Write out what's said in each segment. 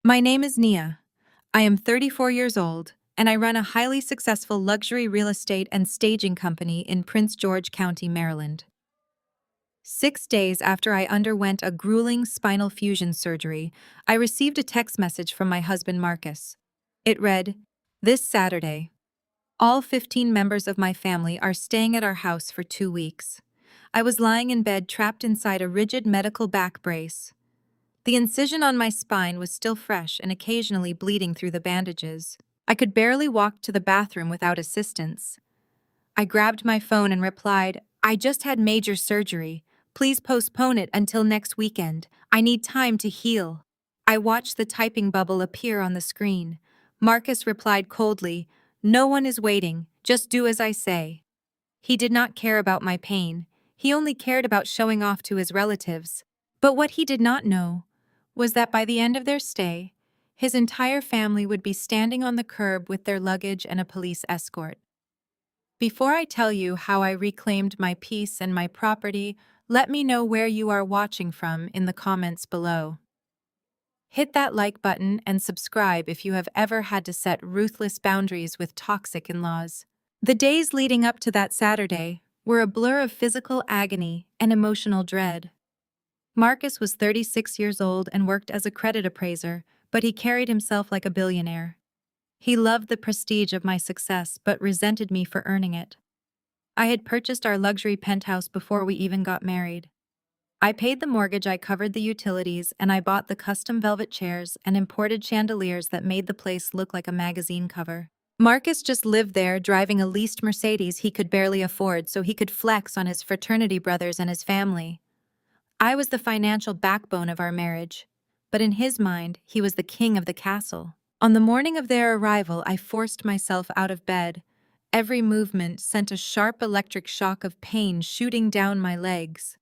My name is Nia. I am 34 years old, and I run a highly successful luxury real estate and staging company in Prince George County, Maryland. 6 days after I underwent a grueling spinal fusion surgery, I received a text message from my husband Marcus. It read, "This Saturday, all 15 members of my family are staying at our house for 2 weeks." I was lying in bed trapped inside a rigid medical back brace. The incision on my spine was still fresh and occasionally bleeding through the bandages. I could barely walk to the bathroom without assistance. I grabbed my phone and replied, "I just had major surgery. Please postpone it until next weekend. I need time to heal." I watched the typing bubble appear on the screen. Marcus replied coldly, "No one is waiting. Just do as I say." He did not care about my pain. He only cared about showing off to his relatives. But what he did not know was that by the end of their stay, his entire family would be standing on the curb with their luggage and a police escort. Before I tell you how I reclaimed my peace and my property, let me know where you are watching from in the comments below. Hit that like button and subscribe if you have ever had to set ruthless boundaries with toxic in-laws. The days leading up to that Saturday were a blur of physical agony and emotional dread. Marcus was 36 years old and worked as a credit appraiser, but he carried himself like a billionaire. He loved the prestige of my success but resented me for earning it. I had purchased our luxury penthouse before we even got married. I paid the mortgage, I covered the utilities, and I bought the custom velvet chairs and imported chandeliers that made the place look like a magazine cover. Marcus just lived there, driving a leased Mercedes he could barely afford so he could flex on his fraternity brothers and his family. I was the financial backbone of our marriage, but in his mind, he was the king of the castle. On the morning of their arrival, I forced myself out of bed. Every movement sent a sharp electric shock of pain shooting down my legs.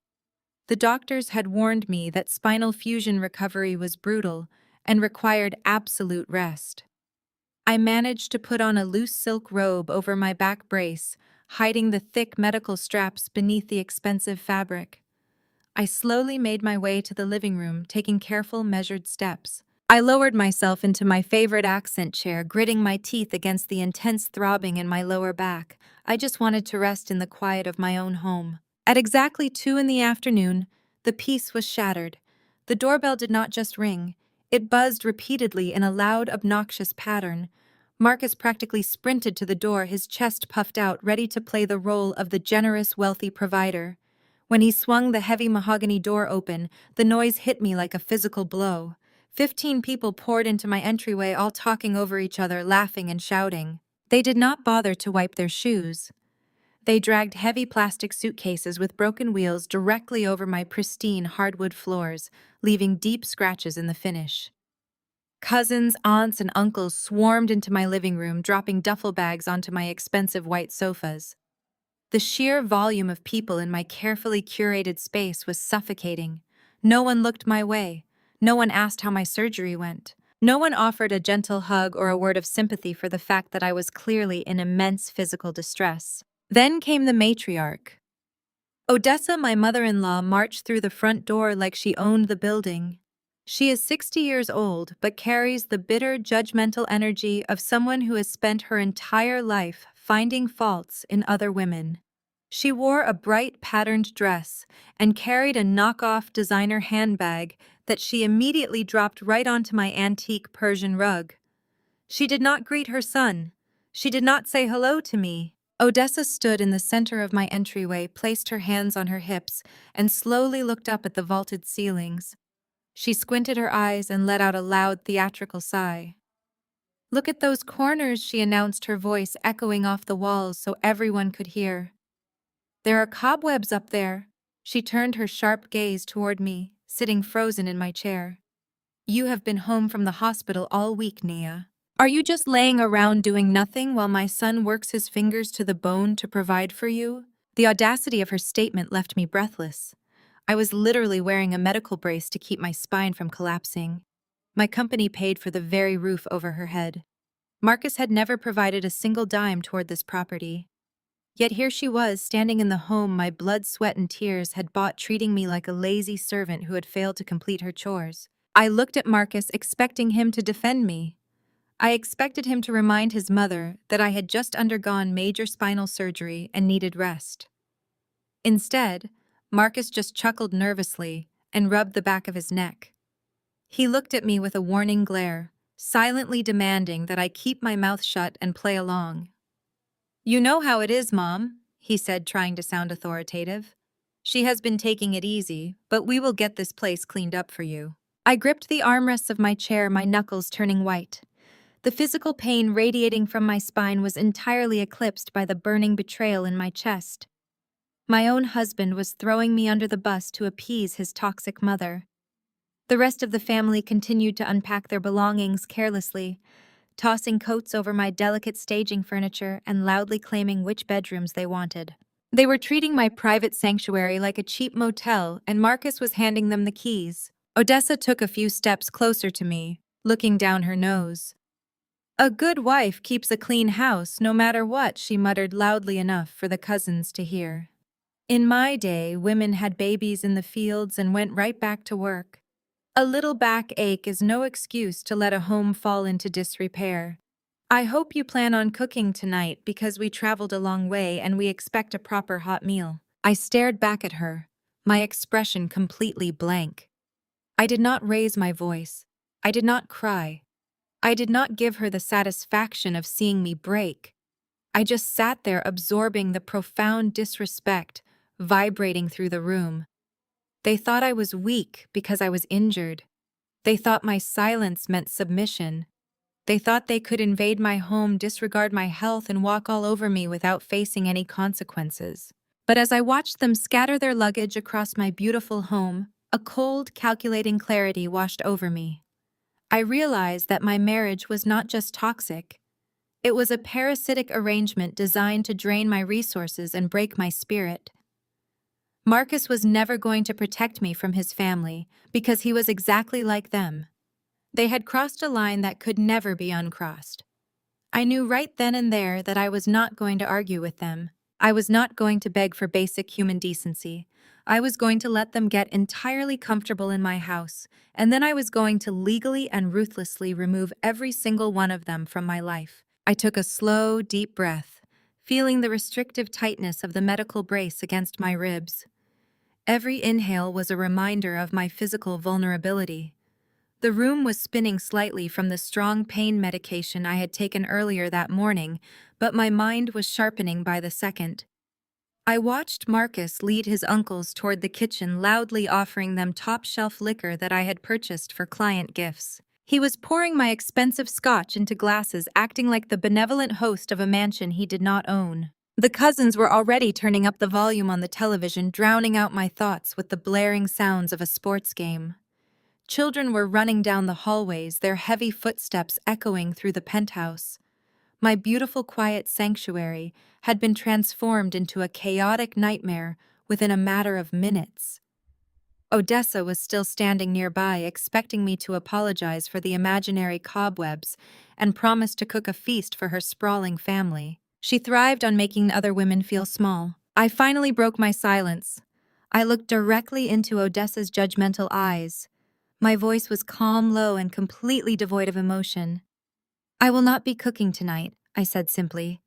The doctors had warned me that spinal fusion recovery was brutal and required absolute rest. I managed to put on a loose silk robe over my back brace, hiding the thick medical straps beneath the expensive fabric. I slowly made my way to the living room, taking careful, measured steps. I lowered myself into my favorite accent chair, gritting my teeth against the intense throbbing in my lower back. I just wanted to rest in the quiet of my own home. At exactly 2 in the afternoon, the peace was shattered. The doorbell did not just ring. It buzzed repeatedly in a loud, obnoxious pattern. Marcus practically sprinted to the door, his chest puffed out, ready to play the role of the generous, wealthy provider. When he swung the heavy mahogany door open, the noise hit me like a physical blow. 15 people poured into my entryway, all talking over each other, laughing and shouting. They did not bother to wipe their shoes. They dragged heavy plastic suitcases with broken wheels directly over my pristine hardwood floors, leaving deep scratches in the finish. Cousins, aunts, and uncles swarmed into my living room, dropping duffel bags onto my expensive white sofas. The sheer volume of people in my carefully curated space was suffocating. No one looked my way. No one asked how my surgery went. No one offered a gentle hug or a word of sympathy for the fact that I was clearly in immense physical distress. Then came the matriarch. Odessa, my mother-in-law, marched through the front door like she owned the building. She is 60 years old, but carries the bitter, judgmental energy of someone who has spent her entire life finding faults in other women. She wore a bright, patterned dress and carried a knockoff designer handbag that she immediately dropped right onto my antique Persian rug. She did not greet her son. She did not say hello to me. Odessa stood in the center of my entryway, placed her hands on her hips, and slowly looked up at the vaulted ceilings. She squinted her eyes and let out a loud, theatrical sigh. "Look at those corners," she announced, her voice echoing off the walls so everyone could hear. "There are cobwebs up there." She turned her sharp gaze toward me, sitting frozen in my chair. "You have been home from the hospital all week, Nia. Are you just laying around doing nothing while my son works his fingers to the bone to provide for you?" The audacity of her statement left me breathless. I was literally wearing a medical brace to keep my spine from collapsing. My company paid for the very roof over her head. Marcus had never provided a single dime toward this property. Yet here she was, standing in the home my blood, sweat, and tears had bought, treating me like a lazy servant who had failed to complete her chores. I looked at Marcus, expecting him to defend me. I expected him to remind his mother that I had just undergone major spinal surgery and needed rest. Instead, Marcus just chuckled nervously and rubbed the back of his neck. He looked at me with a warning glare, silently demanding that I keep my mouth shut and play along. "You know how it is, Mom," he said, trying to sound authoritative. "She has been taking it easy, but we will get this place cleaned up for you." I gripped the armrests of my chair, my knuckles turning white. The physical pain radiating from my spine was entirely eclipsed by the burning betrayal in my chest. My own husband was throwing me under the bus to appease his toxic mother. The rest of the family continued to unpack their belongings carelessly, tossing coats over my delicate staging furniture and loudly claiming which bedrooms they wanted. They were treating my private sanctuary like a cheap motel, and Marcus was handing them the keys. Odessa took a few steps closer to me, looking down her nose. "A good wife keeps a clean house no matter what," she muttered loudly enough for the cousins to hear. "In my day, women had babies in the fields and went right back to work. A little backache is no excuse to let a home fall into disrepair. I hope you plan on cooking tonight because we traveled a long way and we expect a proper hot meal." I stared back at her, my expression completely blank. I did not raise my voice. I did not cry. I did not give her the satisfaction of seeing me break. I just sat there absorbing the profound disrespect vibrating through the room. They thought I was weak because I was injured. They thought my silence meant submission. They thought they could invade my home, disregard my health, and walk all over me without facing any consequences. But as I watched them scatter their luggage across my beautiful home, a cold, calculating clarity washed over me. I realized that my marriage was not just toxic. It was a parasitic arrangement designed to drain my resources and break my spirit. Marcus was never going to protect me from his family because he was exactly like them. They had crossed a line that could never be uncrossed. I knew right then and there that I was not going to argue with them. I was not going to beg for basic human decency. I was going to let them get entirely comfortable in my house, and then I was going to legally and ruthlessly remove every single one of them from my life. I took a slow, deep breath, feeling the restrictive tightness of the medical brace against my ribs. Every inhale was a reminder of my physical vulnerability. The room was spinning slightly from the strong pain medication I had taken earlier that morning, but my mind was sharpening by the second. I watched Marcus lead his uncles toward the kitchen, loudly offering them top-shelf liquor that I had purchased for client gifts. He was pouring my expensive scotch into glasses, acting like the benevolent host of a mansion he did not own. The cousins were already turning up the volume on the television, drowning out my thoughts with the blaring sounds of a sports game. Children were running down the hallways, their heavy footsteps echoing through the penthouse. My beautiful, quiet sanctuary had been transformed into a chaotic nightmare within a matter of minutes. Odessa was still standing nearby, expecting me to apologize for the imaginary cobwebs and promise to cook a feast for her sprawling family. She thrived on making other women feel small. I finally broke my silence. I looked directly into Odessa's judgmental eyes. My voice was calm, low, and completely devoid of emotion. "I will not be cooking tonight," I said simply.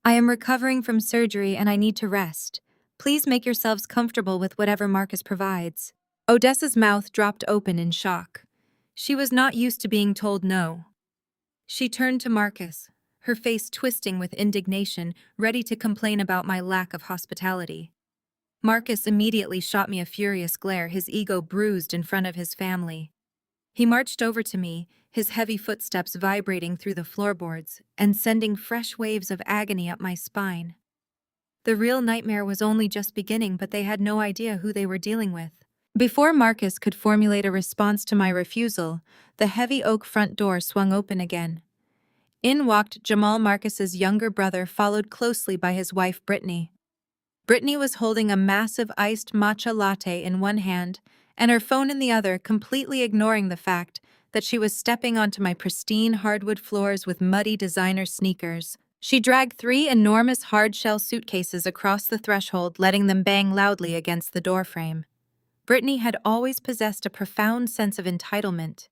"I am recovering from surgery and I need to rest. Please make yourselves comfortable with whatever Marcus provides." Odessa's mouth dropped open in shock. She was not used to being told no. She turned to Marcus, her face twisting with indignation, ready to complain about my lack of hospitality. Marcus immediately shot me a furious glare, his ego bruised in front of his family. He marched over to me, his heavy footsteps vibrating through the floorboards and sending fresh waves of agony up my spine. The real nightmare was only just beginning, but they had no idea who they were dealing with. Before Marcus could formulate a response to my refusal, the heavy oak front door swung open again. In walked Jamal, Marcus's younger brother, followed closely by his wife Brittany. Brittany was holding a massive iced matcha latte in one hand and her phone in the other, completely ignoring the fact that she was stepping onto my pristine hardwood floors with muddy designer sneakers. She dragged 3 enormous hard-shell suitcases across the threshold, letting them bang loudly against the doorframe. Brittany had always possessed a profound sense of entitlement,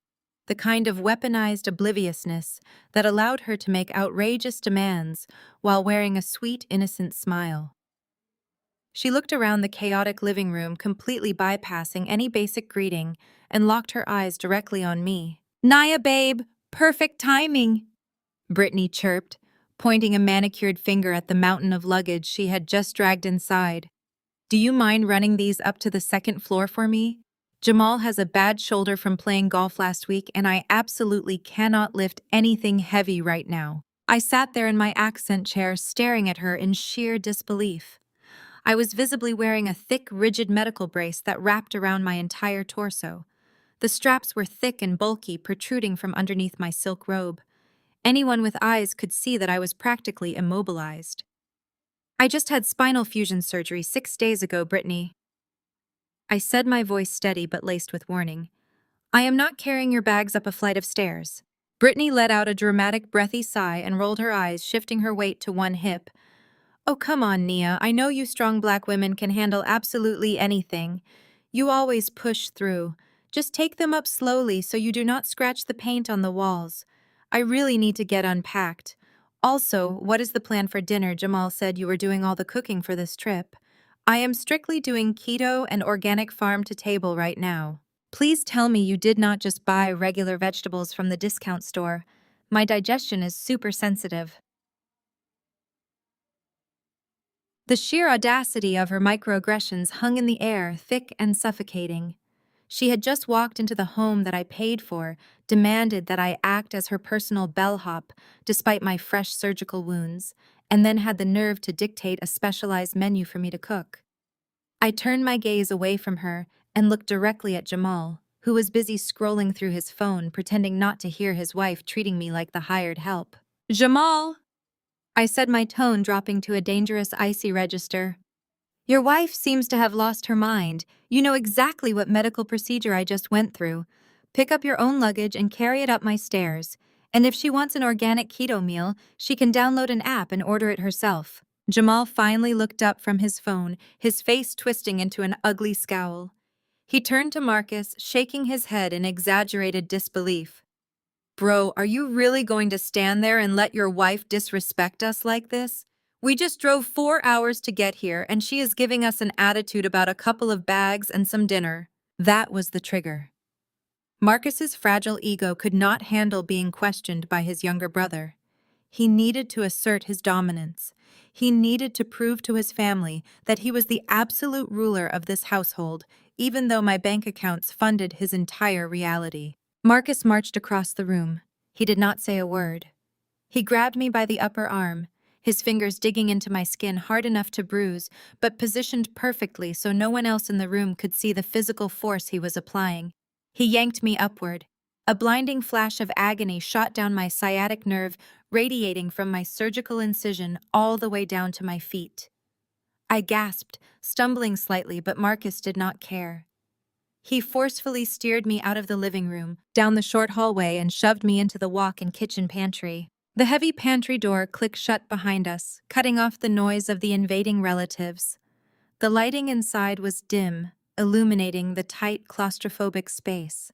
the kind of weaponized obliviousness that allowed her to make outrageous demands while wearing a sweet, innocent smile. She looked around the chaotic living room, completely bypassing any basic greeting, and locked her eyes directly on me. "Naya, babe, perfect timing," Brittany chirped, pointing a manicured finger at the mountain of luggage she had just dragged inside. "Do you mind running these up to the second floor for me? Jamal has a bad shoulder from playing golf last week, and I absolutely cannot lift anything heavy right now." I sat there in my accent chair, staring at her in sheer disbelief. I was visibly wearing a thick, rigid medical brace that wrapped around my entire torso. The straps were thick and bulky, protruding from underneath my silk robe. Anyone with eyes could see that I was practically immobilized. "I just had spinal fusion surgery 6 days ago, Brittany," I said, my voice steady but laced with warning. "I am not carrying your bags up a flight of stairs." Brittany let out a dramatic, breathy sigh and rolled her eyes, shifting her weight to one hip. "Oh, come on, Nia. I know you strong black women can handle absolutely anything. You always push through. Just take them up slowly so you do not scratch the paint on the walls. I really need to get unpacked. Also, what is the plan for dinner? Jamal said you were doing all the cooking for this trip. I am strictly doing keto and organic farm to table right now. Please tell me you did not just buy regular vegetables from the discount store. My digestion is super sensitive." The sheer audacity of her microaggressions hung in the air, thick and suffocating. She had just walked into the home that I paid for, demanded that I act as her personal bellhop despite my fresh surgical wounds, and then had the nerve to dictate a specialized menu for me to cook. I turned my gaze away from her and looked directly at Jamal, who was busy scrolling through his phone, pretending not to hear his wife treating me like the hired help. "Jamal!" I said, my tone dropping to a dangerous icy register. "Your wife seems to have lost her mind. You know exactly what medical procedure I just went through. Pick up your own luggage and carry it up my stairs. And if she wants an organic keto meal, she can download an app and order it herself." Jamal finally looked up from his phone, his face twisting into an ugly scowl. He turned to Marcus, shaking his head in exaggerated disbelief. "Bro, are you really going to stand there and let your wife disrespect us like this? We just drove 4 hours to get here, and she is giving us an attitude about a couple of bags and some dinner." That was the trigger. Marcus's fragile ego could not handle being questioned by his younger brother. He needed to assert his dominance. He needed to prove to his family that he was the absolute ruler of this household, even though my bank accounts funded his entire reality. Marcus marched across the room. He did not say a word. He grabbed me by the upper arm, his fingers digging into my skin hard enough to bruise, but positioned perfectly so no one else in the room could see the physical force he was applying. He yanked me upward. A blinding flash of agony shot down my sciatic nerve, radiating from my surgical incision all the way down to my feet. I gasped, stumbling slightly, but Marcus did not care. He forcefully steered me out of the living room, down the short hallway, and shoved me into the walk-in kitchen pantry. The heavy pantry door clicked shut behind us, cutting off the noise of the invading relatives. The lighting inside was dim, illuminating the tight, claustrophobic space.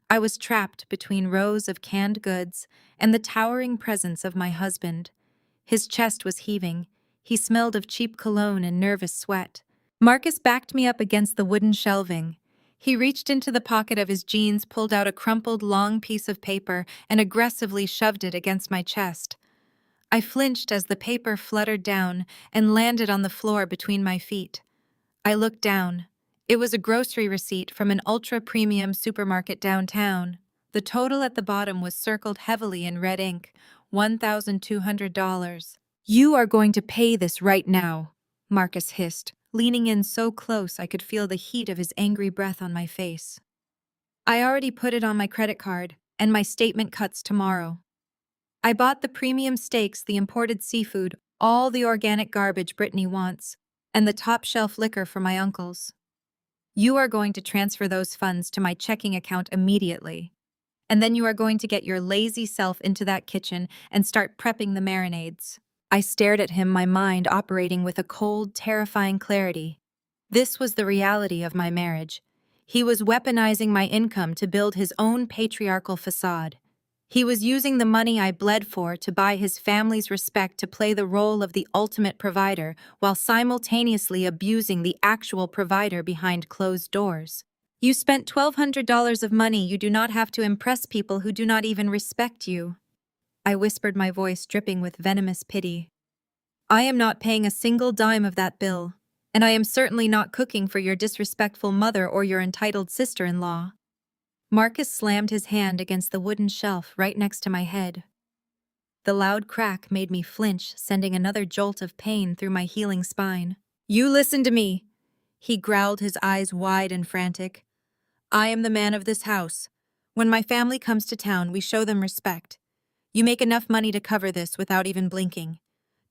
I was trapped between rows of canned goods and the towering presence of my husband. His chest was heaving. He smelled of cheap cologne and nervous sweat. Marcus backed me up against the wooden shelving. He reached into the pocket of his jeans, pulled out a crumpled, long piece of paper, and aggressively shoved it against my chest. I flinched as the paper fluttered down and landed on the floor between my feet. I looked down. It was a grocery receipt from an ultra-premium supermarket downtown. The total at the bottom was circled heavily in red ink, $1,200. "You are going to pay this right now," Marcus hissed, leaning in so close I could feel the heat of his angry breath on my face. "I already put it on my credit card, and my statement cuts tomorrow. I bought the premium steaks, the imported seafood, all the organic garbage Brittany wants, and the top-shelf liquor for my uncles. You are going to transfer those funds to my checking account immediately. And then you are going to get your lazy self into that kitchen and start prepping the marinades." I stared at him, my mind operating with a cold, terrifying clarity. This was the reality of my marriage. He was weaponizing my income to build his own patriarchal facade. He was using the money I bled for to buy his family's respect to play the role of the ultimate provider while simultaneously abusing the actual provider behind closed doors. You spent $1,200 of money you do not have to impress people who do not even respect you. I whispered, my voice dripping with venomous pity. I am not paying a single dime of that bill, and I am certainly not cooking for your disrespectful mother or your entitled sister-in-law. Marcus slammed his hand against the wooden shelf right next to my head. The loud crack made me flinch, sending another jolt of pain through my healing spine. You listen to me, he growled, his eyes wide and frantic. I am the man of this house. When my family comes to town, we show them respect. You make enough money to cover this without even blinking.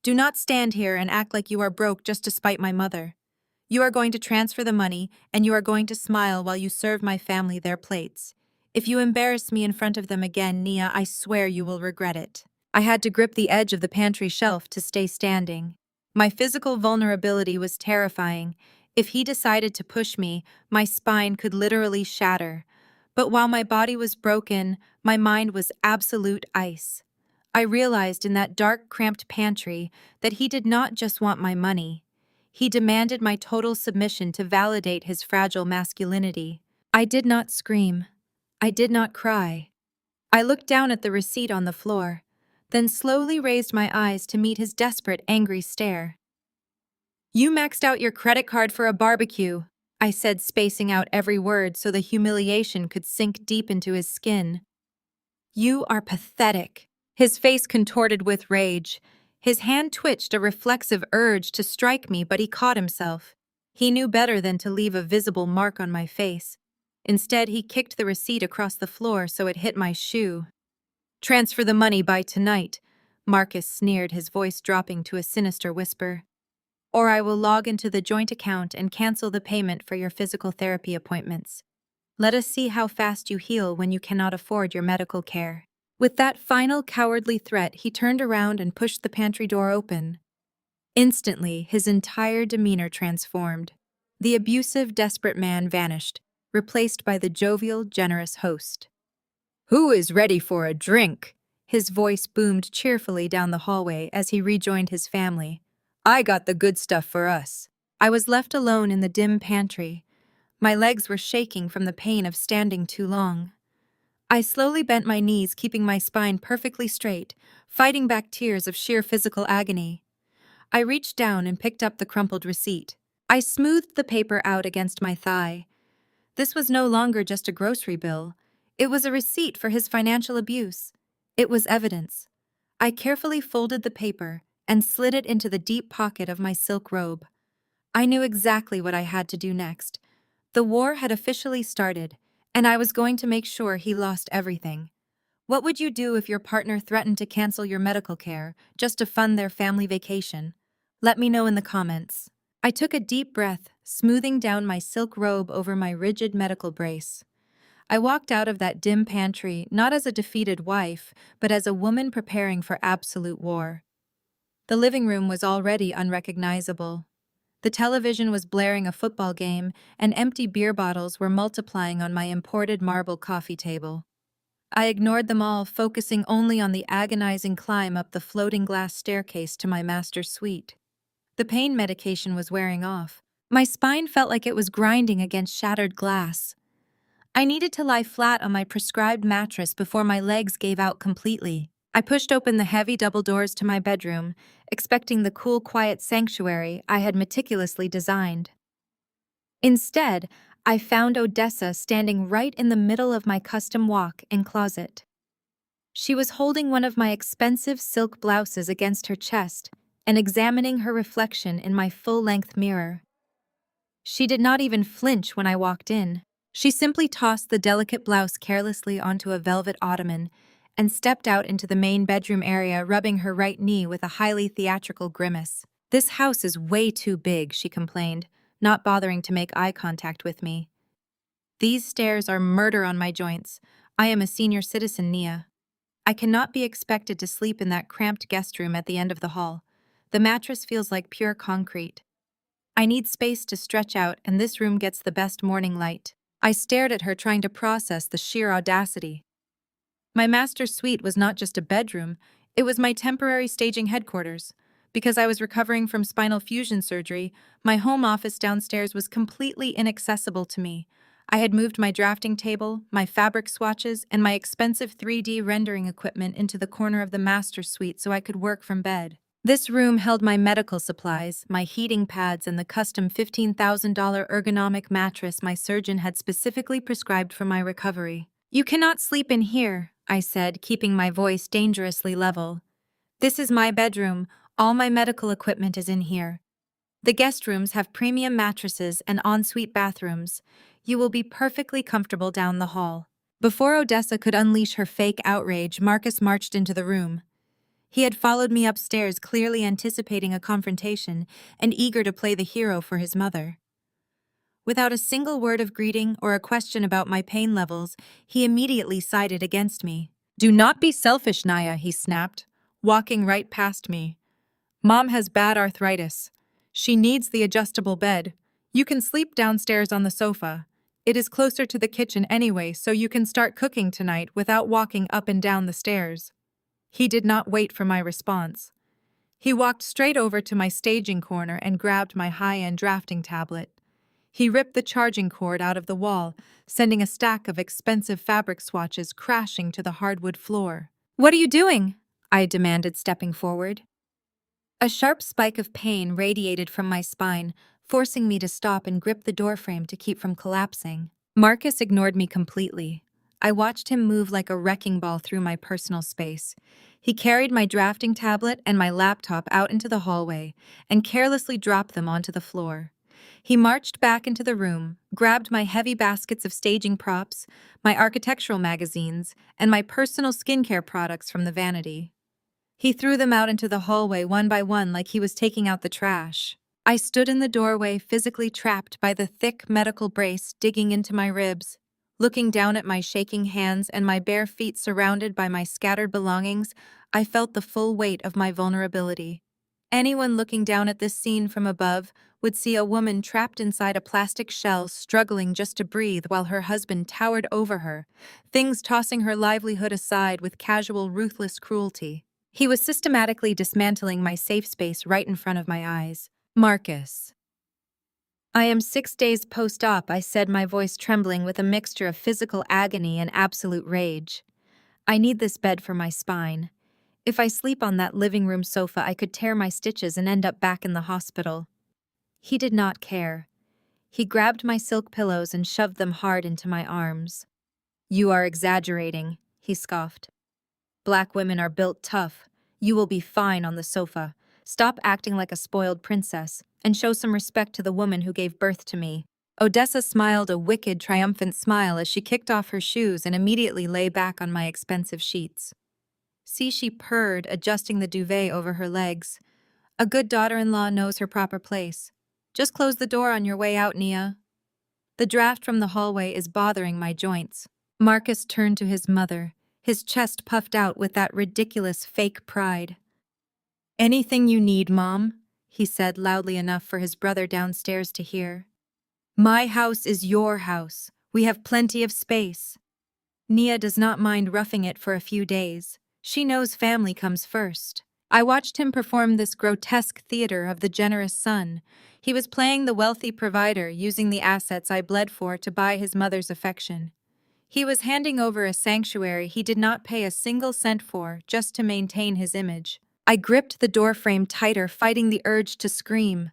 Do not stand here and act like you are broke just to spite my mother. You are going to transfer the money, and you are going to smile while you serve my family their plates. If you embarrass me in front of them again, Nia, I swear you will regret it. I had to grip the edge of the pantry shelf to stay standing. My physical vulnerability was terrifying. If he decided to push me, my spine could literally shatter. But while my body was broken, my mind was absolute ice. I realized in that dark, cramped pantry that he did not just want my money. He demanded my total submission to validate his fragile masculinity. I did not scream. I did not cry. I looked down at the receipt on the floor, then slowly raised my eyes to meet his desperate, angry stare. You maxed out your credit card for a barbecue, I said, spacing out every word so the humiliation could sink deep into his skin. You are pathetic. His face contorted with rage. His hand twitched, a reflexive urge to strike me, but he caught himself. He knew better than to leave a visible mark on my face. Instead, he kicked the receipt across the floor so it hit my shoe. Transfer the money by tonight, Marcus sneered, his voice dropping to a sinister whisper. Or I will log into the joint account and cancel the payment for your physical therapy appointments. Let us see how fast you heal when you cannot afford your medical care. With that final cowardly threat, he turned around and pushed the pantry door open. Instantly, his entire demeanor transformed. The abusive, desperate man vanished, replaced by the jovial, generous host. Who is ready for a drink? His voice boomed cheerfully down the hallway as he rejoined his family. I got the good stuff for us. I was left alone in the dim pantry. My legs were shaking from the pain of standing too long. I slowly bent my knees, keeping my spine perfectly straight, fighting back tears of sheer physical agony. I reached down and picked up the crumpled receipt. I smoothed the paper out against my thigh. This was no longer just a grocery bill. It was a receipt for his financial abuse. It was evidence. I carefully folded the paper and slid it into the deep pocket of my silk robe. I knew exactly what I had to do next. The war had officially started, and I was going to make sure he lost everything. What would you do if your partner threatened to cancel your medical care just to fund their family vacation? Let me know in the comments. I took a deep breath, smoothing down my silk robe over my rigid medical brace. I walked out of that dim pantry not as a defeated wife, but as a woman preparing for absolute war. The living room was already unrecognizable. The television was blaring a football game, and empty beer bottles were multiplying on my imported marble coffee table. I ignored them all, focusing only on the agonizing climb up the floating glass staircase to my master's suite. The pain medication was wearing off. My spine felt like it was grinding against shattered glass. I needed to lie flat on my prescribed mattress before my legs gave out completely. I pushed open the heavy double doors to my bedroom, expecting the cool, quiet sanctuary I had meticulously designed. Instead, I found Odessa standing right in the middle of my custom walk-in closet. She was holding one of my expensive silk blouses against her chest and examining her reflection in my full-length mirror. She did not even flinch when I walked in. She simply tossed the delicate blouse carelessly onto a velvet ottoman and stepped out into the main bedroom area, rubbing her right knee with a highly theatrical grimace. This house is way too big, she complained, not bothering to make eye contact with me. These stairs are murder on my joints. I am a senior citizen, Nia. I cannot be expected to sleep in that cramped guest room at the end of the hall. The mattress feels like pure concrete. I need space to stretch out, and this room gets the best morning light. I stared at her, trying to process the sheer audacity. My master suite was not just a bedroom, it was my temporary staging headquarters. Because I was recovering from spinal fusion surgery, my home office downstairs was completely inaccessible to me. I had moved my drafting table, my fabric swatches, and my expensive 3D rendering equipment into the corner of the master suite so I could work from bed. This room held my medical supplies, my heating pads, and the custom $15,000 ergonomic mattress my surgeon had specifically prescribed for my recovery. "You cannot sleep in here," I said, keeping my voice dangerously level. "This is my bedroom. All my medical equipment is in here. The guest rooms have premium mattresses and ensuite bathrooms. You will be perfectly comfortable down the hall." Before Odessa could unleash her fake outrage, Marcus marched into the room. He had followed me upstairs, clearly anticipating a confrontation and eager to play the hero for his mother. Without a single word of greeting or a question about my pain levels, he immediately sided against me. "Do not be selfish, Naya," he snapped, walking right past me. "Mom has bad arthritis. She needs the adjustable bed. You can sleep downstairs on the sofa. It is closer to the kitchen anyway, so you can start cooking tonight without walking up and down the stairs." He did not wait for my response. He walked straight over to my staging corner and grabbed my high-end drafting tablet. He ripped the charging cord out of the wall, sending a stack of expensive fabric swatches crashing to the hardwood floor. "What are you doing?" I demanded, stepping forward. A sharp spike of pain radiated from my spine, forcing me to stop and grip the doorframe to keep from collapsing. Marcus ignored me completely. I watched him move like a wrecking ball through my personal space. He carried my drafting tablet and my laptop out into the hallway and carelessly dropped them onto the floor. He marched back into the room, grabbed my heavy baskets of staging props, my architectural magazines, and my personal skincare products from the vanity. He threw them out into the hallway one by one like he was taking out the trash. I stood in the doorway, physically trapped by the thick medical brace digging into my ribs. Looking down at my shaking hands and my bare feet surrounded by my scattered belongings, I felt the full weight of my vulnerability. Anyone looking down at this scene from above would see a woman trapped inside a plastic shell, struggling just to breathe while her husband towered over her, things tossing her livelihood aside with casual, ruthless cruelty. He was systematically dismantling my safe space right in front of my eyes. "Marcus." "I am 6 days post-op," I said, my voice trembling with a mixture of physical agony and absolute rage. "I need this bed for my spine. If I sleep on that living room sofa, I could tear my stitches and end up back in the hospital." He did not care. He grabbed my silk pillows and shoved them hard into my arms. "You are exaggerating," he scoffed. "Black women are built tough. You will be fine on the sofa. Stop acting like a spoiled princess, and show some respect to the woman who gave birth to me." Odessa smiled a wicked, triumphant smile as she kicked off her shoes and immediately lay back on my expensive sheets. "See," she purred, adjusting the duvet over her legs. "A good daughter-in-law knows her proper place. Just close the door on your way out, Nia. The draft from the hallway is bothering my joints." Marcus turned to his mother, his chest puffed out with that ridiculous fake pride. "Anything you need, Mom," he said loudly enough for his brother downstairs to hear. "My house is your house. We have plenty of space." Nia does not mind roughing it for a few days. She knows family comes first. I watched him perform this grotesque theater of the generous son. He was playing the wealthy provider, using the assets I bled for to buy his mother's affection. He was handing over a sanctuary he did not pay a single cent for, just to maintain his image. I gripped the doorframe tighter, fighting the urge to scream.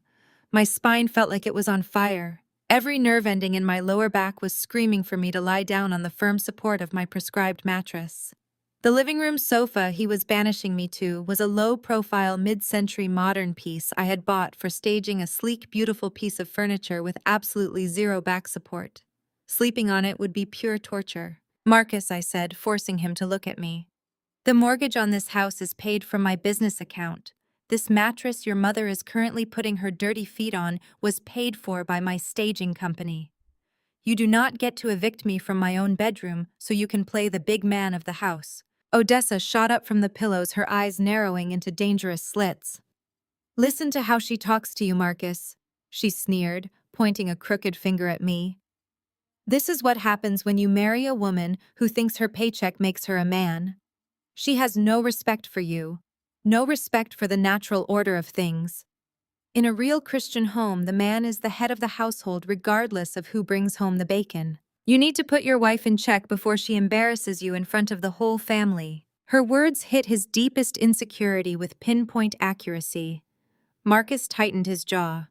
My spine felt like it was on fire. Every nerve ending in my lower back was screaming for me to lie down on the firm support of my prescribed mattress. The living room sofa he was banishing me to was a low-profile, mid-century modern piece I had bought for staging a sleek, beautiful piece of furniture with absolutely zero back support. Sleeping on it would be pure torture. "Marcus," I said, forcing him to look at me. "The mortgage on this house is paid from my business account. This mattress your mother is currently putting her dirty feet on was paid for by my staging company. You do not get to evict me from my own bedroom so you can play the big man of the house." Odessa shot up from the pillows, her eyes narrowing into dangerous slits. "Listen to how she talks to you, Marcus," she sneered, pointing a crooked finger at me. This is what happens when you marry a woman who thinks her paycheck makes her a man. She has no respect for you, no respect for the natural order of things. In a real Christian home, the man is the head of the household regardless of who brings home the bacon. You need to put your wife in check before she embarrasses you in front of the whole family. Her words hit his deepest insecurity with pinpoint accuracy. Marcus tightened his jaw.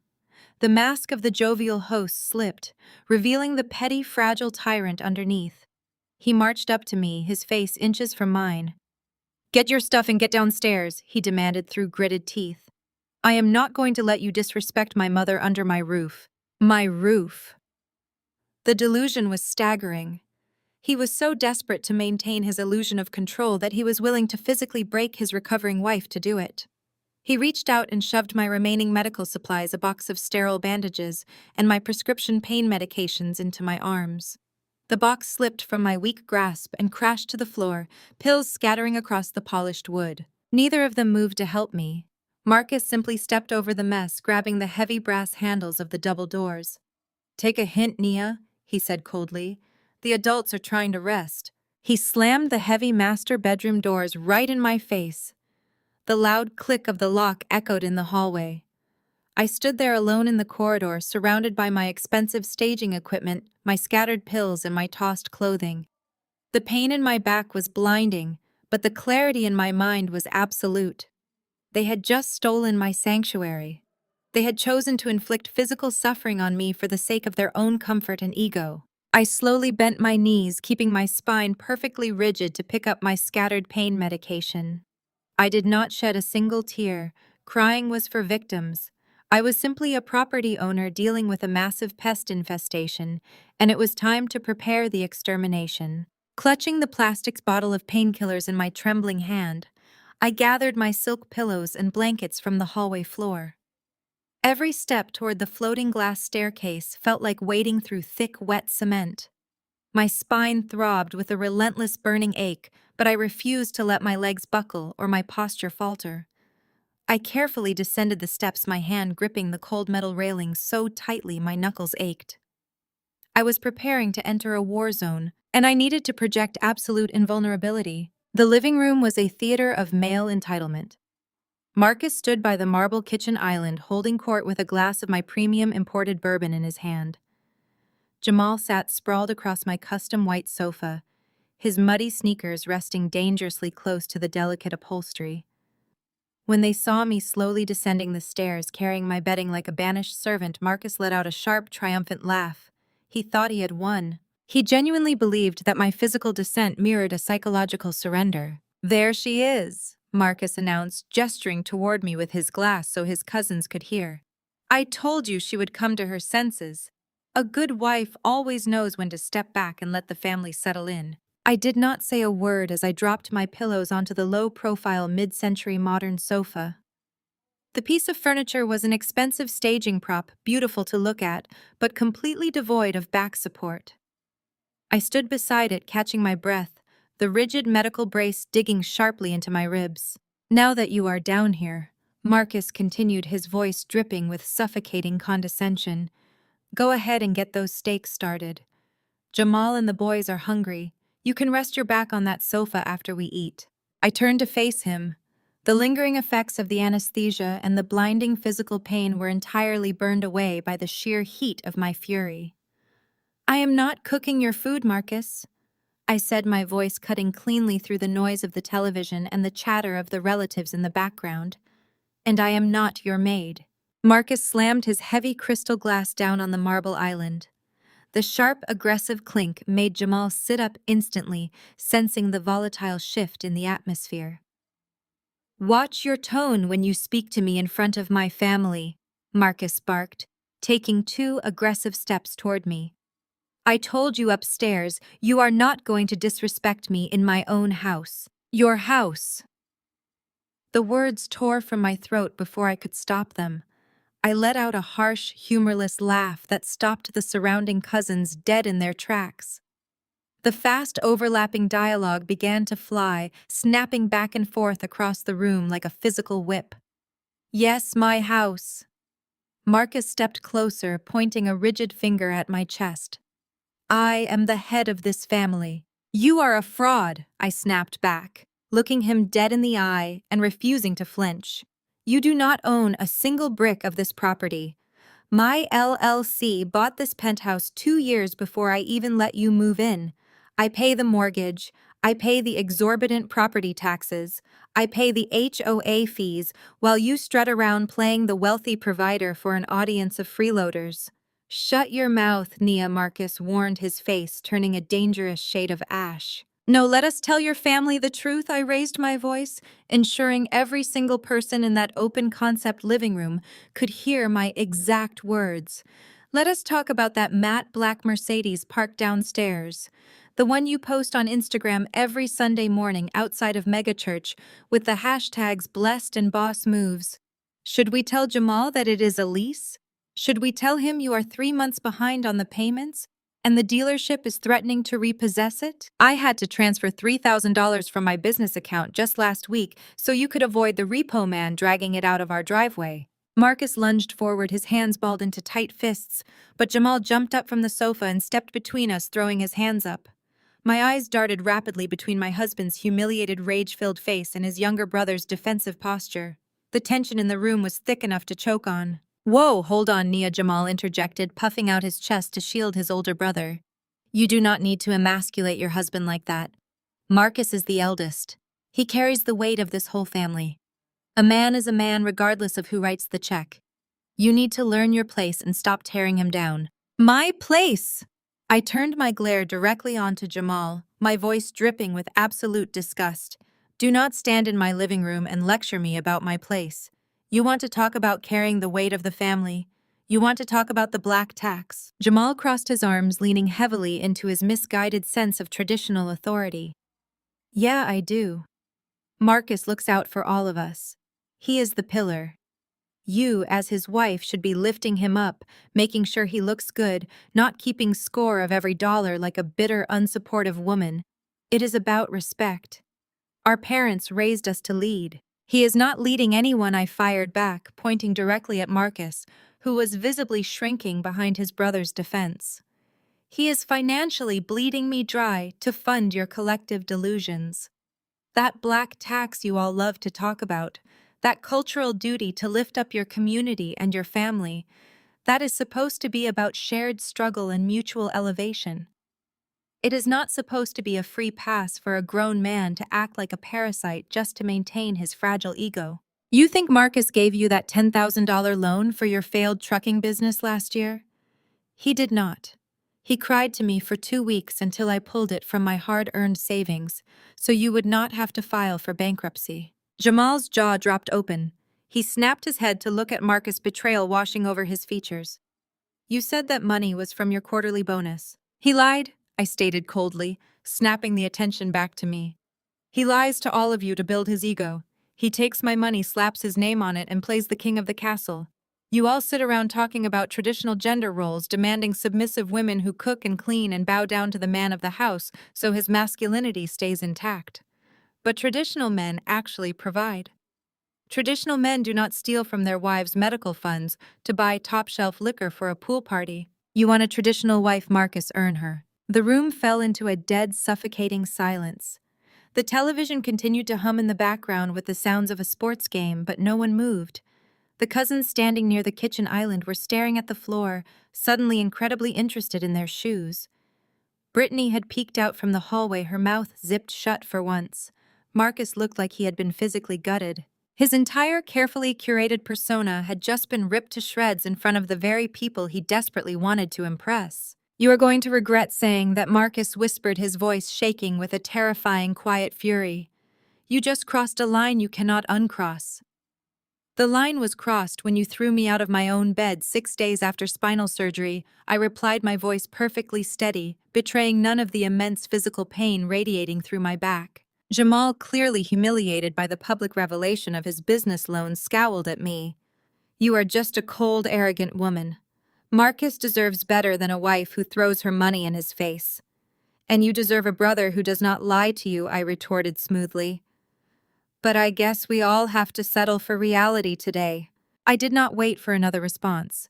The mask of the jovial host slipped, revealing the petty, fragile tyrant underneath. He marched up to me, his face inches from mine. "Get your stuff and get downstairs," he demanded through gritted teeth. "I am not going to let you disrespect my mother under my roof." My roof. The delusion was staggering. He was so desperate to maintain his illusion of control that he was willing to physically break his recovering wife to do it. He reached out and shoved my remaining medical supplies, a box of sterile bandages, and my prescription pain medications into my arms. The box slipped from my weak grasp and crashed to the floor, pills scattering across the polished wood. Neither of them moved to help me. Marcus simply stepped over the mess, grabbing the heavy brass handles of the double doors. "Take a hint, Nia," he said coldly. "The adults are trying to rest." He slammed the heavy master bedroom doors right in my face. The loud click of the lock echoed in the hallway. I stood there alone in the corridor, surrounded by my expensive staging equipment, my scattered pills, and my tossed clothing. The pain in my back was blinding, but the clarity in my mind was absolute. They had just stolen my sanctuary. They had chosen to inflict physical suffering on me for the sake of their own comfort and ego. I slowly bent my knees, keeping my spine perfectly rigid to pick up my scattered pain medication. I did not shed a single tear. Crying was for victims. I was simply a property owner dealing with a massive pest infestation, and it was time to prepare the extermination. Clutching the plastic bottle of painkillers in my trembling hand, I gathered my silk pillows and blankets from the hallway floor. Every step toward the floating glass staircase felt like wading through thick, wet cement. My spine throbbed with a relentless burning ache, but I refused to let my legs buckle or my posture falter. I carefully descended the steps, my hand gripping the cold metal railings so tightly my knuckles ached. I was preparing to enter a war zone, and I needed to project absolute invulnerability. The living room was a theater of male entitlement. Marcus stood by the marble kitchen island, holding court with a glass of my premium imported bourbon in his hand. Jamal sat sprawled across my custom white sofa, his muddy sneakers resting dangerously close to the delicate upholstery. When they saw me slowly descending the stairs, carrying my bedding like a banished servant, Marcus let out a sharp, triumphant laugh. He thought he had won. He genuinely believed that my physical descent mirrored a psychological surrender. "There she is," Marcus announced, gesturing toward me with his glass so his cousins could hear. "I told you she would come to her senses. A good wife always knows when to step back and let the family settle in." I did not say a word as I dropped my pillows onto the low-profile mid-century modern sofa. The piece of furniture was an expensive staging prop, beautiful to look at, but completely devoid of back support. I stood beside it, catching my breath, the rigid medical brace digging sharply into my ribs. "Now that you are down here," Marcus continued, his voice dripping with suffocating condescension, "go ahead and get those steaks started. Jamal and the boys are hungry. You can rest your back on that sofa after we eat." I turned to face him. The lingering effects of the anesthesia and the blinding physical pain were entirely burned away by the sheer heat of my fury. "I am not cooking your food, Marcus," I said, my voice cutting cleanly through the noise of the television and the chatter of the relatives in the background. "And I am not your maid." Marcus slammed his heavy crystal glass down on the marble island. The sharp, aggressive clink made Jamal sit up instantly, sensing the volatile shift in the atmosphere. "Watch your tone when you speak to me in front of my family," Marcus barked, taking 2 aggressive steps toward me. "I told you upstairs, you are not going to disrespect me in my own house. Your house." The words tore from my throat before I could stop them. I let out a harsh, humorless laugh that stopped the surrounding cousins dead in their tracks. The fast, overlapping dialogue began to fly, snapping back and forth across the room like a physical whip. "Yes, my house." Marcus stepped closer, pointing a rigid finger at my chest. I am the head of this family. You are a fraud, I snapped back, looking him dead in the eye and refusing to flinch. You do not own a single brick of this property. My LLC bought this penthouse 2 years before I even let you move in. I pay the mortgage. I pay the exorbitant property taxes. I pay the HOA fees while you strut around playing the wealthy provider for an audience of freeloaders. Shut your mouth, Nia, Marcus warned, his face turning a dangerous shade of ash. No, let us tell your family the truth, I raised my voice, ensuring every single person in that open-concept living room could hear my exact words. Let us talk about that matte black Mercedes parked downstairs, the one you post on Instagram every Sunday morning outside of megachurch with the hashtags blessed and boss moves. Should we tell Jamal that it is a lease? Should we tell him you are 3 months behind on the payments and the dealership is threatening to repossess it? I had to transfer $3,000 from my business account just last week so you could avoid the repo man dragging it out of our driveway. Marcus lunged forward, his hands balled into tight fists, but Jamal jumped up from the sofa and stepped between us, throwing his hands up. My eyes darted rapidly between my husband's humiliated, rage-filled face and his younger brother's defensive posture. The tension in the room was thick enough to choke on. Whoa, hold on, Nia, Jamal interjected, puffing out his chest to shield his older brother. You do not need to emasculate your husband like that. Marcus is the eldest. He carries the weight of this whole family. A man is a man regardless of who writes the check. You need to learn your place and stop tearing him down. My place! I turned my glare directly onto Jamal, my voice dripping with absolute disgust. Do not stand in my living room and lecture me about my place. You want to talk about carrying the weight of the family. You want to talk about the black tax. Jamal crossed his arms, leaning heavily into his misguided sense of traditional authority. Yeah, I do. Marcus looks out for all of us. He is the pillar. You, as his wife, should be lifting him up, making sure he looks good, not keeping score of every dollar like a bitter, unsupportive woman. It is about respect. Our parents raised us to lead. He is not leading anyone, I fired back, pointing directly at Marcus, who was visibly shrinking behind his brother's defense. He is financially bleeding me dry to fund your collective delusions. That black tax you all love to talk about, that cultural duty to lift up your community and your family, that is supposed to be about shared struggle and mutual elevation. It is not supposed to be a free pass for a grown man to act like a parasite just to maintain his fragile ego. You think Marcus gave you that $10,000 loan for your failed trucking business last year? He did not. He cried to me for 2 weeks until I pulled it from my hard-earned savings, so you would not have to file for bankruptcy. Jamal's jaw dropped open. He snapped his head to look at Marcus, betrayal washing over his features. You said that money was from your quarterly bonus. He lied, I stated coldly, snapping the attention back to me. He lies to all of you to build his ego. He takes my money, slaps his name on it, and plays the king of the castle. You all sit around talking about traditional gender roles, demanding submissive women who cook and clean and bow down to the man of the house so his masculinity stays intact. But traditional men actually provide. Traditional men do not steal from their wives' medical funds to buy top-shelf liquor for a pool party. You want a traditional wife, Marcus, earn her. The room fell into a dead, suffocating silence. The television continued to hum in the background with the sounds of a sports game, but no one moved. The cousins standing near the kitchen island were staring at the floor, suddenly incredibly interested in their shoes. Brittany had peeked out from the hallway, her mouth zipped shut for once. Marcus looked like he had been physically gutted. His entire carefully curated persona had just been ripped to shreds in front of the very people he desperately wanted to impress. You are going to regret saying that, Marcus whispered, his voice shaking with a terrifying quiet fury. You just crossed a line you cannot uncross. The line was crossed when you threw me out of my own bed 6 days after spinal surgery, I replied, my voice perfectly steady, betraying none of the immense physical pain radiating through my back. Jamal, clearly humiliated by the public revelation of his business loans, scowled at me. You are just a cold, arrogant woman. Marcus deserves better than a wife who throws her money in his face. And you deserve a brother who does not lie to you, I retorted smoothly. But I guess we all have to settle for reality today. I did not wait for another response.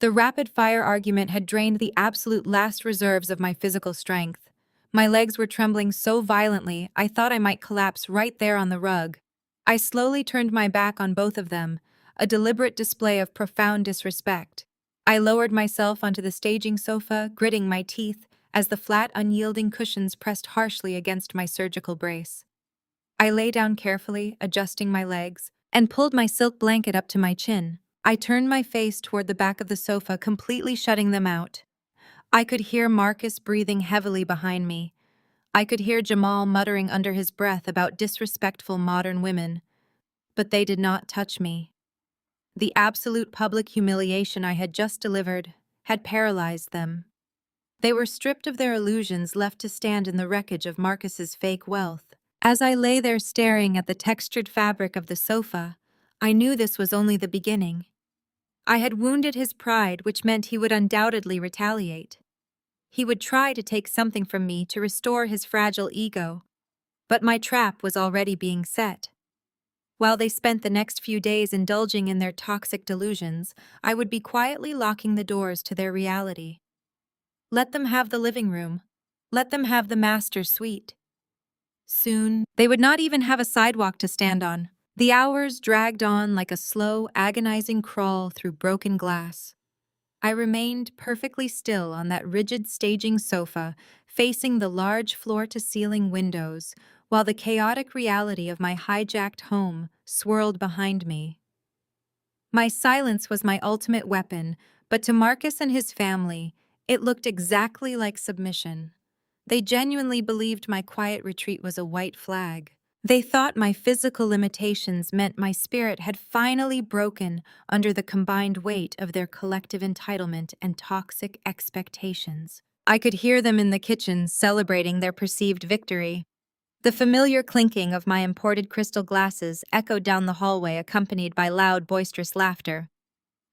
The rapid-fire argument had drained the absolute last reserves of my physical strength. My legs were trembling so violently I thought I might collapse right there on the rug. I slowly turned my back on both of them, a deliberate display of profound disrespect. I lowered myself onto the staging sofa, gritting my teeth, as the flat, unyielding cushions pressed harshly against my surgical brace. I lay down carefully, adjusting my legs, and pulled my silk blanket up to my chin. I turned my face toward the back of the sofa, completely shutting them out. I could hear Marcus breathing heavily behind me. I could hear Jamal muttering under his breath about disrespectful modern women. But they did not touch me. The absolute public humiliation I had just delivered had paralyzed them. They were stripped of their illusions, left to stand in the wreckage of Marcus's fake wealth. As I lay there staring at the textured fabric of the sofa, I knew this was only the beginning. I had wounded his pride, which meant he would undoubtedly retaliate. He would try to take something from me to restore his fragile ego. But my trap was already being set. While they spent the next few days indulging in their toxic delusions, I would be quietly locking the doors to their reality. Let them have the living room. Let them have the master's suite. Soon, they would not even have a sidewalk to stand on. The hours dragged on like a slow, agonizing crawl through broken glass. I remained perfectly still on that rigid staging sofa, facing the large floor-to-ceiling windows, while the chaotic reality of my hijacked home swirled behind me. My silence was my ultimate weapon, but to Marcus and his family, it looked exactly like submission. They genuinely believed my quiet retreat was a white flag. They thought my physical limitations meant my spirit had finally broken under the combined weight of their collective entitlement and toxic expectations. I could hear them in the kitchen celebrating their perceived victory. The familiar clinking of my imported crystal glasses echoed down the hallway, accompanied by loud, boisterous laughter.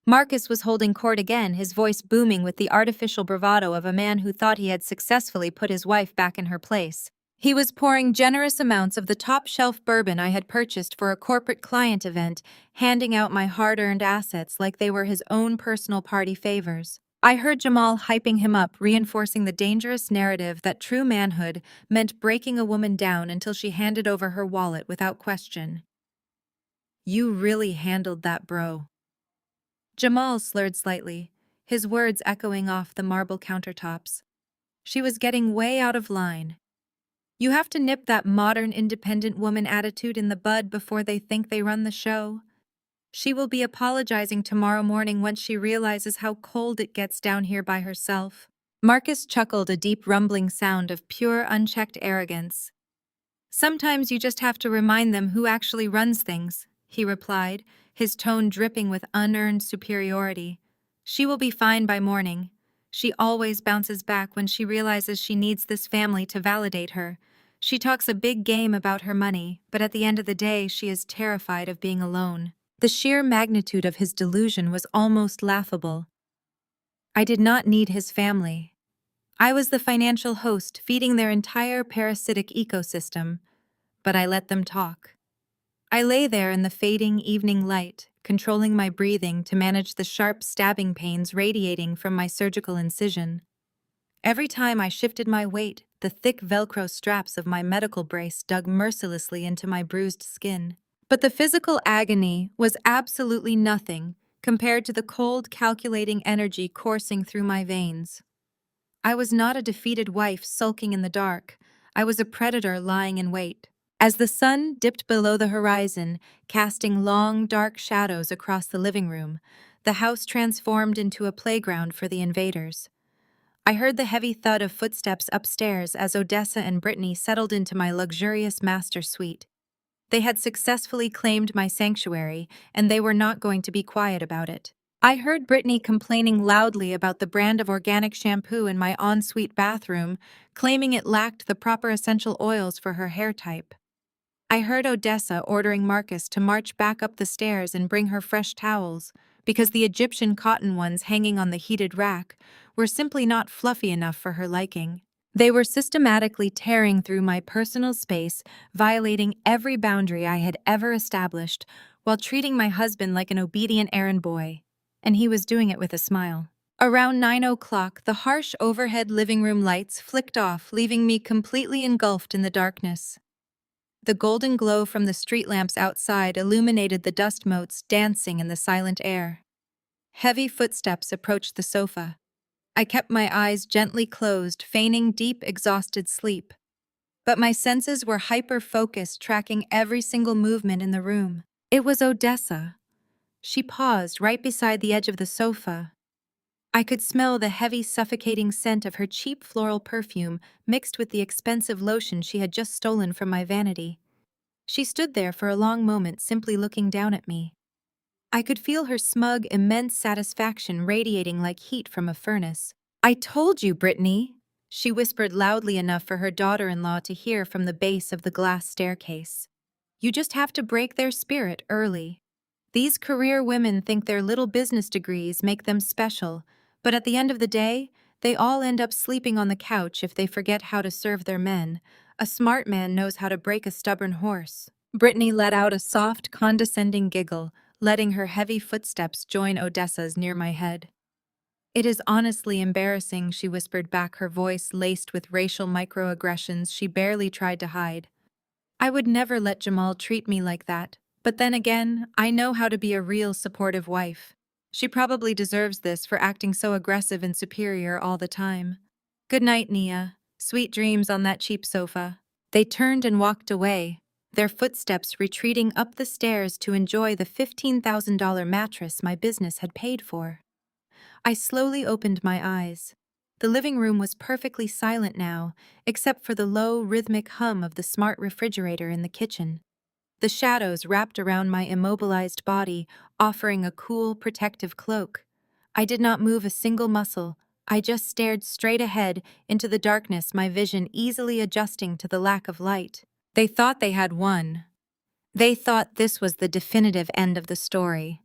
Marcus was holding court again, his voice booming with the artificial bravado of a man who thought he had successfully put his wife back in her place. He was pouring generous amounts of the top-shelf bourbon I had purchased for a corporate client event, handing out my hard-earned assets like they were his own personal party favors. I heard Jamal hyping him up, reinforcing the dangerous narrative that true manhood meant breaking a woman down until she handed over her wallet without question. "You really handled that, bro." Jamal slurred slightly, his words echoing off the marble countertops. She was getting way out of line. You have to nip that modern independent woman attitude in the bud before they think they run the show. She will be apologizing tomorrow morning once she realizes how cold it gets down here by herself. Marcus chuckled, a deep rumbling sound of pure, unchecked arrogance. Sometimes you just have to remind them who actually runs things, he replied, his tone dripping with unearned superiority. She will be fine by morning. She always bounces back when she realizes she needs this family to validate her. She talks a big game about her money, but at the end of the day, she is terrified of being alone. The sheer magnitude of his delusion was almost laughable. I did not need his family. I was the financial host feeding their entire parasitic ecosystem, but I let them talk. I lay there in the fading evening light, controlling my breathing to manage the sharp stabbing pains radiating from my surgical incision. Every time I shifted my weight, the thick Velcro straps of my medical brace dug mercilessly into my bruised skin. But the physical agony was absolutely nothing compared to the cold, calculating energy coursing through my veins. I was not a defeated wife sulking in the dark. I was a predator lying in wait. As the sun dipped below the horizon, casting long, dark shadows across the living room, the house transformed into a playground for the invaders. I heard the heavy thud of footsteps upstairs as Odessa and Brittany settled into my luxurious master suite. They had successfully claimed my sanctuary, and they were not going to be quiet about it. I heard Brittany complaining loudly about the brand of organic shampoo in my ensuite bathroom, claiming it lacked the proper essential oils for her hair type. I heard Odessa ordering Marcus to march back up the stairs and bring her fresh towels, because the Egyptian cotton ones hanging on the heated rack were simply not fluffy enough for her liking. They were systematically tearing through my personal space, violating every boundary I had ever established, while treating my husband like an obedient errand boy. and he was doing it with a smile. Around 9 o'clock, the harsh overhead living room lights flicked off, leaving me completely engulfed in the darkness. The golden glow from the street lamps outside illuminated the dust motes dancing in the silent air. Heavy footsteps approached the sofa. I kept my eyes gently closed, feigning deep, exhausted sleep. But my senses were hyper-focused, tracking every single movement in the room. It was Odessa. She paused right beside the edge of the sofa. I could smell the heavy, suffocating scent of her cheap floral perfume mixed with the expensive lotion she had just stolen from my vanity. She stood there for a long moment, simply looking down at me. I could feel her smug, immense satisfaction radiating like heat from a furnace. "I told you, Brittany," she whispered loudly enough for her daughter-in-law to hear from the base of the glass staircase. "You just have to break their spirit early. These career women think their little business degrees make them special, but at the end of the day, they all end up sleeping on the couch if they forget how to serve their men. A smart man knows how to break a stubborn horse." Brittany let out a soft, condescending giggle, letting her heavy footsteps join Odessa's near my head. "It is honestly embarrassing," she whispered back, her voice laced with racial microaggressions she barely tried to hide. "I would never let Jamal treat me like that. But then again, I know how to be a real supportive wife. She probably deserves this for acting so aggressive and superior all the time. Good night, Nia. Sweet dreams on that cheap sofa." They turned and walked away, their footsteps retreating up the stairs to enjoy the $15,000 mattress my business had paid for. I slowly opened my eyes. The living room was perfectly silent now, except for the low, rhythmic hum of the smart refrigerator in the kitchen. The shadows wrapped around my immobilized body, offering a cool, protective cloak. I did not move a single muscle. I just stared straight ahead into the darkness, my vision easily adjusting to the lack of light. They thought they had won. They thought this was the definitive end of the story.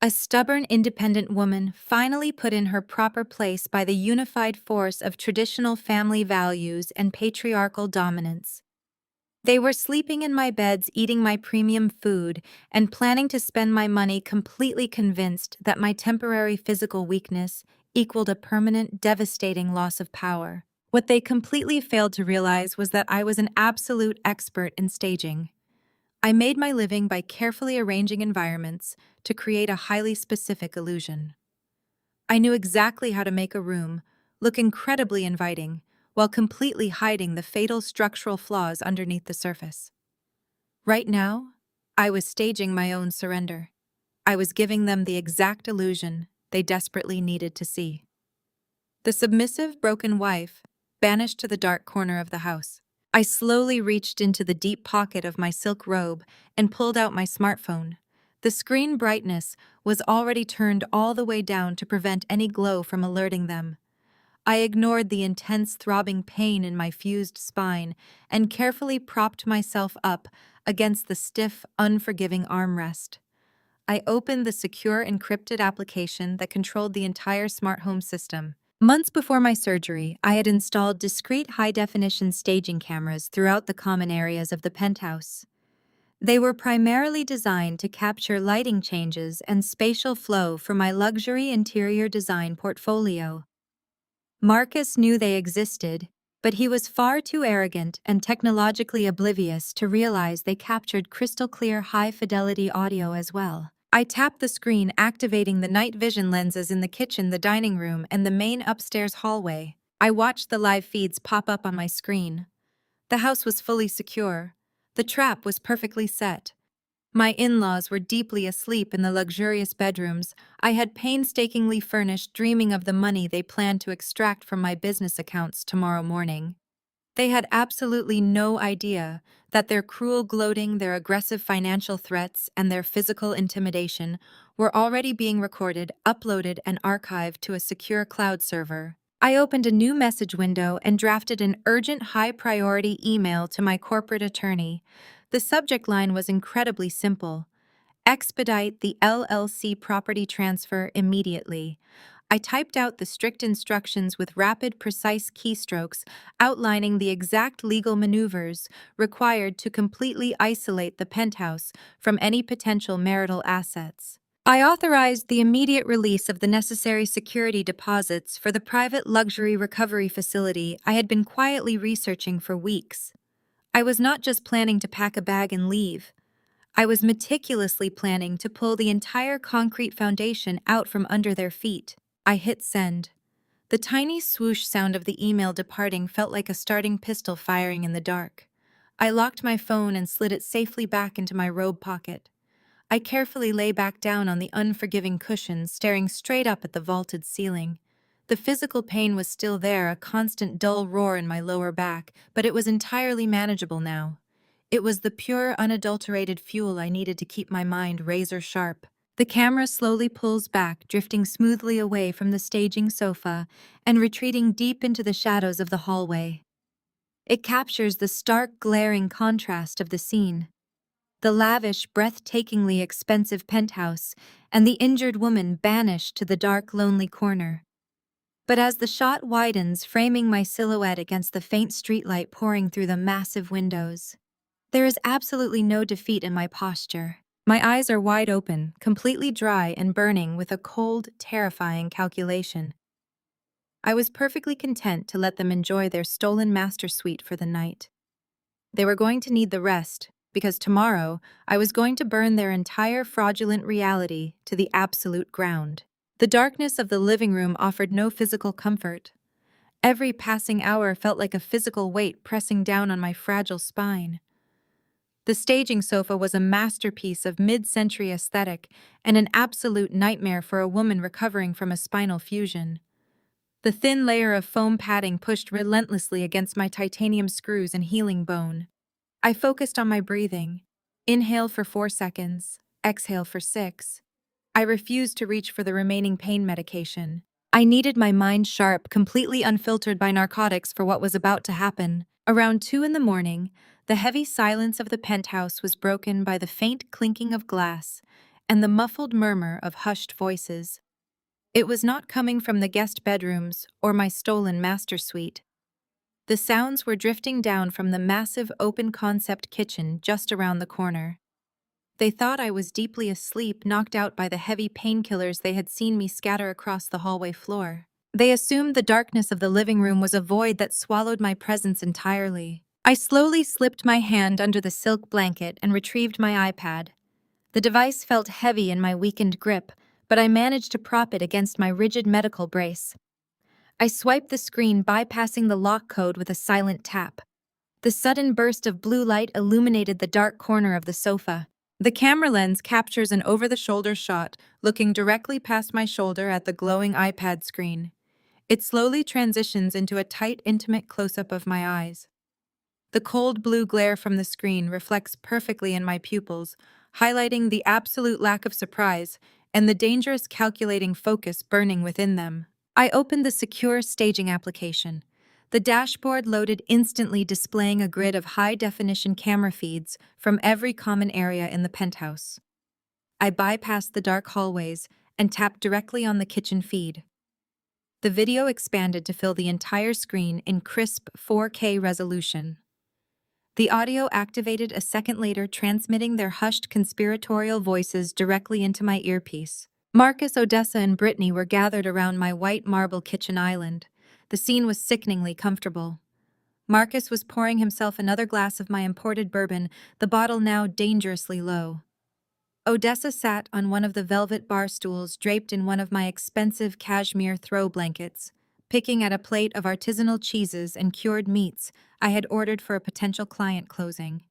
A stubborn, independent woman finally put in her proper place by the unified force of traditional family values and patriarchal dominance. They were sleeping in my beds, eating my premium food, and planning to spend my money, completely convinced that my temporary physical weakness equaled a permanent, devastating loss of power. What they completely failed to realize was that I was an absolute expert in staging. I made my living by carefully arranging environments to create a highly specific illusion. I knew exactly how to make a room look incredibly inviting while completely hiding the fatal structural flaws underneath the surface. Right now, I was staging my own surrender. I was giving them the exact illusion they desperately needed to see. The submissive, broken wife banished to the dark corner of the house. I slowly reached into the deep pocket of my silk robe and pulled out my smartphone. The screen brightness was already turned all the way down to prevent any glow from alerting them. I ignored the intense throbbing pain in my fused spine and carefully propped myself up against the stiff, unforgiving armrest. I opened the secure encrypted application that controlled the entire smart home system. Months before my surgery, I had installed discrete high-definition staging cameras throughout the common areas of the penthouse. They were primarily designed to capture lighting changes and spatial flow for my luxury interior design portfolio. Marcus knew they existed, but he was far too arrogant and technologically oblivious to realize they captured crystal-clear, high-fidelity audio as well. I tapped the screen, activating the night vision lenses in the kitchen, the dining room, and the main upstairs hallway. I watched the live feeds pop up on my screen. The house was fully secure. The trap was perfectly set. My in-laws were deeply asleep in the luxurious bedrooms I had painstakingly furnished, dreaming of the money they planned to extract from my business accounts tomorrow morning. They had absolutely no idea that their cruel gloating, their aggressive financial threats, and their physical intimidation were already being recorded, uploaded, and archived to a secure cloud server. I opened a new message window and drafted an urgent, high-priority email to my corporate attorney. The subject line was incredibly simple: expedite the LLC property transfer immediately. I typed out the strict instructions with rapid, precise keystrokes, outlining the exact legal maneuvers required to completely isolate the penthouse from any potential marital assets. I authorized the immediate release of the necessary security deposits for the private luxury recovery facility I had been quietly researching for weeks. I was not just planning to pack a bag and leave. I was meticulously planning to pull the entire concrete foundation out from under their feet. I hit send. The tiny swoosh sound of the email departing felt like a starting pistol firing in the dark. I locked my phone and slid it safely back into my robe pocket. I carefully lay back down on the unforgiving cushions, staring straight up at the vaulted ceiling. The physical pain was still there, a constant dull roar in my lower back, but it was entirely manageable now. It was the pure, unadulterated fuel I needed to keep my mind razor sharp. The camera slowly pulls back, drifting smoothly away from the staging sofa and retreating deep into the shadows of the hallway. It captures the stark, glaring contrast of the scene. The lavish, breathtakingly expensive penthouse, and the injured woman banished to the dark, lonely corner. But as the shot widens, framing my silhouette against the faint streetlight pouring through the massive windows, there is absolutely no defeat in my posture. My eyes are wide open, completely dry and burning with a cold, terrifying calculation. I was perfectly content to let them enjoy their stolen master suite for the night. They were going to need the rest, because tomorrow I was going to burn their entire fraudulent reality to the absolute ground. The darkness of the living room offered no physical comfort. Every passing hour felt like a physical weight pressing down on my fragile spine. The staging sofa was a masterpiece of mid-century aesthetic and an absolute nightmare for a woman recovering from a spinal fusion. The thin layer of foam padding pushed relentlessly against my titanium screws and healing bone. I focused on my breathing. Inhale for 4 seconds, exhale for 6. I refused to reach for the remaining pain medication. I needed my mind sharp, completely unfiltered by narcotics for what was about to happen. Around 2 in the morning, the heavy silence of the penthouse was broken by the faint clinking of glass and the muffled murmur of hushed voices. It was not coming from the guest bedrooms or my stolen master suite. The sounds were drifting down from the massive open-concept kitchen just around the corner. They thought I was deeply asleep, knocked out by the heavy painkillers they had seen me scatter across the hallway floor. They assumed the darkness of the living room was a void that swallowed my presence entirely. I slowly slipped my hand under the silk blanket and retrieved my iPad. The device felt heavy in my weakened grip, but I managed to prop it against my rigid medical brace. I swiped the screen, bypassing the lock code with a silent tap. The sudden burst of blue light illuminated the dark corner of the sofa. The camera lens captures an over-the-shoulder shot, looking directly past my shoulder at the glowing iPad screen. It slowly transitions into a tight, intimate close-up of my eyes. The cold blue glare from the screen reflects perfectly in my pupils, highlighting the absolute lack of surprise and the dangerous calculating focus burning within them. I opened the secure staging application. The dashboard loaded instantly, displaying a grid of high-definition camera feeds from every common area in the penthouse. I bypassed the dark hallways and tapped directly on the kitchen feed. The video expanded to fill the entire screen in crisp 4K resolution. The audio activated a second later, transmitting their hushed conspiratorial voices directly into my earpiece. Marcus, Odessa, and Brittany were gathered around my white marble kitchen island. The scene was sickeningly comfortable. Marcus was pouring himself another glass of my imported bourbon, the bottle now dangerously low. Odessa sat on one of the velvet bar stools draped in one of my expensive cashmere throw blankets, picking at a plate of artisanal cheeses and cured meats I had ordered for a potential client closing.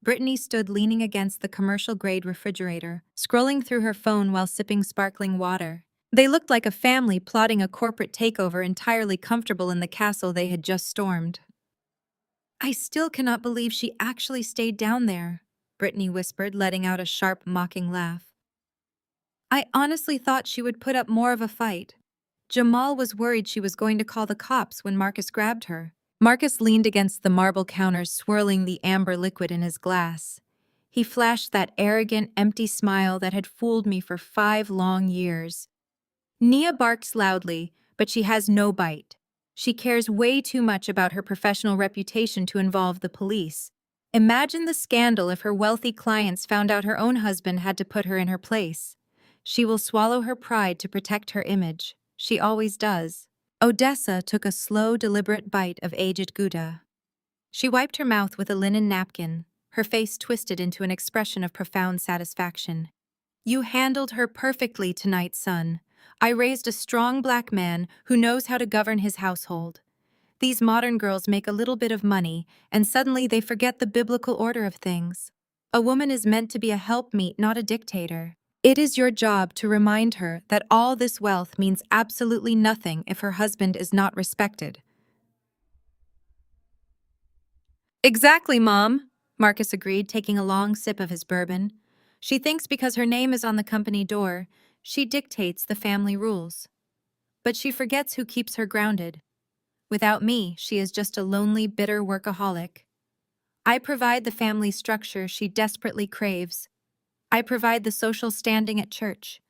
Brittany stood leaning against the commercial-grade refrigerator, scrolling through her phone while sipping sparkling water. They looked like a family plotting a corporate takeover, entirely comfortable in the castle they had just stormed. "I still cannot believe she actually stayed down there," Brittany whispered, letting out a sharp, mocking laugh. "I honestly thought she would put up more of a fight. Jamal was worried she was going to call the cops when Marcus grabbed her." Marcus leaned against the marble counter, swirling the amber liquid in his glass. He flashed that arrogant, empty smile that had fooled me for 5 long years. "Nia barks loudly, but she has no bite. She cares way too much about her professional reputation to involve the police. Imagine the scandal if her wealthy clients found out her own husband had to put her in her place." She will swallow her pride to protect her image. She always does. Odessa took a slow, deliberate bite of aged Gouda. She wiped her mouth with a linen napkin, her face twisted into an expression of profound satisfaction. You handled her perfectly tonight, son. I raised a strong black man who knows how to govern his household. These modern girls make a little bit of money, and suddenly they forget the biblical order of things. A woman is meant to be a helpmeet, not a dictator. It is your job to remind her that all this wealth means absolutely nothing if her husband is not respected. Exactly, Mom, Marcus agreed, taking a long sip of his bourbon. She thinks because her name is on the company door, she dictates the family rules. But she forgets who keeps her grounded. Without me, she is just a lonely, bitter workaholic. I provide the family structure she desperately craves. I provide the social standing at church.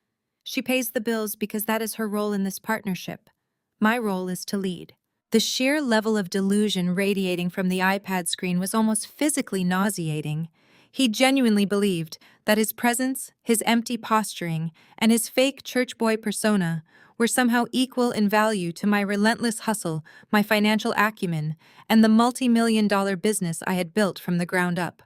She pays the bills because that is her role in this partnership. My role is to lead. The sheer level of delusion radiating from the iPad screen was almost physically nauseating. He genuinely believed that his presence, his empty posturing, and his fake church boy persona were somehow equal in value to my relentless hustle, my financial acumen, and the multi-million-dollar business I had built from the ground up.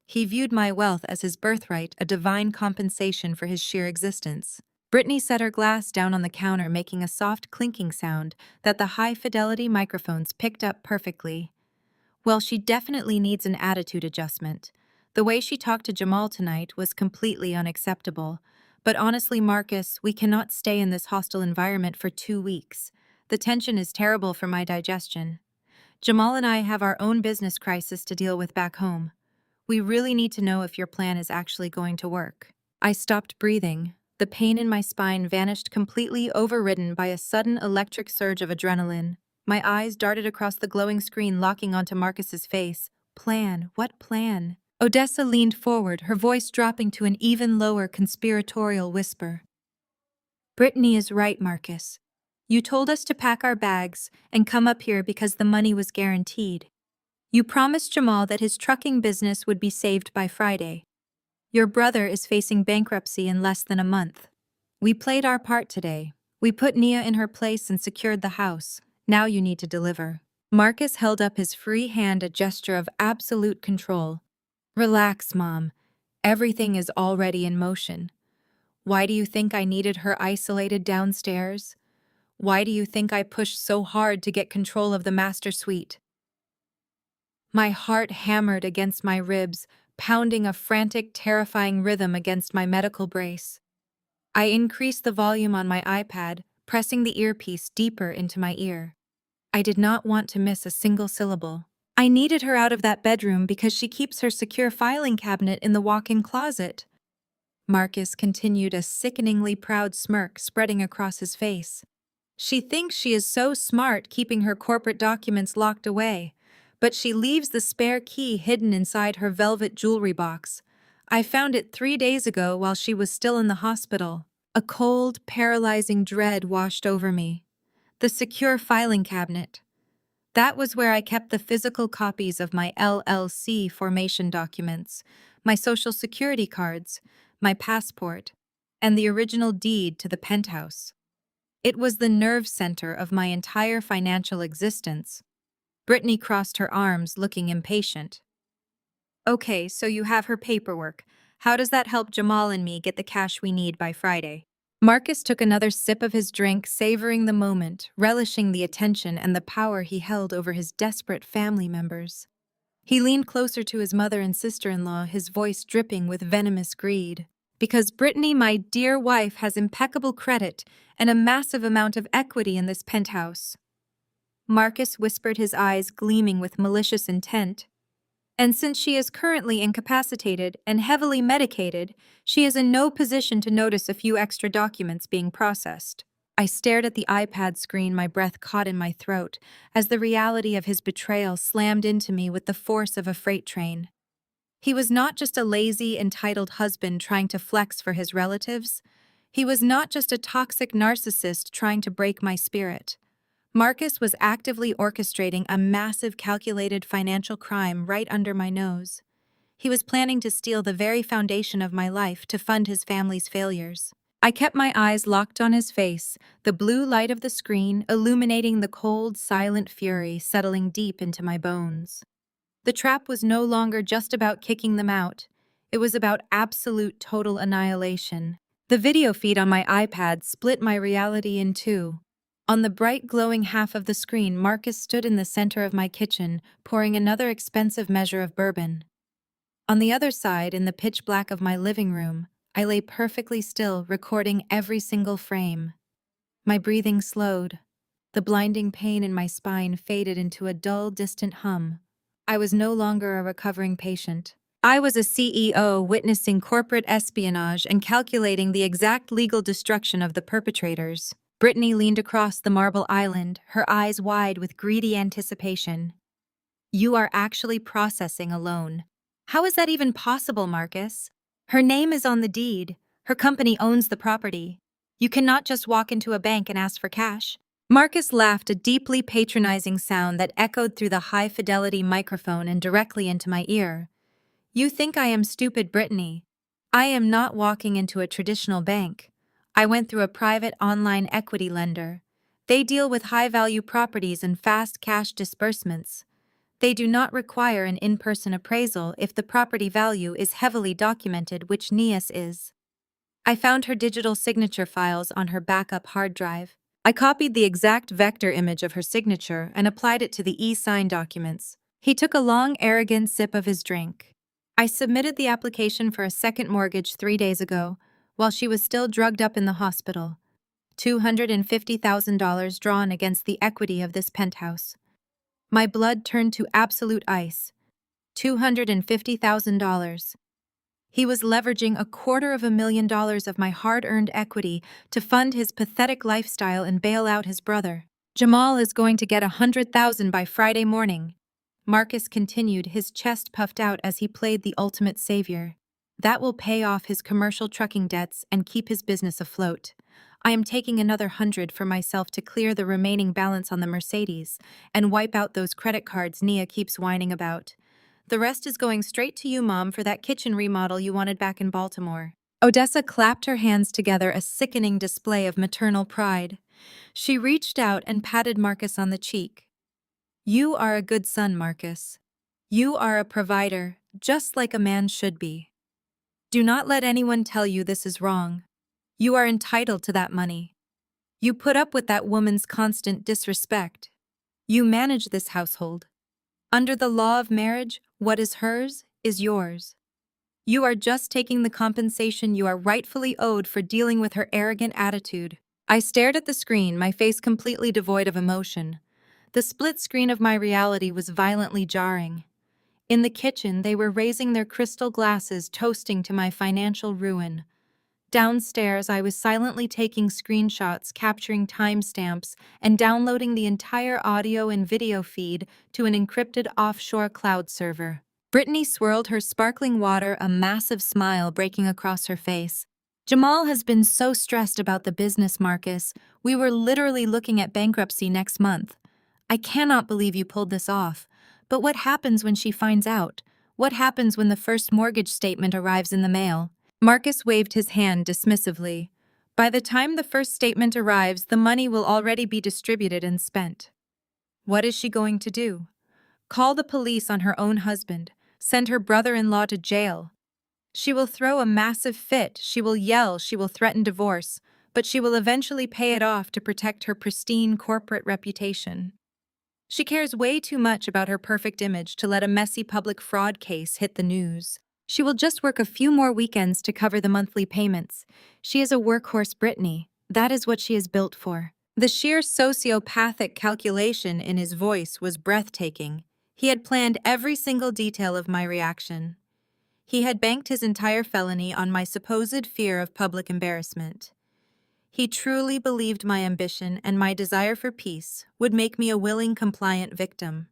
He viewed my wealth as his birthright, a divine compensation for his sheer existence. Brittany set her glass down on the counter, making a soft clinking sound that the high-fidelity microphones picked up perfectly. Well, she definitely needs an attitude adjustment. The way she talked to Jamal tonight was completely unacceptable. But honestly, Marcus, we cannot stay in this hostile environment for 2 weeks. The tension is terrible for my digestion. Jamal and I have our own business crisis to deal with back home. We really need to know if your plan is actually going to work. I stopped breathing. The pain in my spine vanished completely, overridden by a sudden electric surge of adrenaline. My eyes darted across the glowing screen, locking onto Marcus's face. Plan? What plan? Odessa leaned forward, her voice dropping to an even lower conspiratorial whisper. Brittany is right, Marcus. You told us to pack our bags and come up here because the money was guaranteed. You promised Jamal that his trucking business would be saved by Friday. Your brother is facing bankruptcy in less than a month. We played our part today. We put Nia in her place and secured the house. Now you need to deliver. Marcus held up his free hand, a gesture of absolute control. Relax, Mom. Everything is already in motion. Why do you think I needed her isolated downstairs? Why do you think I pushed so hard to get control of the master suite? My heart hammered against my ribs, pounding a frantic, terrifying rhythm against my medical brace. I increased the volume on my iPad, pressing the earpiece deeper into my ear. I did not want to miss a single syllable. I needed her out of that bedroom because she keeps her secure filing cabinet in the walk-in closet. Marcus continued, a sickeningly proud smirk spreading across his face. She thinks she is so smart keeping her corporate documents locked away, but she leaves the spare key hidden inside her velvet jewelry box. I found it 3 days ago while she was still in the hospital. A cold, paralyzing dread washed over me. The secure filing cabinet. That was where I kept the physical copies of my LLC formation documents, my social security cards, my passport, and the original deed to the penthouse. It was the nerve center of my entire financial existence. Brittany crossed her arms, looking impatient. Okay, so you have her paperwork. How does that help Jamal and me get the cash we need by Friday? Marcus took another sip of his drink, savoring the moment, relishing the attention and the power he held over his desperate family members. He leaned closer to his mother and sister-in-law, his voice dripping with venomous greed. Because Brittany, my dear wife, has impeccable credit and a massive amount of equity in this penthouse. Marcus whispered, his eyes gleaming with malicious intent. And since she is currently incapacitated and heavily medicated, she is in no position to notice a few extra documents being processed. I stared at the iPad screen, my breath caught in my throat, as the reality of his betrayal slammed into me with the force of a freight train. He was not just a lazy, entitled husband trying to flex for his relatives. He was not just a toxic narcissist trying to break my spirit. Marcus was actively orchestrating a massive, calculated financial crime right under my nose. He was planning to steal the very foundation of my life to fund his family's failures. I kept my eyes locked on his face, the blue light of the screen illuminating the cold, silent fury settling deep into my bones. The trap was no longer just about kicking them out. It was about absolute total annihilation. The video feed on my iPad split my reality in two. On the bright, glowing half of the screen, Marcus stood in the center of my kitchen, pouring another expensive measure of bourbon. On the other side, in the pitch black of my living room, I lay perfectly still, recording every single frame. My breathing slowed. The blinding pain in my spine faded into a dull, distant hum. I was no longer a recovering patient. I was a CEO witnessing corporate espionage and calculating the exact legal destruction of the perpetrators. Brittany leaned across the marble island, her eyes wide with greedy anticipation. You are actually processing a loan. How is that even possible, Marcus? Her name is on the deed. Her company owns the property. You cannot just walk into a bank and ask for cash. Marcus laughed, a deeply patronizing sound that echoed through the high-fidelity microphone and directly into my ear. You think I am stupid, Brittany. I am not walking into a traditional bank. I went through a private online equity lender. They deal with high-value properties and fast cash disbursements. They do not require an in-person appraisal if the property value is heavily documented, which Nias is. I found her digital signature files on her backup hard drive. I copied the exact vector image of her signature and applied it to the e-sign documents. He took a long, arrogant sip of his drink. I submitted the application for a second mortgage 3 days ago, while she was still drugged up in the hospital. $250,000 drawn against the equity of this penthouse. My blood turned to absolute ice. $250,000. He was leveraging $250,000 of my hard-earned equity to fund his pathetic lifestyle and bail out his brother. Jamal is going to get $100,000 by Friday morning. Marcus continued, his chest puffed out as he played the ultimate savior. That will pay off his commercial trucking debts and keep his business afloat. I am taking another 100 for myself to clear the remaining balance on the Mercedes and wipe out those credit cards Nia keeps whining about. The rest is going straight to you, Mom, for that kitchen remodel you wanted back in Baltimore. Odessa clapped her hands together, a sickening display of maternal pride. She reached out and patted Marcus on the cheek. You are a good son, Marcus. You are a provider, just like a man should be. Do not let anyone tell you this is wrong. You are entitled to that money. You put up with that woman's constant disrespect. You manage this household. Under the law of marriage, what is hers is yours. You are just taking the compensation you are rightfully owed for dealing with her arrogant attitude. I stared at the screen, my face completely devoid of emotion. The split screen of my reality was violently jarring. In the kitchen, they were raising their crystal glasses, toasting to my financial ruin. Downstairs, I was silently taking screenshots, capturing timestamps, and downloading the entire audio and video feed to an encrypted offshore cloud server. Brittany swirled her sparkling water, a massive smile breaking across her face. Jamal has been so stressed about the business, Marcus. We were literally looking at bankruptcy next month. I cannot believe you pulled this off. But what happens when she finds out? What happens when the first mortgage statement arrives in the mail? Marcus waved his hand dismissively. By the time the first statement arrives, the money will already be distributed and spent. What is she going to do? Call the police on her own husband, send her brother-in-law to jail. She will throw a massive fit, she will yell, she will threaten divorce, but she will eventually pay it off to protect her pristine corporate reputation. She cares way too much about her perfect image to let a messy public fraud case hit the news. She will just work a few more weekends to cover the monthly payments. She is a workhorse, Brittany. That is what she is built for. The sheer sociopathic calculation in his voice was breathtaking. He had planned every single detail of my reaction. He had banked his entire felony on my supposed fear of public embarrassment. He truly believed my ambition and my desire for peace would make me a willing, compliant victim.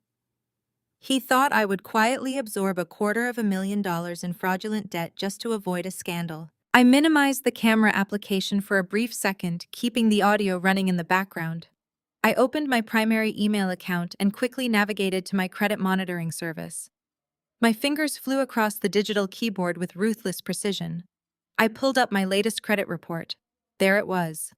He thought I would quietly absorb $250,000 in fraudulent debt just to avoid a scandal. I minimized the camera application for a brief second, keeping the audio running in the background. I opened my primary email account and quickly navigated to my credit monitoring service. My fingers flew across the digital keyboard with ruthless precision. I pulled up my latest credit report. There it was.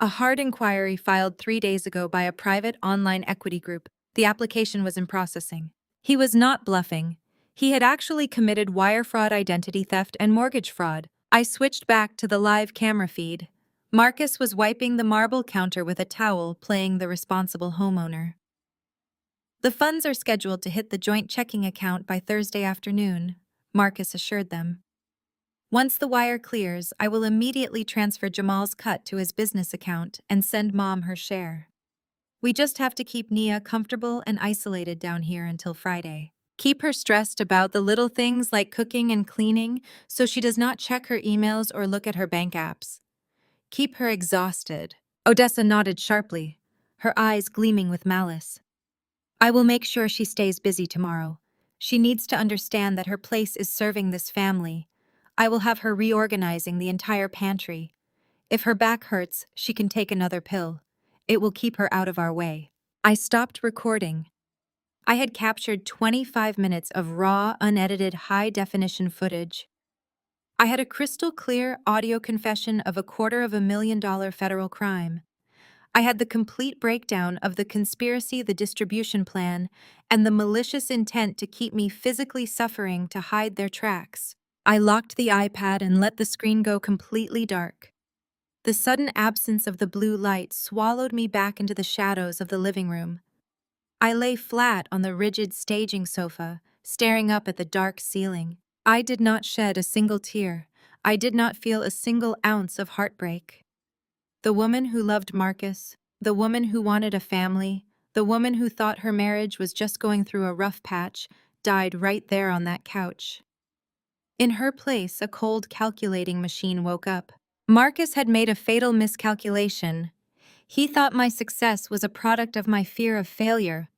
A hard inquiry filed 3 days ago by a private online equity group. The application was in processing. He was not bluffing. He had actually committed wire fraud, identity theft, and mortgage fraud. I switched back to the live camera feed. Marcus was wiping the marble counter with a towel, playing the responsible homeowner. The funds are scheduled to hit the joint checking account by Thursday afternoon, Marcus assured them. Once the wire clears, I will immediately transfer Jamal's cut to his business account and send Mom her share. We just have to keep Nia comfortable and isolated down here until Friday. Keep her stressed about the little things like cooking and cleaning so she does not check her emails or look at her bank apps. Keep her exhausted. Odessa nodded sharply, her eyes gleaming with malice. I will make sure she stays busy tomorrow. She needs to understand that her place is serving this family. I will have her reorganizing the entire pantry. If her back hurts, she can take another pill. It will keep her out of our way. I stopped recording. I had captured 25 minutes of raw, unedited, high-definition footage. I had a crystal-clear audio confession of a $250,000 federal crime. I had the complete breakdown of the conspiracy, the distribution plan, and the malicious intent to keep me physically suffering to hide their tracks. I locked the iPad and let the screen go completely dark. The sudden absence of the blue light swallowed me back into the shadows of the living room. I lay flat on the rigid staging sofa, staring up at the dark ceiling. I did not shed a single tear. I did not feel a single ounce of heartbreak. The woman who loved Marcus, the woman who wanted a family, the woman who thought her marriage was just going through a rough patch, died right there on that couch. In her place, a cold calculating machine woke up. Marcus had made a fatal miscalculation. He thought my success was a product of my fear of failure.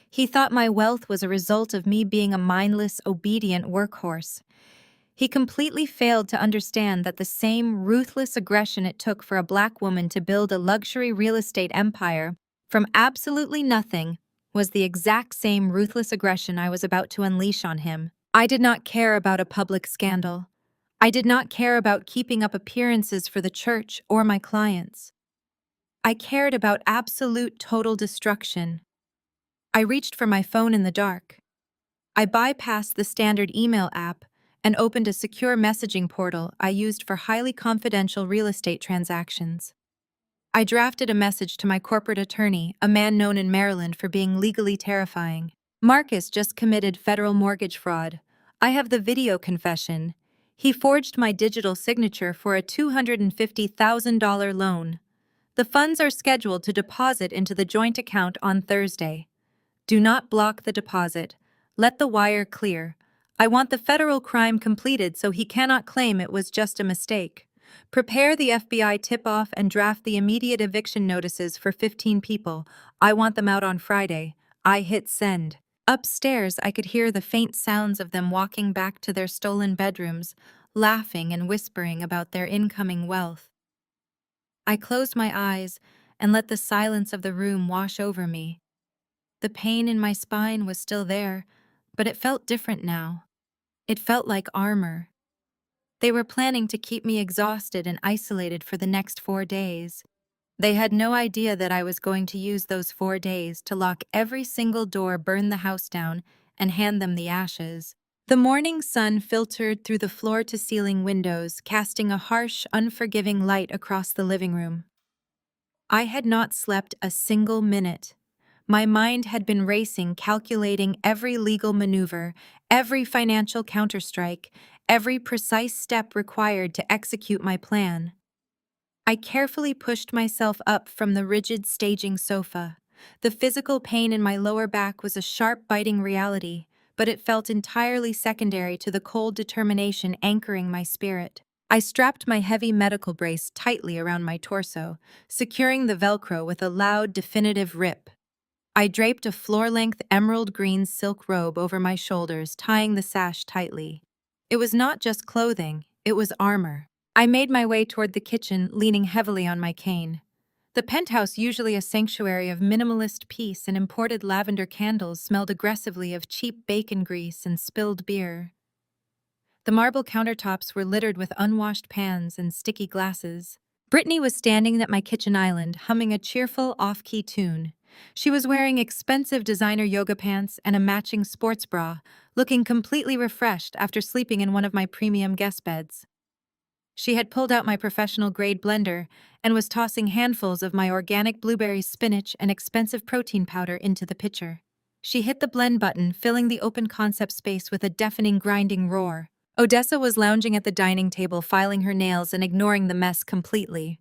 He thought my wealth was a result of me being a mindless, obedient workhorse. He completely failed to understand that the same ruthless aggression it took for a black woman to build a luxury real estate empire from absolutely nothing was the exact same ruthless aggression I was about to unleash on him. I did not care about a public scandal. I did not care about keeping up appearances for the church or my clients. I cared about absolute total destruction. I reached for my phone in the dark. I bypassed the standard email app and opened a secure messaging portal I used for highly confidential real estate transactions. I drafted a message to my corporate attorney, a man known in Maryland for being legally terrifying. Marcus just committed federal mortgage fraud. I have the video confession. He forged my digital signature for a $250,000 loan. The funds are scheduled to deposit into the joint account on Thursday. Do not block the deposit. Let the wire clear. I want the federal crime completed so he cannot claim it was just a mistake. Prepare the FBI tip-off and draft the immediate eviction notices for 15 people. I want them out on Friday. I hit send. Upstairs, I could hear the faint sounds of them walking back to their stolen bedrooms, laughing and whispering about their incoming wealth. I closed my eyes and let the silence of the room wash over me. The pain in my spine was still there, but it felt different now. It felt like armor. They were planning to keep me exhausted and isolated for the next 4 days. They had no idea that I was going to use those 4 days to lock every single door, burn the house down, and hand them the ashes. The morning sun filtered through the floor-to-ceiling windows, casting a harsh, unforgiving light across the living room. I had not slept a single minute. My mind had been racing, calculating every legal maneuver, every financial counterstrike, every precise step required to execute my plan. I carefully pushed myself up from the rigid staging sofa. The physical pain in my lower back was a sharp, biting reality, but it felt entirely secondary to the cold determination anchoring my spirit. I strapped my heavy medical brace tightly around my torso, securing the Velcro with a loud, definitive rip. I draped a floor-length emerald green silk robe over my shoulders, tying the sash tightly. It was not just clothing, it was armor. I made my way toward the kitchen, leaning heavily on my cane. The penthouse, usually a sanctuary of minimalist peace and imported lavender candles, smelled aggressively of cheap bacon grease and spilled beer. The marble countertops were littered with unwashed pans and sticky glasses. Brittany was standing at my kitchen island, humming a cheerful, off-key tune. She was wearing expensive designer yoga pants and a matching sports bra, looking completely refreshed after sleeping in one of my premium guest beds. She had pulled out my professional-grade blender and was tossing handfuls of my organic blueberry spinach and expensive protein powder into the pitcher. She hit the blend button, filling the open concept space with a deafening grinding roar. Odessa was lounging at the dining table, filing her nails and ignoring the mess completely.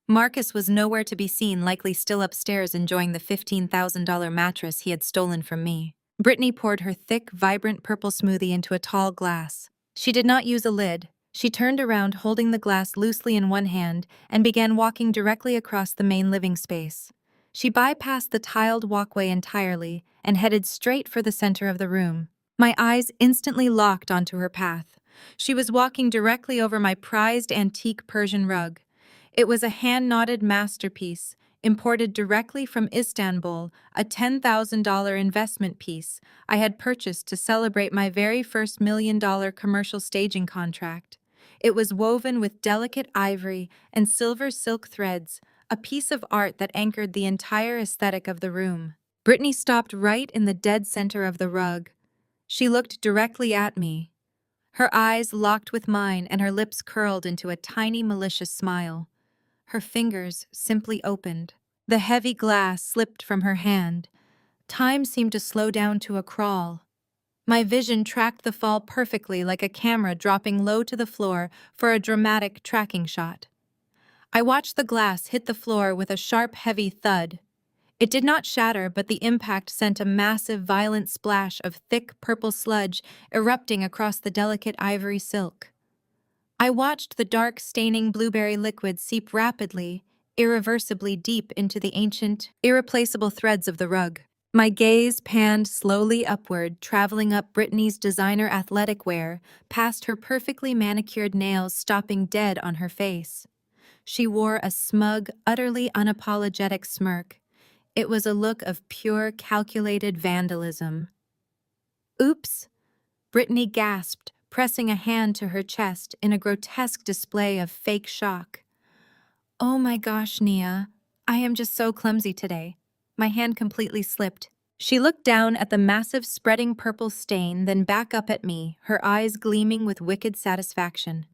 Marcus was nowhere to be seen, likely still upstairs enjoying the $15,000 mattress he had stolen from me. Brittany poured her thick, vibrant purple smoothie into a tall glass. She did not use a lid. She turned around, holding the glass loosely in one hand, and began walking directly across the main living space. She bypassed the tiled walkway entirely and headed straight for the center of the room. My eyes instantly locked onto her path. She was walking directly over my prized antique Persian rug. It was a hand-knotted masterpiece, imported directly from Istanbul, a $10,000 investment piece I had purchased to celebrate my very first $1 million commercial staging contract. It was woven with delicate ivory and silver silk threads, a piece of art that anchored the entire aesthetic of the room. Brittany stopped right in the dead center of the rug. She looked directly at me. Her eyes locked with mine and her lips curled into a tiny malicious smile. Her fingers simply opened. The heavy glass slipped from her hand. Time seemed to slow down to a crawl. My vision tracked the fall perfectly, like a camera dropping low to the floor for a dramatic tracking shot. I watched the glass hit the floor with a sharp, heavy thud. It did not shatter, but the impact sent a massive, violent splash of thick purple sludge erupting across the delicate ivory silk. I watched the dark, staining blueberry liquid seep rapidly, irreversibly deep into the ancient, irreplaceable threads of the rug. My gaze panned slowly upward, traveling up Brittany's designer athletic wear, past her perfectly manicured nails, stopping dead on her face. She wore a smug, utterly unapologetic smirk. It was a look of pure, calculated vandalism. "Oops," Brittany gasped, pressing a hand to her chest in a grotesque display of fake shock. "Oh my gosh, Nia. I am just so clumsy today." My hand completely slipped. She looked down at the massive spreading purple stain, then back up at me, her eyes gleaming with wicked satisfaction.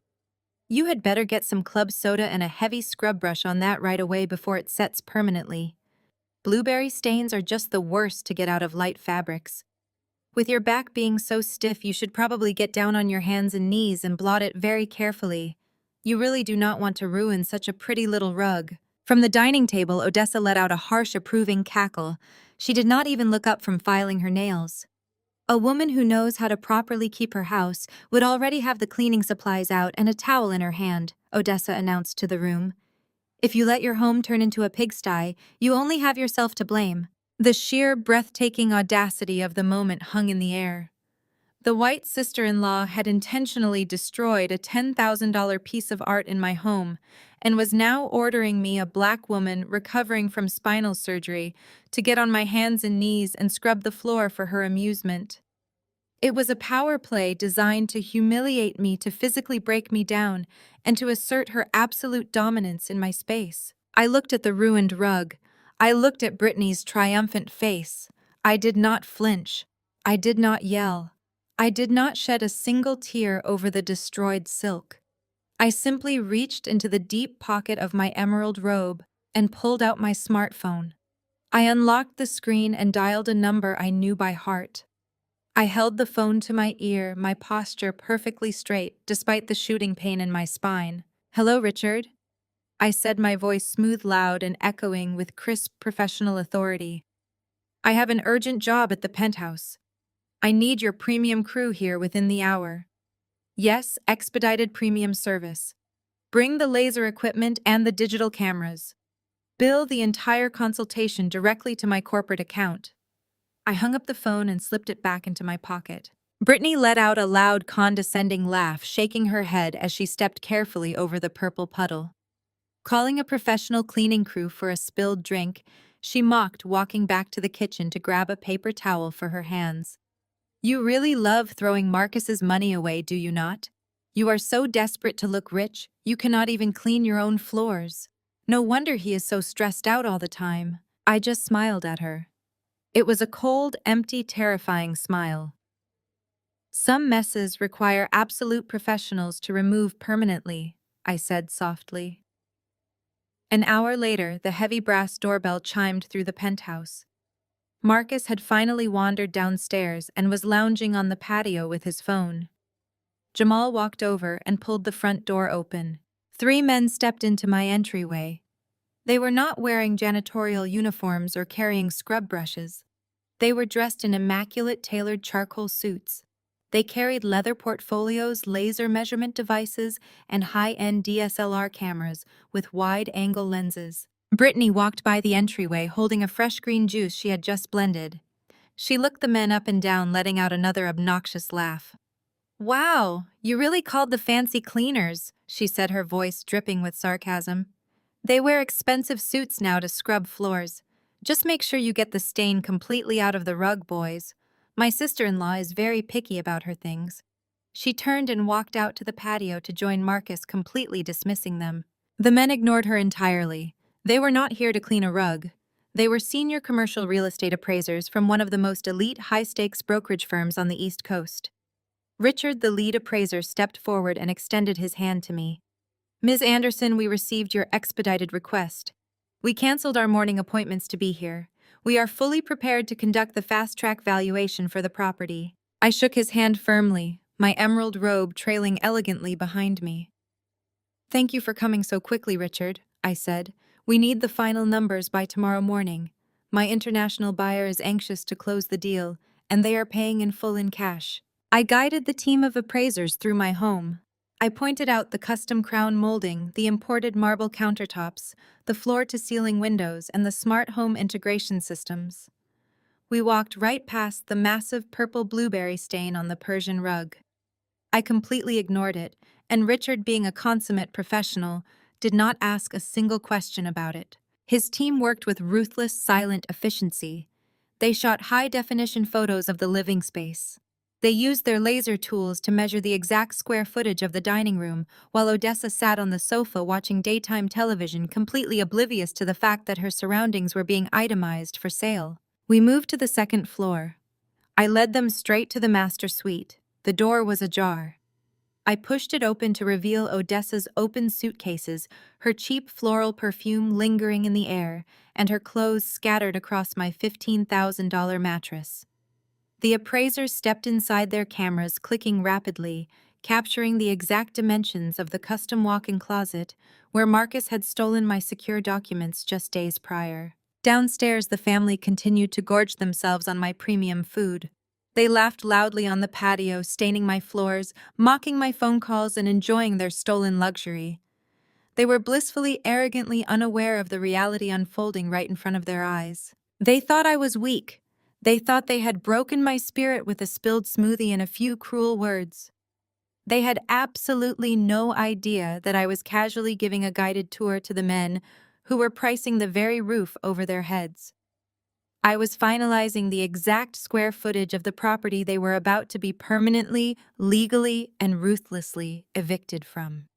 "You had better get some club soda and a heavy scrub brush on that right away before it sets permanently. Blueberry stains are just the worst to get out of light fabrics. With your back being so stiff, you should probably get down on your hands and knees and blot it very carefully. You really do not want to ruin such a pretty little rug." From the dining table, Odessa let out a harsh, approving cackle. She did not even look up from filing her nails. A woman who knows how to properly keep her house would already have the cleaning supplies out and a towel in her hand, Odessa announced to the room. "If you let your home turn into a pigsty, you only have yourself to blame." The sheer, breathtaking audacity of the moment hung in the air. The white sister-in-law had intentionally destroyed a $10,000 piece of art in my home and was now ordering me, a black woman recovering from spinal surgery, to get on my hands and knees and scrub the floor for her amusement. It was a power play designed to humiliate me, to physically break me down, and to assert her absolute dominance in my space. I looked at the ruined rug. I looked at Brittany's triumphant face. I did not flinch. I did not yell. I did not shed a single tear over the destroyed silk. I simply reached into the deep pocket of my emerald robe and pulled out my smartphone. I unlocked the screen and dialed a number I knew by heart. I held the phone to my ear, my posture perfectly straight despite the shooting pain in my spine. "Hello, Richard," I said, my voice smooth, loud, and echoing with crisp professional authority. "I have an urgent job at the penthouse. I need your premium crew here within the hour." "Yes, expedited premium service. Bring the laser equipment and the digital cameras. Bill the entire consultation directly to my corporate account." I hung up the phone and slipped it back into my pocket. Brittany let out a loud, condescending laugh, shaking her head as she stepped carefully over the purple puddle. Calling a professional cleaning crew for a spilled drink, she mocked, walking back to the kitchen to grab a paper towel for her hands. "You really love throwing Marcus's money away, do you not? You are so desperate to look rich, you cannot even clean your own floors. No wonder he is so stressed out all the time. I just smiled at her. It was a cold, empty, terrifying smile. Some messes require absolute professionals to remove permanently, I said softly. An hour later, the heavy brass doorbell chimed through the penthouse. Marcus had finally wandered downstairs and was lounging on the patio with his phone. Jamal walked over and pulled the front door open. 3 men stepped into my entryway. They were not wearing janitorial uniforms or carrying scrub brushes. They were dressed in immaculate tailored charcoal suits. They carried leather portfolios, laser measurement devices, and high-end DSLR cameras with wide-angle lenses. Brittany walked by the entryway holding a fresh green juice she had just blended. She looked the men up and down, letting out another obnoxious laugh. "Wow, you really called the fancy cleaners," she said, her voice dripping with sarcasm. "They wear expensive suits now to scrub floors. Just make sure you get the stain completely out of the rug, boys. My sister-in-law is very picky about her things." She turned and walked out to the patio to join Marcus, completely dismissing them. The men ignored her entirely. They were not here to clean a rug. They were senior commercial real estate appraisers from one of the most elite high-stakes brokerage firms on the East Coast. Richard, the lead appraiser, stepped forward and extended his hand to me. "Ms. Anderson, we received your expedited request. We canceled our morning appointments to be here. We are fully prepared to conduct the fast-track valuation for the property." I shook his hand firmly, my emerald robe trailing elegantly behind me. "Thank you for coming so quickly, Richard," I said. "We need the final numbers by tomorrow morning. My international buyer is anxious to close the deal, and they are paying in full in cash." I guided the team of appraisers through my home. I pointed out the custom crown molding, the imported marble countertops, the floor-to-ceiling windows, and the smart home integration systems. We walked right past the massive purple blueberry stain on the Persian rug. I completely ignored it, and Richard, being a consummate professional, did not ask a single question about it. His team worked with ruthless, silent efficiency. They shot high-definition photos of the living space. They used their laser tools to measure the exact square footage of the dining room, while Odessa sat on the sofa watching daytime television, completely oblivious to the fact that her surroundings were being itemized for sale. We moved to the second floor. I led them straight to the master suite. The door was ajar. I pushed it open to reveal Odessa's open suitcases, her cheap floral perfume lingering in the air, and her clothes scattered across my $15,000 mattress. The appraisers stepped inside their cameras, clicking rapidly, capturing the exact dimensions of the custom walk-in closet where Marcus had stolen my secure documents just days prior. Downstairs, the family continued to gorge themselves on my premium food. They laughed loudly on the patio, staining my floors, mocking my phone calls, and enjoying their stolen luxury. They were blissfully, arrogantly unaware of the reality unfolding right in front of their eyes. They thought I was weak. They thought they had broken my spirit with a spilled smoothie and a few cruel words. They had absolutely no idea that I was casually giving a guided tour to the men who were pricing the very roof over their heads. I was finalizing the exact square footage of the property they were about to be permanently, legally, and ruthlessly evicted from.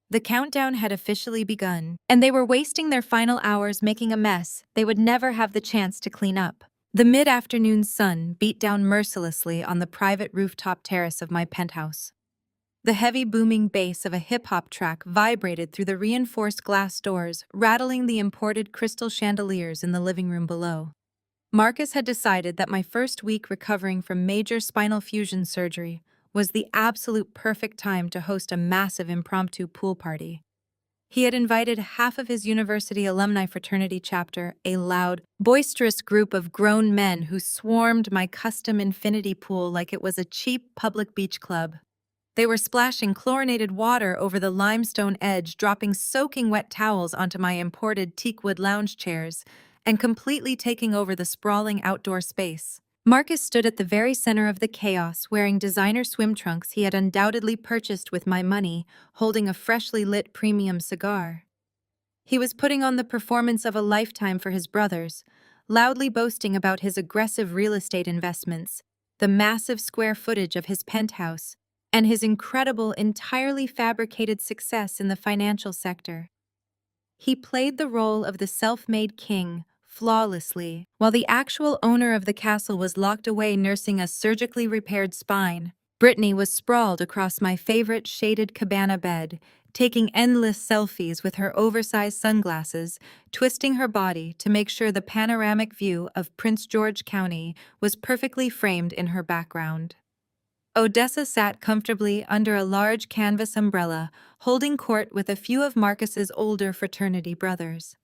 The countdown had officially begun, and they were wasting their final hours making a mess they would never have the chance to clean up. The mid-afternoon sun beat down mercilessly on the private rooftop terrace of my penthouse. The heavy booming bass of a hip-hop track vibrated through the reinforced glass doors, rattling the imported crystal chandeliers in the living room below. Marcus had decided that my first week recovering from major spinal fusion surgery was the absolute perfect time to host a massive impromptu pool party. He had invited half of his university alumni fraternity chapter, a loud, boisterous group of grown men who swarmed my custom infinity pool like it was a cheap public beach club. They were splashing chlorinated water over the limestone edge, dropping soaking wet towels onto my imported teakwood lounge chairs, and completely taking over the sprawling outdoor space. Marcus stood at the very center of the chaos, wearing designer swim trunks he had undoubtedly purchased with my money, holding a freshly lit premium cigar. He was putting on the performance of a lifetime for his brothers, loudly boasting about his aggressive real estate investments, the massive square footage of his penthouse, and his incredible, entirely fabricated success in the financial sector. He played the role of the self-made king flawlessly, while the actual owner of the castle was locked away nursing a surgically repaired spine. Brittany was sprawled across my favorite shaded cabana bed, taking endless selfies with her oversized sunglasses, twisting her body to make sure the panoramic view of Prince George County was perfectly framed in her background. Odessa sat comfortably under a large canvas umbrella, holding court with a few of Marcus's older fraternity brothers.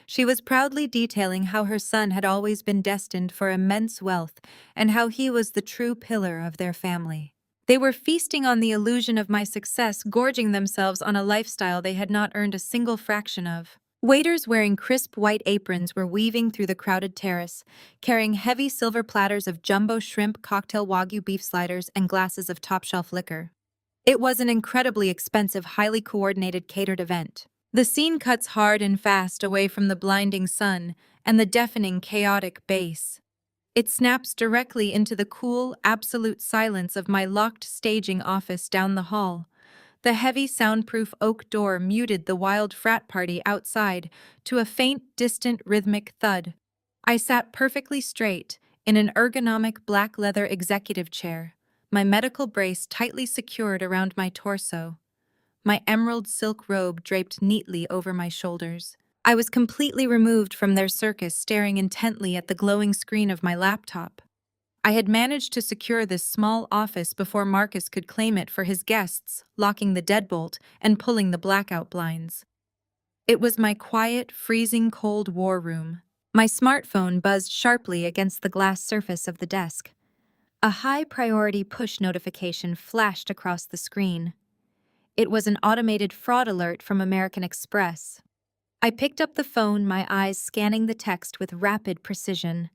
She was proudly detailing how her son had always been destined for immense wealth and how he was the true pillar of their family. They were feasting on the illusion of my success, gorging themselves on a lifestyle they had not earned a single fraction of. Waiters wearing crisp white aprons were weaving through the crowded terrace, carrying heavy silver platters of jumbo shrimp, cocktail Wagyu beef sliders, and glasses of top-shelf liquor. It was an incredibly expensive, highly coordinated catered event. The scene cuts hard and fast away from the blinding sun and the deafening, chaotic bass. It snaps directly into the cool, absolute silence of my locked staging office down the hall. The heavy, soundproof oak door muted the wild frat party outside to a faint, distant, rhythmic thud. I sat perfectly straight in an ergonomic black leather executive chair, my medical brace tightly secured around my torso, my emerald silk robe draped neatly over my shoulders. I was completely removed from their circus, staring intently at the glowing screen of my laptop. I had managed to secure this small office before Marcus could claim it for his guests, locking the deadbolt and pulling the blackout blinds. It was my quiet, freezing cold war room. My smartphone buzzed sharply against the glass surface of the desk. A high-priority push notification flashed across the screen. It was an automated fraud alert from American Express. I picked up the phone, my eyes scanning the text with rapid precision.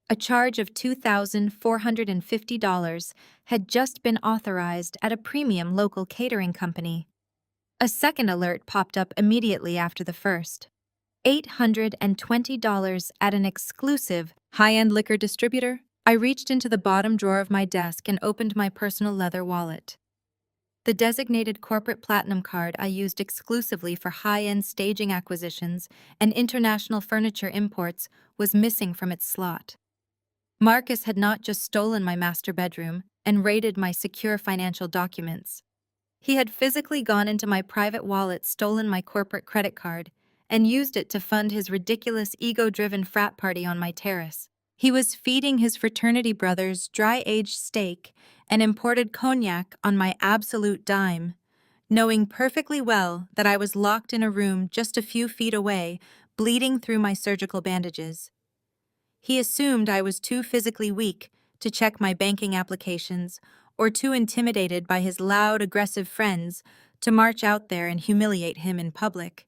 A charge of $2,450 had just been authorized at a premium local catering company. A second alert popped up immediately after the first. $820 at an exclusive, high-end liquor distributor. I reached into the bottom drawer of my desk and opened my personal leather wallet. The designated corporate platinum card I used exclusively for high-end staging acquisitions and international furniture imports was missing from its slot. Marcus had not just stolen my master bedroom and raided my secure financial documents. He had physically gone into my private wallet, stolen my corporate credit card, and used it to fund his ridiculous ego-driven frat party on my terrace. He was feeding his fraternity brothers dry-aged steak and imported cognac on my absolute dime, knowing perfectly well that I was locked in a room just a few feet away, bleeding through my surgical bandages. He assumed I was too physically weak to check my banking applications or too intimidated by his loud, aggressive friends to march out there and humiliate him in public.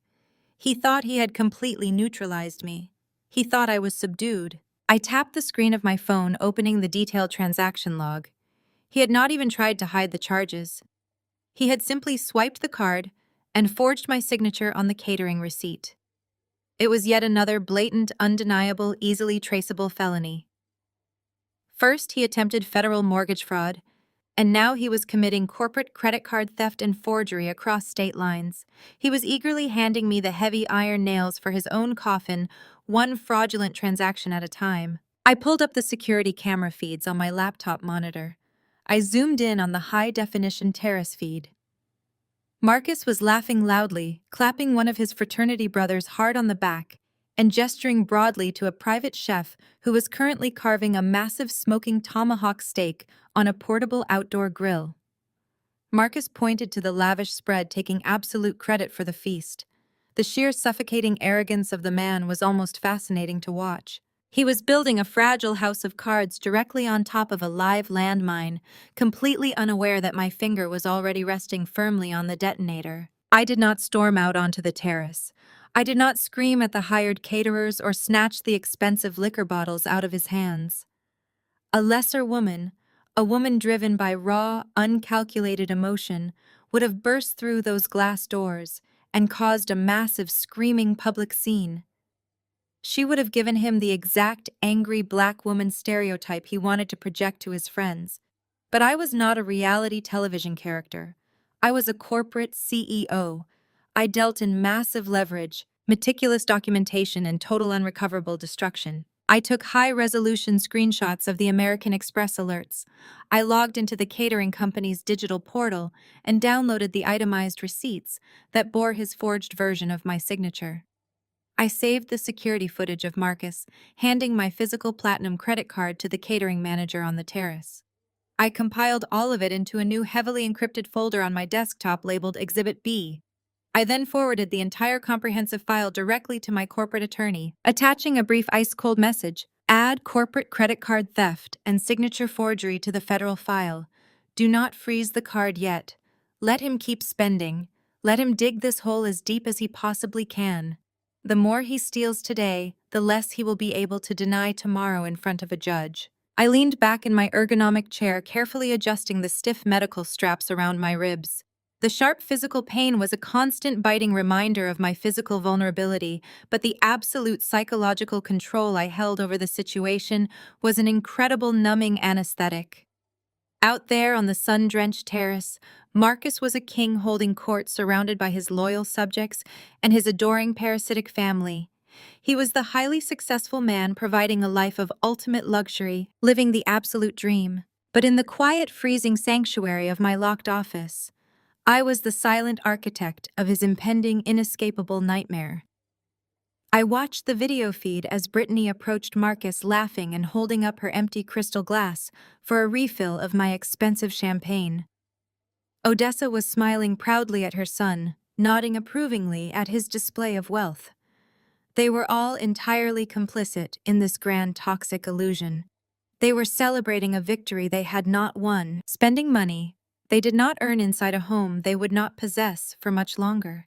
He thought he had completely neutralized me. He thought I was subdued. I tapped the screen of my phone, opening the detailed transaction log. He had not even tried to hide the charges. He had simply swiped the card and forged my signature on the catering receipt. It was yet another blatant, undeniable, easily traceable felony. First, he attempted federal mortgage fraud, and now he was committing corporate credit card theft and forgery across state lines. He was eagerly handing me the heavy iron nails for his own coffin, one fraudulent transaction at a time. I pulled up the security camera feeds on my laptop monitor. I zoomed in on the high-definition terrace feed. Marcus was laughing loudly, clapping one of his fraternity brothers hard on the back, and gesturing broadly to a private chef who was currently carving a massive smoking tomahawk steak on a portable outdoor grill. Marcus pointed to the lavish spread, taking absolute credit for the feast. The sheer suffocating arrogance of the man was almost fascinating to watch. He was building a fragile house of cards directly on top of a live landmine, completely unaware that my finger was already resting firmly on the detonator. I did not storm out onto the terrace. I did not scream at the hired caterers or snatch the expensive liquor bottles out of his hands. A lesser woman, a woman driven by raw, uncalculated emotion, would have burst through those glass doors and caused a massive, screaming public scene. She would have given him the exact angry black woman stereotype he wanted to project to his friends. But I was not a reality television character. I was a corporate CEO. I dealt in massive leverage, meticulous documentation, and total unrecoverable destruction. I took high-resolution screenshots of the American Express alerts. I logged into the catering company's digital portal and downloaded the itemized receipts that bore his forged version of my signature. I saved the security footage of Marcus, handing my physical platinum credit card to the catering manager on the terrace. I compiled all of it into a new heavily encrypted folder on my desktop labeled Exhibit B. I then forwarded the entire comprehensive file directly to my corporate attorney, attaching a brief ice-cold message. Add corporate credit card theft and signature forgery to the federal file. Do not freeze the card yet. Let him keep spending. Let him dig this hole as deep as he possibly can. The more he steals today, the less he will be able to deny tomorrow in front of a judge. I leaned back in my ergonomic chair, carefully adjusting the stiff medical straps around my ribs. The sharp physical pain was a constant biting reminder of my physical vulnerability, but the absolute psychological control I held over the situation was an incredible numbing anesthetic. Out there on the sun-drenched terrace, Marcus was a king holding court surrounded by his loyal subjects and his adoring parasitic family. He was the highly successful man providing a life of ultimate luxury, living the absolute dream. But in the quiet, freezing sanctuary of my locked office, I was the silent architect of his impending, inescapable nightmare. I watched the video feed as Brittany approached Marcus laughing and holding up her empty crystal glass for a refill of my expensive champagne. Odessa was smiling proudly at her son, nodding approvingly at his display of wealth. They were all entirely complicit in this grand toxic illusion. They were celebrating a victory they had not won, spending money they did not earn inside a home they would not possess for much longer.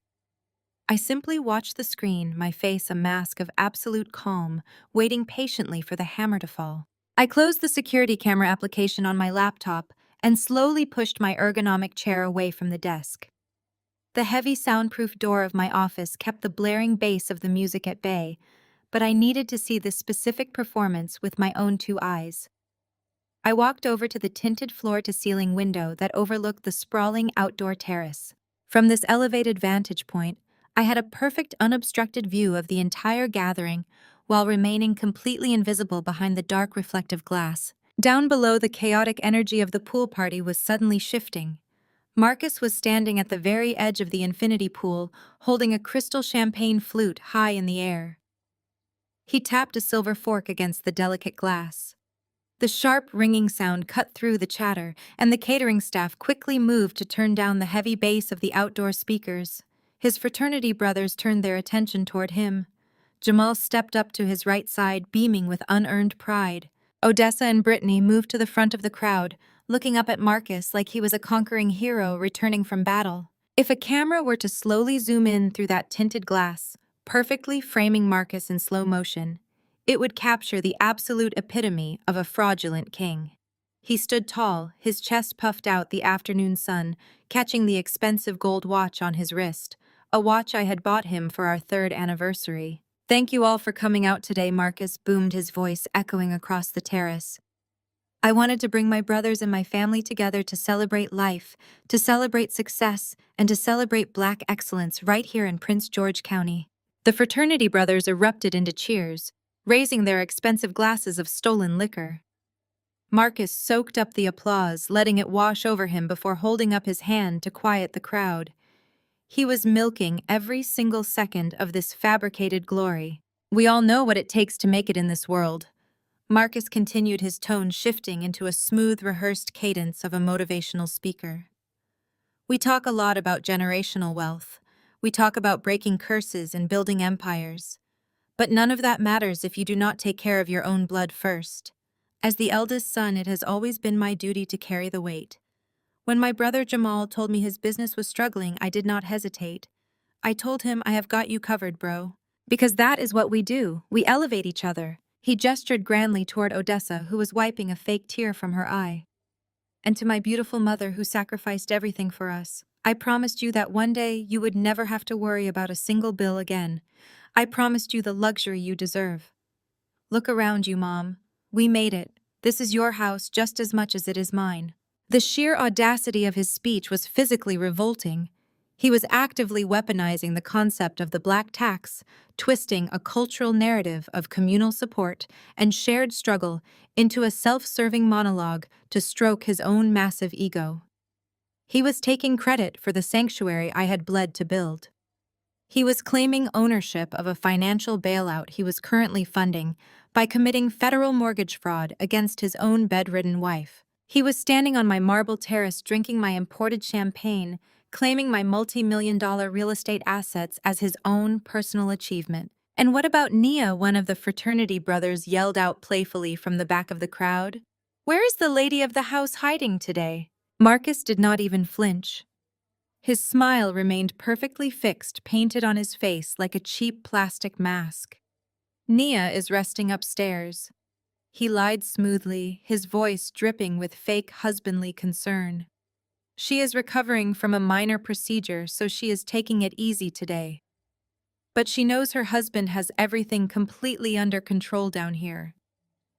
I simply watched the screen, my face a mask of absolute calm, waiting patiently for the hammer to fall. I closed the security camera application on my laptop and slowly pushed my ergonomic chair away from the desk. The heavy soundproof door of my office kept the blaring bass of the music at bay, but I needed to see this specific performance with my own two eyes. I walked over to the tinted floor-to-ceiling window that overlooked the sprawling outdoor terrace. From this elevated vantage point, I had a perfect unobstructed view of the entire gathering while remaining completely invisible behind the dark reflective glass. Down below, the chaotic energy of the pool party was suddenly shifting. Marcus was standing at the very edge of the infinity pool, holding a crystal champagne flute high in the air. He tapped a silver fork against the delicate glass. The sharp, ringing sound cut through the chatter, and the catering staff quickly moved to turn down the heavy bass of the outdoor speakers. His fraternity brothers turned their attention toward him. Jamal stepped up to his right side, beaming with unearned pride. Odessa and Brittany moved to the front of the crowd, looking up at Marcus like he was a conquering hero returning from battle. If a camera were to slowly zoom in through that tinted glass, perfectly framing Marcus in slow motion, it would capture the absolute epitome of a fraudulent king. He stood tall, his chest puffed out the afternoon sun, catching the expensive gold watch on his wrist, a watch I had bought him for our 3rd anniversary. "Thank you all for coming out today," Marcus boomed, his voice echoing across the terrace. "I wanted to bring my brothers and my family together to celebrate life, to celebrate success, and to celebrate Black excellence right here in Prince George County." The fraternity brothers erupted into cheers, raising their expensive glasses of stolen liquor. Marcus soaked up the applause, letting it wash over him before holding up his hand to quiet the crowd. He was milking every single second of this fabricated glory. "We all know what it takes to make it in this world." Marcus continued, his tone shifting into a smooth, rehearsed cadence of a motivational speaker. "We talk a lot about generational wealth. We talk about breaking curses and building empires. But none of that matters if you do not take care of your own blood first. As the eldest son, it has always been my duty to carry the weight. When my brother Jamal told me his business was struggling, I did not hesitate. I told him, 'I have got you covered, bro.' Because that is what we do. We elevate each other." He gestured grandly toward Odessa, who was wiping a fake tear from her eye. "And to my beautiful mother, who sacrificed everything for us, I promised you that one day you would never have to worry about a single bill again. I promised you the luxury you deserve. Look around you, Mom. We made it. This is your house just as much as it is mine." The sheer audacity of his speech was physically revolting. He was actively weaponizing the concept of the black tax, twisting a cultural narrative of communal support and shared struggle into a self-serving monologue to stroke his own massive ego. He was taking credit for the sanctuary I had bled to build. He was claiming ownership of a financial bailout he was currently funding by committing federal mortgage fraud against his own bedridden wife. He was standing on my marble terrace drinking my imported champagne, claiming my multi-million-dollar real estate assets as his own personal achievement. "And what about Nia?" one of the fraternity brothers yelled out playfully from the back of the crowd. "Where is the lady of the house hiding today?" Marcus did not even flinch. His smile remained perfectly fixed, painted on his face like a cheap plastic mask. "Nia is resting upstairs." He lied smoothly, his voice dripping with fake husbandly concern. "She is recovering from a minor procedure, so she is taking it easy today. But she knows her husband has everything completely under control down here.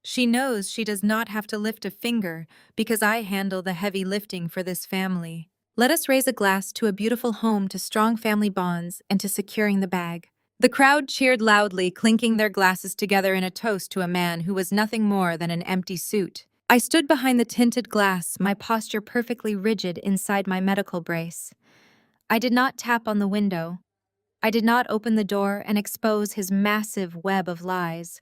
She knows she does not have to lift a finger because I handle the heavy lifting for this family. Let us raise a glass to a beautiful home, to strong family bonds, and to securing the bag." The crowd cheered loudly, clinking their glasses together in a toast to a man who was nothing more than an empty suit. I stood behind the tinted glass, my posture perfectly rigid inside my medical brace. I did not tap on the window. I did not open the door and expose his massive web of lies.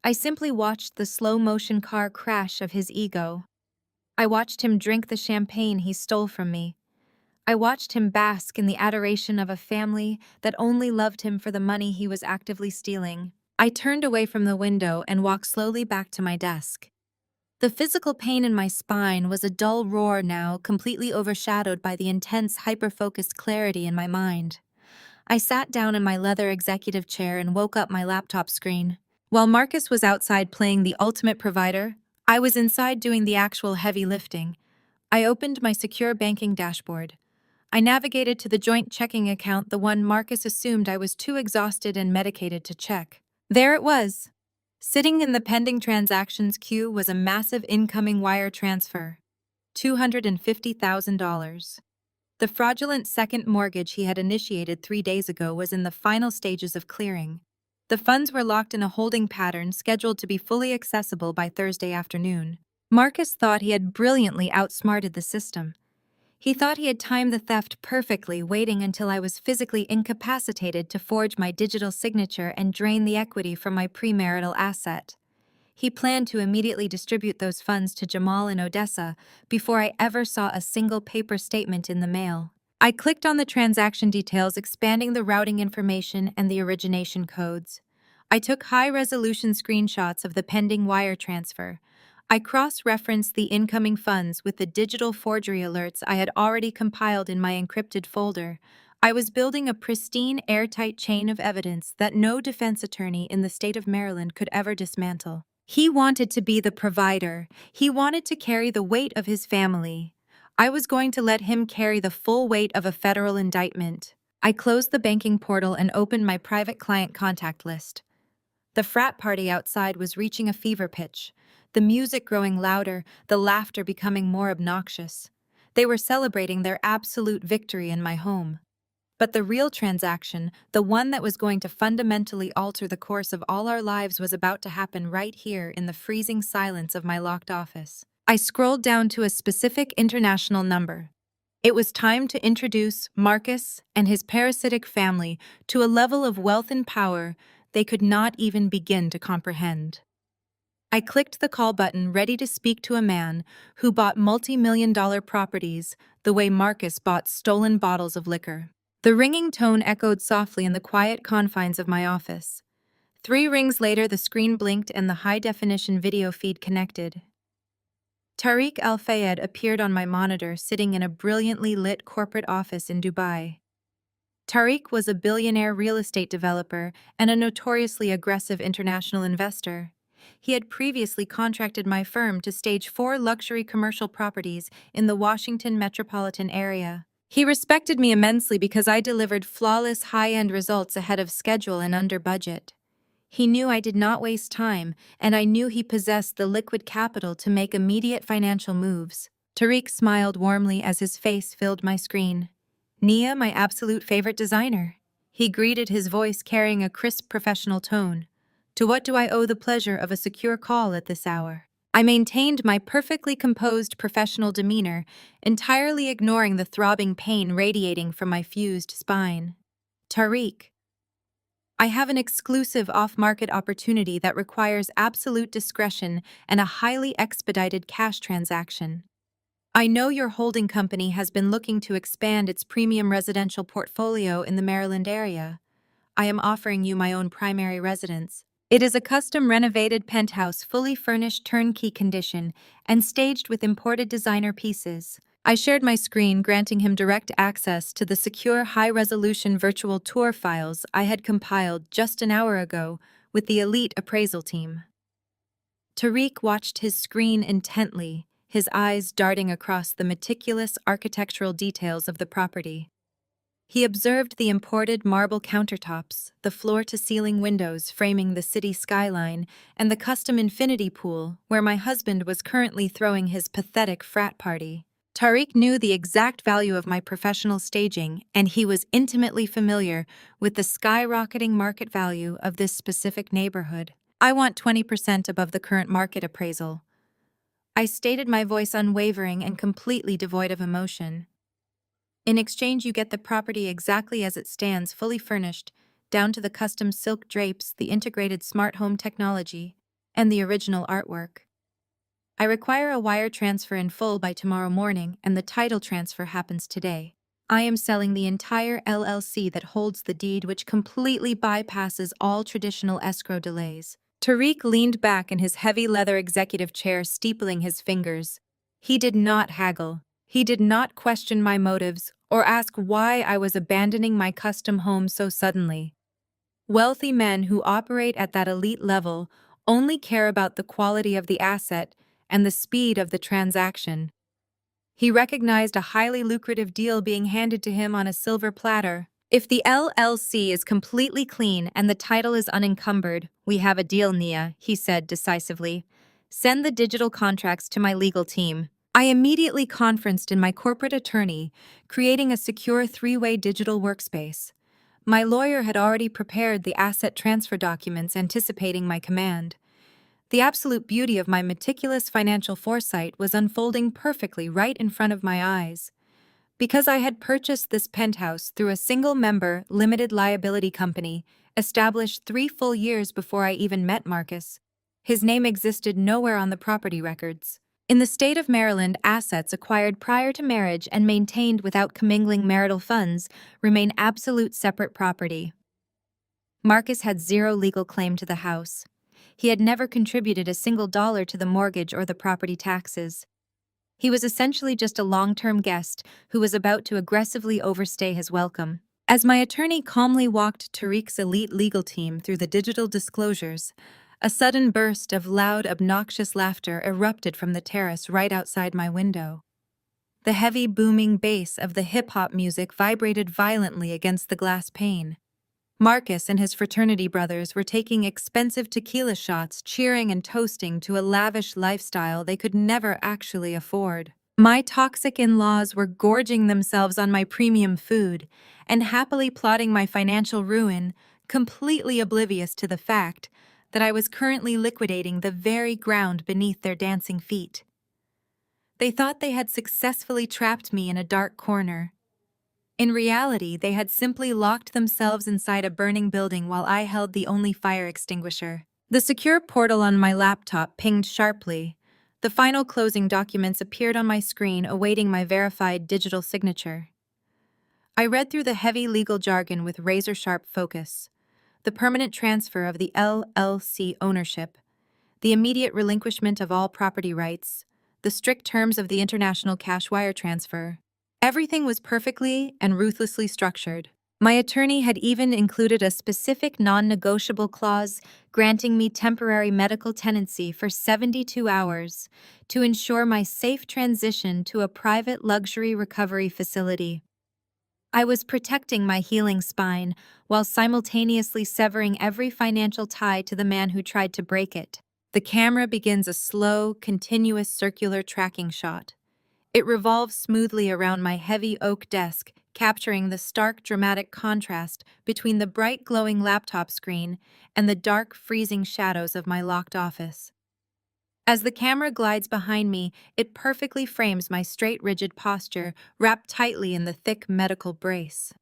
I simply watched the slow-motion car crash of his ego. I watched him drink the champagne he stole from me. I watched him bask in the adoration of a family that only loved him for the money he was actively stealing. I turned away from the window and walked slowly back to my desk. The physical pain in my spine was a dull roar now, completely overshadowed by the intense, hyper-focused clarity in my mind. I sat down in my leather executive chair and woke up my laptop screen. While Marcus was outside playing the ultimate provider, I was inside doing the actual heavy lifting. I opened my secure banking dashboard. I navigated to the joint checking account, the one Marcus assumed I was too exhausted and medicated to check. There it was. Sitting in the pending transactions queue was a massive incoming wire transfer. $250,000. The fraudulent second mortgage he had initiated 3 days ago was in the final stages of clearing. The funds were locked in a holding pattern scheduled to be fully accessible by Thursday afternoon. Marcus thought he had brilliantly outsmarted the system. He thought he had timed the theft perfectly, waiting until I was physically incapacitated to forge my digital signature and drain the equity from my premarital asset. He planned to immediately distribute those funds to Jamal in Odessa before I ever saw a single paper statement in the mail. I clicked on the transaction details, expanding the routing information and the origination codes. I took high-resolution screenshots of the pending wire transfer. I cross-referenced the incoming funds with the digital forgery alerts I had already compiled in my encrypted folder. I was building a pristine, airtight chain of evidence that no defense attorney in the state of Maryland could ever dismantle. He wanted to be the provider. He wanted to carry the weight of his family. I was going to let him carry the full weight of a federal indictment. I closed the banking portal and opened my private client contact list. The frat party outside was reaching a fever pitch, the music growing louder, the laughter becoming more obnoxious. They were celebrating their absolute victory in my home. But the real transaction, the one that was going to fundamentally alter the course of all our lives, was about to happen right here in the freezing silence of my locked office. I scrolled down to a specific international number. It was time to introduce Marcus and his parasitic family to a level of wealth and power they could not even begin to comprehend. I clicked the call button, ready to speak to a man who bought multi-million-dollar properties the way Marcus bought stolen bottles of liquor. The ringing tone echoed softly in the quiet confines of my office. 3 rings later, the screen blinked and the high-definition video feed connected. Tariq Al-Fayed appeared on my monitor, sitting in a brilliantly lit corporate office in Dubai. Tariq was a billionaire real estate developer and a notoriously aggressive international investor. He had previously contracted my firm to stage 4 luxury commercial properties in the Washington metropolitan area. He respected me immensely because I delivered flawless high-end results ahead of schedule and under budget. He knew I did not waste time, and I knew he possessed the liquid capital to make immediate financial moves. Tariq smiled warmly as his face filled my screen. Nia, my absolute favorite designer. He greeted, his voice carrying a crisp professional tone. To what do I owe the pleasure of a secure call at this hour? I maintained my perfectly composed professional demeanor, entirely ignoring the throbbing pain radiating from my fused spine. Tariq, I have an exclusive off-market opportunity that requires absolute discretion and a highly expedited cash transaction. I know your holding company has been looking to expand its premium residential portfolio in the Maryland area. I am offering you my own primary residence. It is a custom renovated penthouse, fully furnished, turnkey condition, and staged with imported designer pieces. I shared my screen, granting him direct access to the secure high-resolution virtual tour files I had compiled just an hour ago with the elite appraisal team. Tariq watched his screen intently, his eyes darting across the meticulous architectural details of the property. He observed the imported marble countertops, the floor-to-ceiling windows framing the city skyline, and the custom infinity pool where my husband was currently throwing his pathetic frat party. Tariq knew the exact value of my professional staging, and he was intimately familiar with the skyrocketing market value of this specific neighborhood. I want 20% above the current market appraisal. I stated, my voice unwavering and completely devoid of emotion. In exchange, you get the property exactly as it stands, fully furnished, down to the custom silk drapes, the integrated smart home technology, and the original artwork. I require a wire transfer in full by tomorrow morning, and the title transfer happens today. I am selling the entire LLC that holds the deed, which completely bypasses all traditional escrow delays. Tariq leaned back in his heavy leather executive chair, steepling his fingers. He did not haggle. He did not question my motives or ask why I was abandoning my custom home so suddenly. Wealthy men who operate at that elite level only care about the quality of the asset and the speed of the transaction. He recognized a highly lucrative deal being handed to him on a silver platter. If the LLC is completely clean and the title is unencumbered, we have a deal, Nia, he said decisively. Send the digital contracts to my legal team. I immediately conferenced in my corporate attorney, creating a secure three-way digital workspace. My lawyer had already prepared the asset transfer documents, anticipating my command. The absolute beauty of my meticulous financial foresight was unfolding perfectly right in front of my eyes. Because I had purchased this penthouse through a single-member, limited liability company, established 3 full years before I even met Marcus, his name existed nowhere on the property records. In the state of Maryland, assets acquired prior to marriage and maintained without commingling marital funds remain absolute separate property. Marcus had zero legal claim to the house. He had never contributed a single dollar to the mortgage or the property taxes. He was essentially just a long-term guest who was about to aggressively overstay his welcome. As my attorney calmly walked Tariq's elite legal team through the digital disclosures, a sudden burst of loud, obnoxious laughter erupted from the terrace right outside my window. The heavy, booming bass of the hip-hop music vibrated violently against the glass pane. Marcus and his fraternity brothers were taking expensive tequila shots, cheering and toasting to a lavish lifestyle they could never actually afford. My toxic in-laws were gorging themselves on my premium food and happily plotting my financial ruin, completely oblivious to the fact that I was currently liquidating the very ground beneath their dancing feet. They thought they had successfully trapped me in a dark corner. In reality, they had simply locked themselves inside a burning building while I held the only fire extinguisher. The secure portal on my laptop pinged sharply. The final closing documents appeared on my screen, awaiting my verified digital signature. I read through the heavy legal jargon with razor-sharp focus. The permanent transfer of the LLC ownership, the immediate relinquishment of all property rights, the strict terms of the international cash wire transfer. Everything was perfectly and ruthlessly structured. My attorney had even included a specific non-negotiable clause granting me temporary medical tenancy for 72 hours to ensure my safe transition to a private luxury recovery facility. I was protecting my healing spine while simultaneously severing every financial tie to the man who tried to break it. The camera begins a slow, continuous circular tracking shot. It revolves smoothly around my heavy oak desk, capturing the stark dramatic contrast between the bright glowing laptop screen and the dark freezing shadows of my locked office. As the camera glides behind me, it perfectly frames my straight, rigid posture, wrapped tightly in the thick medical brace.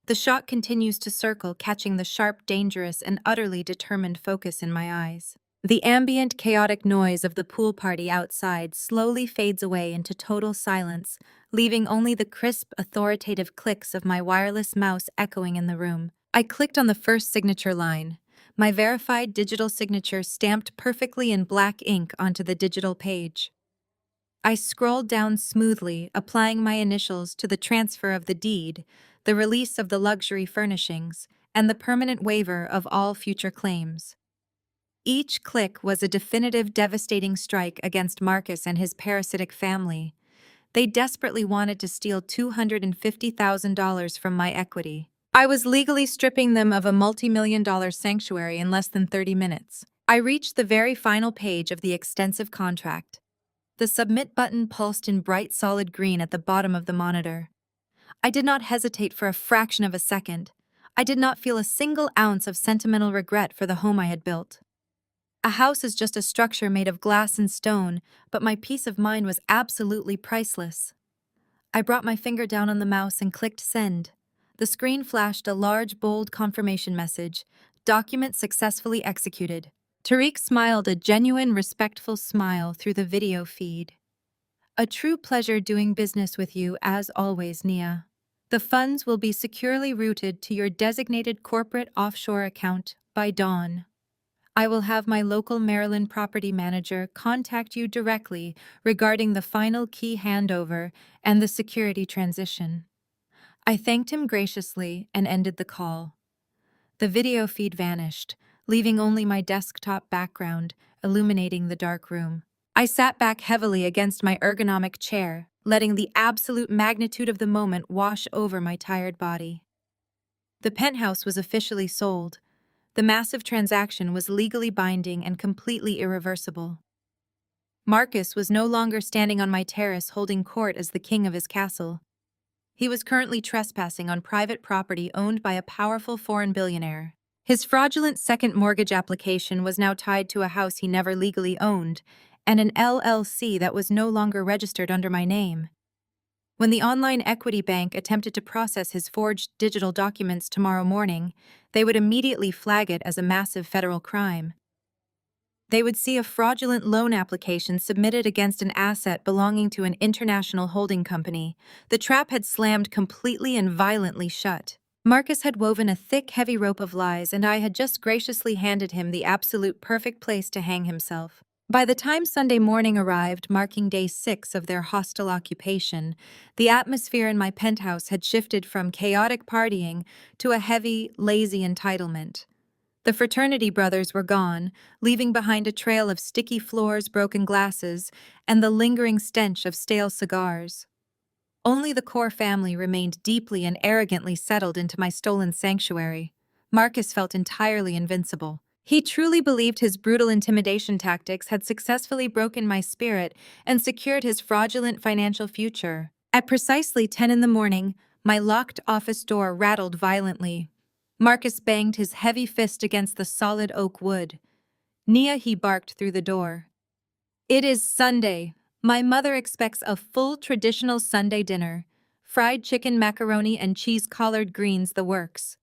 The shot continues to circle, catching the sharp, dangerous, and utterly determined focus in my eyes. The ambient, chaotic noise of the pool party outside slowly fades away into total silence, leaving only the crisp, authoritative clicks of my wireless mouse echoing in the room. I clicked on the first signature line, my verified digital signature stamped perfectly in black ink onto the digital page. I scrolled down smoothly, applying my initials to the transfer of the deed, the release of the luxury furnishings, and the permanent waiver of all future claims. Each click was a definitive, devastating strike against Marcus and his parasitic family. They desperately wanted to steal $250,000 from my equity. I was legally stripping them of a multi-million-dollar sanctuary in less than 30 minutes. I reached the very final page of the extensive contract. The submit button pulsed in bright solid green at the bottom of the monitor. I did not hesitate for a fraction of a second. I did not feel a single ounce of sentimental regret for the home I had built. A house is just a structure made of glass and stone, but my peace of mind was absolutely priceless. I brought my finger down on the mouse and clicked send. The screen flashed a large, bold confirmation message. Document successfully executed. Tariq smiled a genuine, respectful smile through the video feed. A true pleasure doing business with you, as always, Nia. The funds will be securely routed to your designated corporate offshore account by dawn. I will have my local Maryland property manager contact you directly regarding the final key handover and the security transition. I thanked him graciously and ended the call. The video feed vanished, leaving only my desktop background illuminating the dark room. I sat back heavily against my ergonomic chair, letting the absolute magnitude of the moment wash over my tired body. The penthouse was officially sold. The massive transaction was legally binding and completely irreversible. Marcus was no longer standing on my terrace holding court as the king of his castle. He was currently trespassing on private property owned by a powerful foreign billionaire. His fraudulent second mortgage application was now tied to a house he never legally owned, and an LLC that was no longer registered under my name. When the online equity bank attempted to process his forged digital documents tomorrow morning, they would immediately flag it as a massive federal crime. They would see a fraudulent loan application submitted against an asset belonging to an international holding company. The trap had slammed completely and violently shut. Marcus had woven a thick, heavy rope of lies, and I had just graciously handed him the absolute perfect place to hang himself. By the time Sunday morning arrived, marking day 6 of their hostile occupation, the atmosphere in my penthouse had shifted from chaotic partying to a heavy, lazy entitlement. The fraternity brothers were gone, leaving behind a trail of sticky floors, broken glasses, and the lingering stench of stale cigars. Only the core family remained deeply and arrogantly settled into my stolen sanctuary. Marcus felt entirely invincible. He truly believed his brutal intimidation tactics had successfully broken my spirit and secured his fraudulent financial future. At precisely 10 in the morning, my locked office door rattled violently. Marcus banged his heavy fist against the solid oak wood. Nia, he barked through the door. It is Sunday. My mother expects a full traditional Sunday dinner. Fried chicken, macaroni, and cheese-collared greens, the works.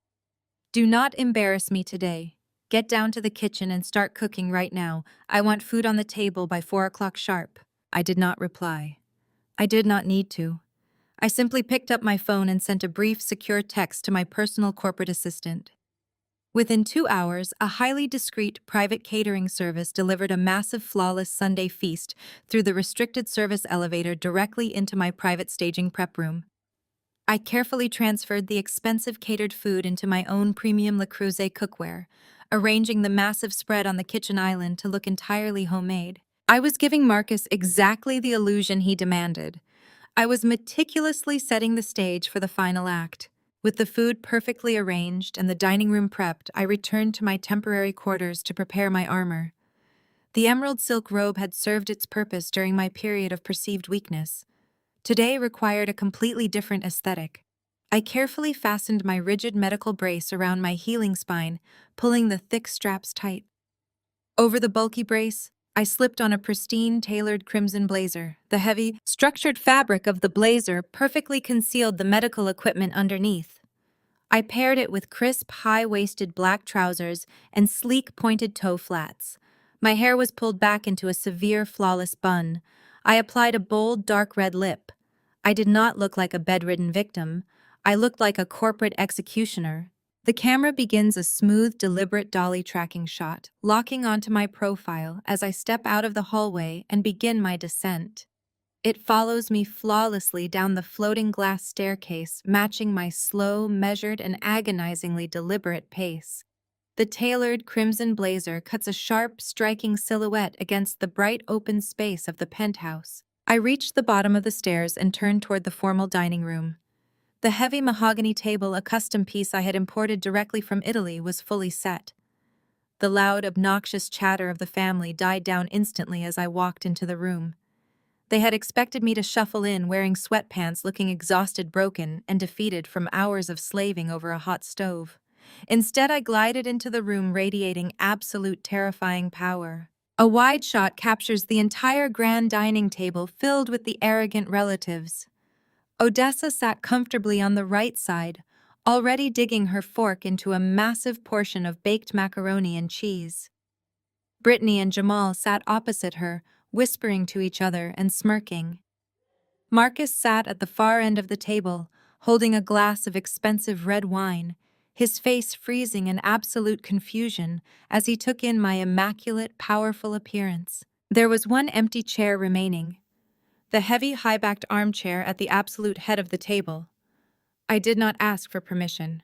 Do not embarrass me today. Get down to the kitchen and start cooking right now. I want food on the table by 4 o'clock sharp. I did not reply. I did not need to. I simply picked up my phone and sent a brief, secure text to my personal corporate assistant. Within 2 hours, a highly discreet private catering service delivered a massive, flawless Sunday feast through the restricted service elevator directly into my private staging prep room. I carefully transferred the expensive catered food into my own premium Le Creuset cookware, arranging the massive spread on the kitchen island to look entirely homemade. I was giving Marcus exactly the illusion he demanded. I was meticulously setting the stage for the final act. With the food perfectly arranged and the dining room prepped, I returned to my temporary quarters to prepare my armor. The emerald silk robe had served its purpose during my period of perceived weakness. Today required a completely different aesthetic. I carefully fastened my rigid medical brace around my healing spine, pulling the thick straps tight. Over the bulky brace, I slipped on a pristine, tailored crimson blazer. The heavy, structured fabric of the blazer perfectly concealed the medical equipment underneath. I paired it with crisp, high-waisted black trousers and sleek, pointed toe flats. My hair was pulled back into a severe, flawless bun. I applied a bold, dark red lip. I did not look like a bedridden victim. I looked like a corporate executioner. The camera begins a smooth, deliberate dolly tracking shot, locking onto my profile as I step out of the hallway and begin my descent. It follows me flawlessly down the floating glass staircase, matching my slow, measured, and agonizingly deliberate pace. The tailored crimson blazer cuts a sharp, striking silhouette against the bright open space of the penthouse. I reached the bottom of the stairs and turned toward the formal dining room. The heavy mahogany table, a custom piece I had imported directly from Italy, was fully set. The loud, obnoxious chatter of the family died down instantly as I walked into the room. They had expected me to shuffle in wearing sweatpants, looking exhausted, broken, and defeated from hours of slaving over a hot stove. Instead, I glided into the room radiating absolute terrifying power. A wide shot captures the entire grand dining table filled with the arrogant relatives. Odessa sat comfortably on the right side, already digging her fork into a massive portion of baked macaroni and cheese. Brittany and Jamal sat opposite her, whispering to each other and smirking. Marcus sat at the far end of the table, holding a glass of expensive red wine, his face freezing in absolute confusion as he took in my immaculate, powerful appearance. There was one empty chair remaining, the heavy, high-backed armchair at the absolute head of the table. I did not ask for permission.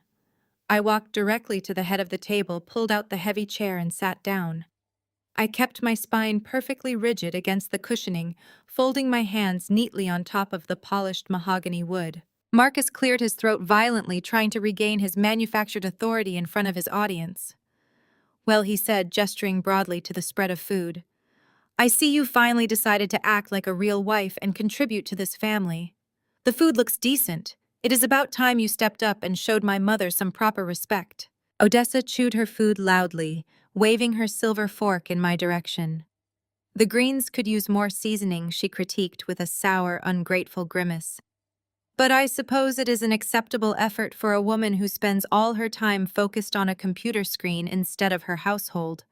I walked directly to the head of the table, pulled out the heavy chair, and sat down. I kept my spine perfectly rigid against the cushioning, folding my hands neatly on top of the polished mahogany wood. Marcus cleared his throat violently, trying to regain his manufactured authority in front of his audience. "Well," he said, gesturing broadly to the spread of food, "I see you finally decided to act like a real wife and contribute to this family. The food looks decent. It is about time you stepped up and showed my mother some proper respect." Odessa chewed her food loudly, waving her silver fork in my direction. "The greens could use more seasoning," she critiqued with a sour, ungrateful grimace. "But I suppose it is an acceptable effort for a woman who spends all her time focused on a computer screen instead of her household.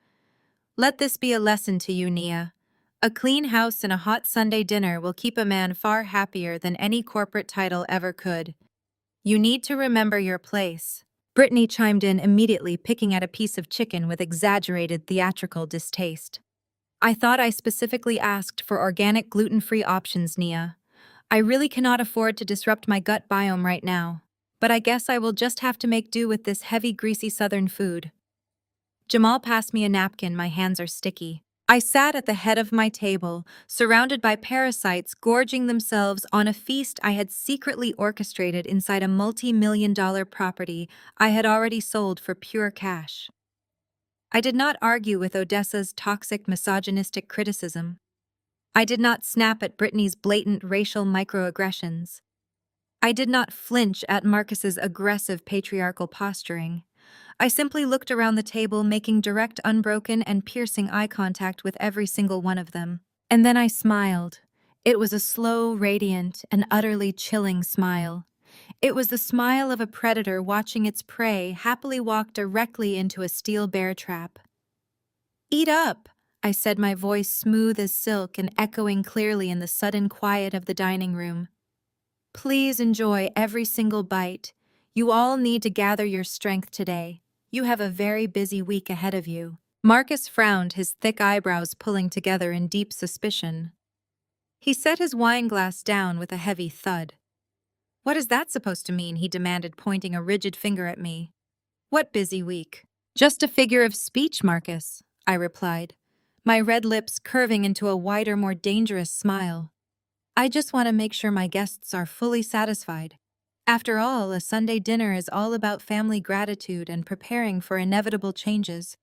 Let this be a lesson to you, Nia. A clean house and a hot Sunday dinner will keep a man far happier than any corporate title ever could. You need to remember your place." Brittany chimed in immediately, picking at a piece of chicken with exaggerated theatrical distaste. "I thought I specifically asked for organic, gluten-free options, Nia. I really cannot afford to disrupt my gut biome right now, but I guess I will just have to make do with this heavy, greasy southern food." Jamal passed me a napkin. My hands are sticky. I sat at the head of my table, surrounded by parasites gorging themselves on a feast I had secretly orchestrated inside a multi-million-dollar property I had already sold for pure cash. I did not argue with Odessa's toxic, misogynistic criticism. I did not snap at Brittany's blatant racial microaggressions. I did not flinch at Marcus's aggressive patriarchal posturing. I simply looked around the table, making direct, unbroken, and piercing eye contact with every single one of them. And then I smiled. It was a slow, radiant, and utterly chilling smile. It was the smile of a predator watching its prey happily walk directly into a steel bear trap. "Eat up," I said, my voice smooth as silk and echoing clearly in the sudden quiet of the dining room. "Please enjoy every single bite. You all need to gather your strength today. You have a very busy week ahead of you." Marcus frowned, his thick eyebrows pulling together in deep suspicion. He set his wine glass down with a heavy thud. "What is that supposed to mean?" he demanded, pointing a rigid finger at me. "What busy week?" "Just a figure of speech, Marcus," I replied, my red lips curving into a wider, more dangerous smile. "I just want to make sure my guests are fully satisfied. After all, a Sunday dinner is all about family gratitude and preparing for inevitable changes.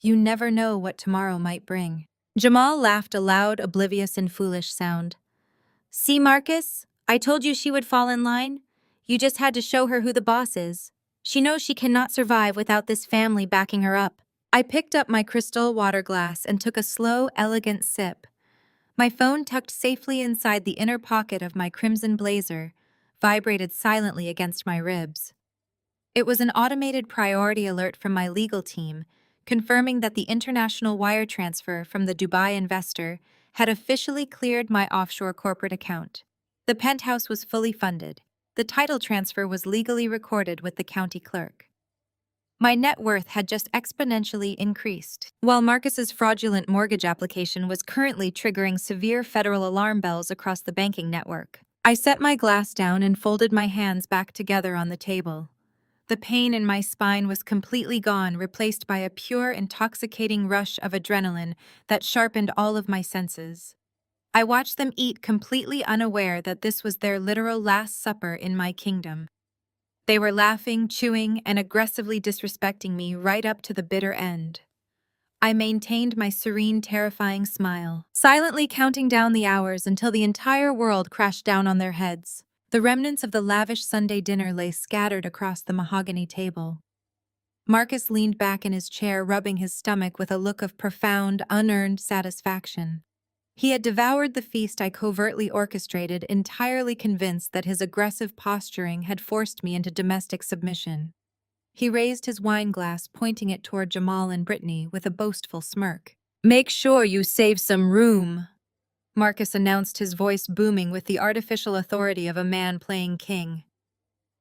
You never know what tomorrow might bring." Jamal laughed a loud, oblivious, and foolish sound. "See, Marcus? I told you she would fall in line. You just had to show her who the boss is. She knows she cannot survive without this family backing her up. I picked up my crystal water glass and took a slow, elegant sip. My phone, tucked safely inside the inner pocket of my crimson blazer, vibrated silently against my ribs. It was an automated priority alert from my legal team, confirming that the international wire transfer from the Dubai investor had officially cleared my offshore corporate account. The penthouse was fully funded. The title transfer was legally recorded with the county clerk. My net worth had just exponentially increased, while Marcus's fraudulent mortgage application was currently triggering severe federal alarm bells across the banking network. I set my glass down and folded my hands back together on the table. The pain in my spine was completely gone, replaced by a pure, intoxicating rush of adrenaline that sharpened all of my senses. I watched them eat, completely unaware that this was their literal last supper in my kingdom. They were laughing, chewing, and aggressively disrespecting me right up to the bitter end. I maintained my serene, terrifying smile, silently counting down the hours until the entire world crashed down on their heads. The remnants of the lavish Sunday dinner lay scattered across the mahogany table. Marcus leaned back in his chair, rubbing his stomach with a look of profound, unearned satisfaction. He had devoured the feast I covertly orchestrated, entirely convinced that his aggressive posturing had forced me into domestic submission. He raised his wine glass, pointing it toward Jamal and Brittany with a boastful smirk. "Make sure you save some room," Marcus announced, his voice booming with the artificial authority of a man playing king.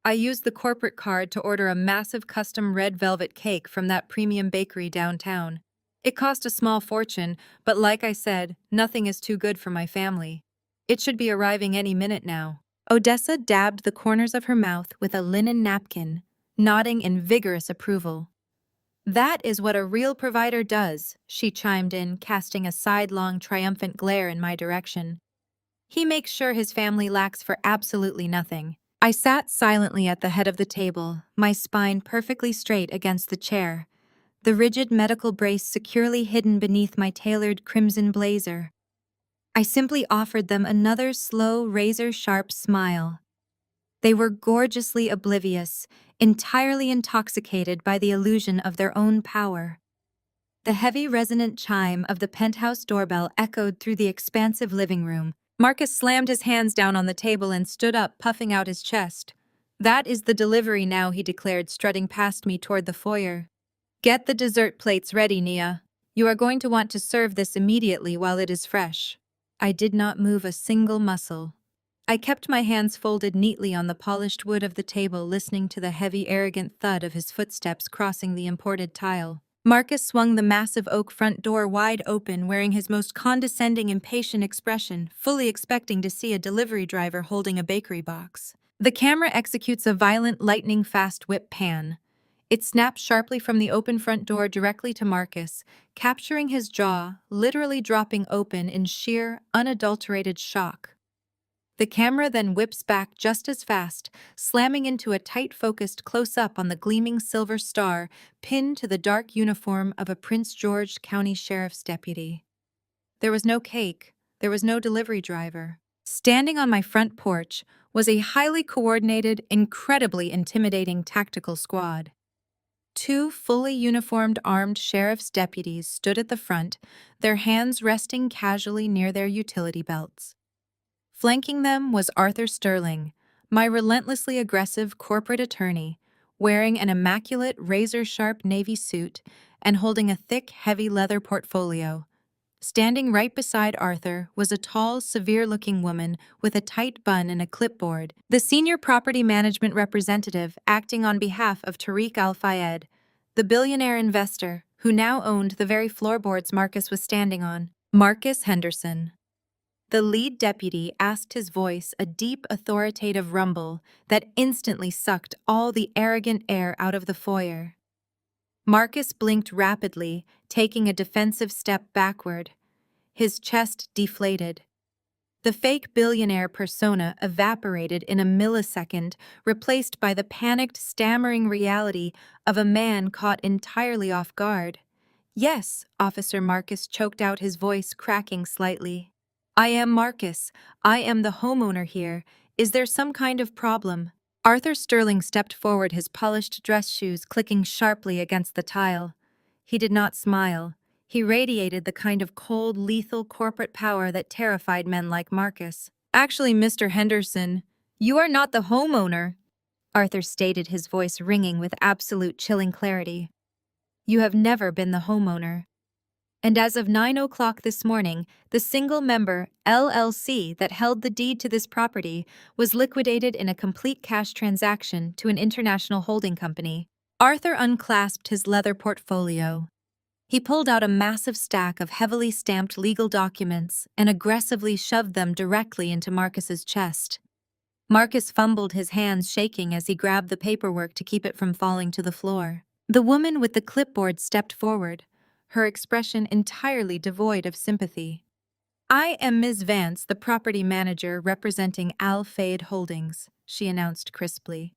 I used the corporate card to order a massive custom red velvet cake from that premium bakery downtown. It cost a small fortune, but like I said, nothing is too good for my family. It should be arriving any minute now. Odessa dabbed the corners of her mouth with a linen napkin, nodding in vigorous approval. "That is what a real provider does," she chimed in, casting a sidelong, triumphant glare in my direction. "He makes sure his family lacks for absolutely nothing." I sat silently at the head of the table, my spine perfectly straight against the chair, the rigid medical brace securely hidden beneath my tailored crimson blazer. I simply offered them another slow, razor-sharp smile. They were gorgeously oblivious, entirely intoxicated by the illusion of their own power. The heavy, resonant chime of the penthouse doorbell echoed through the expansive living room. Marcus slammed his hands down on the table and stood up, puffing out his chest. "That is the delivery now," he declared, strutting past me toward the foyer. "Get the dessert plates ready, Nia. You are going to want to serve this immediately while it is fresh." I did not move a single muscle. I kept my hands folded neatly on the polished wood of the table, listening to the heavy, arrogant thud of his footsteps crossing the imported tile. Marcus swung the massive oak front door wide open, wearing his most condescending, impatient expression, fully expecting to see a delivery driver holding a bakery box. The camera executes a violent, lightning-fast whip pan. It snaps sharply from the open front door directly to Marcus, capturing his jaw, literally dropping open in sheer, unadulterated shock. The camera then whips back just as fast, slamming into a tight-focused close-up on the gleaming silver star pinned to the dark uniform of a Prince George County Sheriff's deputy. There was no cake, there was no delivery driver. Standing on my front porch was a highly coordinated, incredibly intimidating tactical squad. Two fully uniformed armed sheriff's deputies stood at the front, their hands resting casually near their utility belts. Flanking them was Arthur Sterling, my relentlessly aggressive corporate attorney, wearing an immaculate razor-sharp navy suit and holding a thick, heavy leather portfolio. Standing right beside Arthur was a tall, severe-looking woman with a tight bun and a clipboard, the senior property management representative acting on behalf of Tariq Al-Fayed, the billionaire investor who now owned the very floorboards Marcus was standing on. Marcus Henderson. The lead deputy asked, his voice a deep, authoritative rumble that instantly sucked all the arrogant air out of the foyer. Marcus blinked rapidly, taking a defensive step backward. His chest deflated. The fake billionaire persona evaporated in a millisecond, replaced by the panicked, stammering reality of a man caught entirely off guard. "Yes," Officer Marcus choked out, his voice cracking slightly. "I am Marcus. I am the homeowner here. Is there some kind of problem? Arthur Sterling stepped forward, his polished dress shoes clicking sharply against the tile. He did not smile. He radiated the kind of cold, lethal corporate power that terrified men like Marcus. Actually, Mr. Henderson, you are not the homeowner, Arthur stated, his voice ringing with absolute chilling clarity. You have never been the homeowner. And as of 9 o'clock this morning, the single-member LLC that held the deed to this property was liquidated in a complete cash transaction to an international holding company. Arthur unclasped his leather portfolio. He pulled out a massive stack of heavily stamped legal documents and aggressively shoved them directly into Marcus's chest. Marcus fumbled, his hands shaking as he grabbed the paperwork to keep it from falling to the floor. The woman with the clipboard stepped forward, her expression entirely devoid of sympathy. I am Ms. Vance, the property manager representing Al Fayed Holdings, she announced crisply.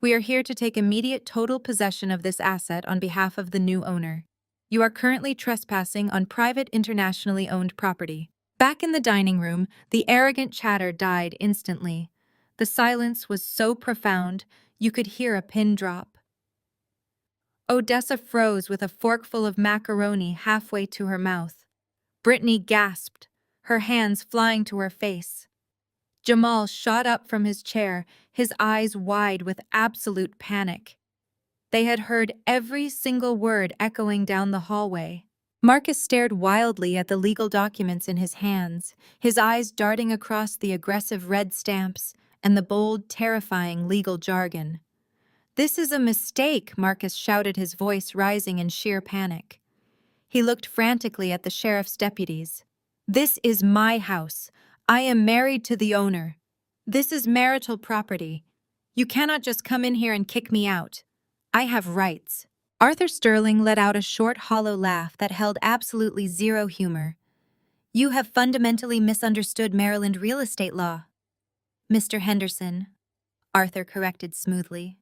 We are here to take immediate total possession of this asset on behalf of the new owner. You are currently trespassing on private internationally owned property. Back in the dining room, the arrogant chatter died instantly. The silence was so profound, you could hear a pin drop. Odessa froze with a forkful of macaroni halfway to her mouth. Brittany gasped, her hands flying to her face. Jamal shot up from his chair, his eyes wide with absolute panic. They had heard every single word echoing down the hallway. Marcus stared wildly at the legal documents in his hands, his eyes darting across the aggressive red stamps and the bold, terrifying legal jargon. This is a mistake, Marcus shouted, his voice rising in sheer panic. He looked frantically at the sheriff's deputies. This is my house. I am married to the owner. This is marital property. You cannot just come in here and kick me out. I have rights. Arthur Sterling let out a short, hollow laugh that held absolutely zero humor. You have fundamentally misunderstood Maryland real estate law. Mr. Henderson, Arthur corrected smoothly.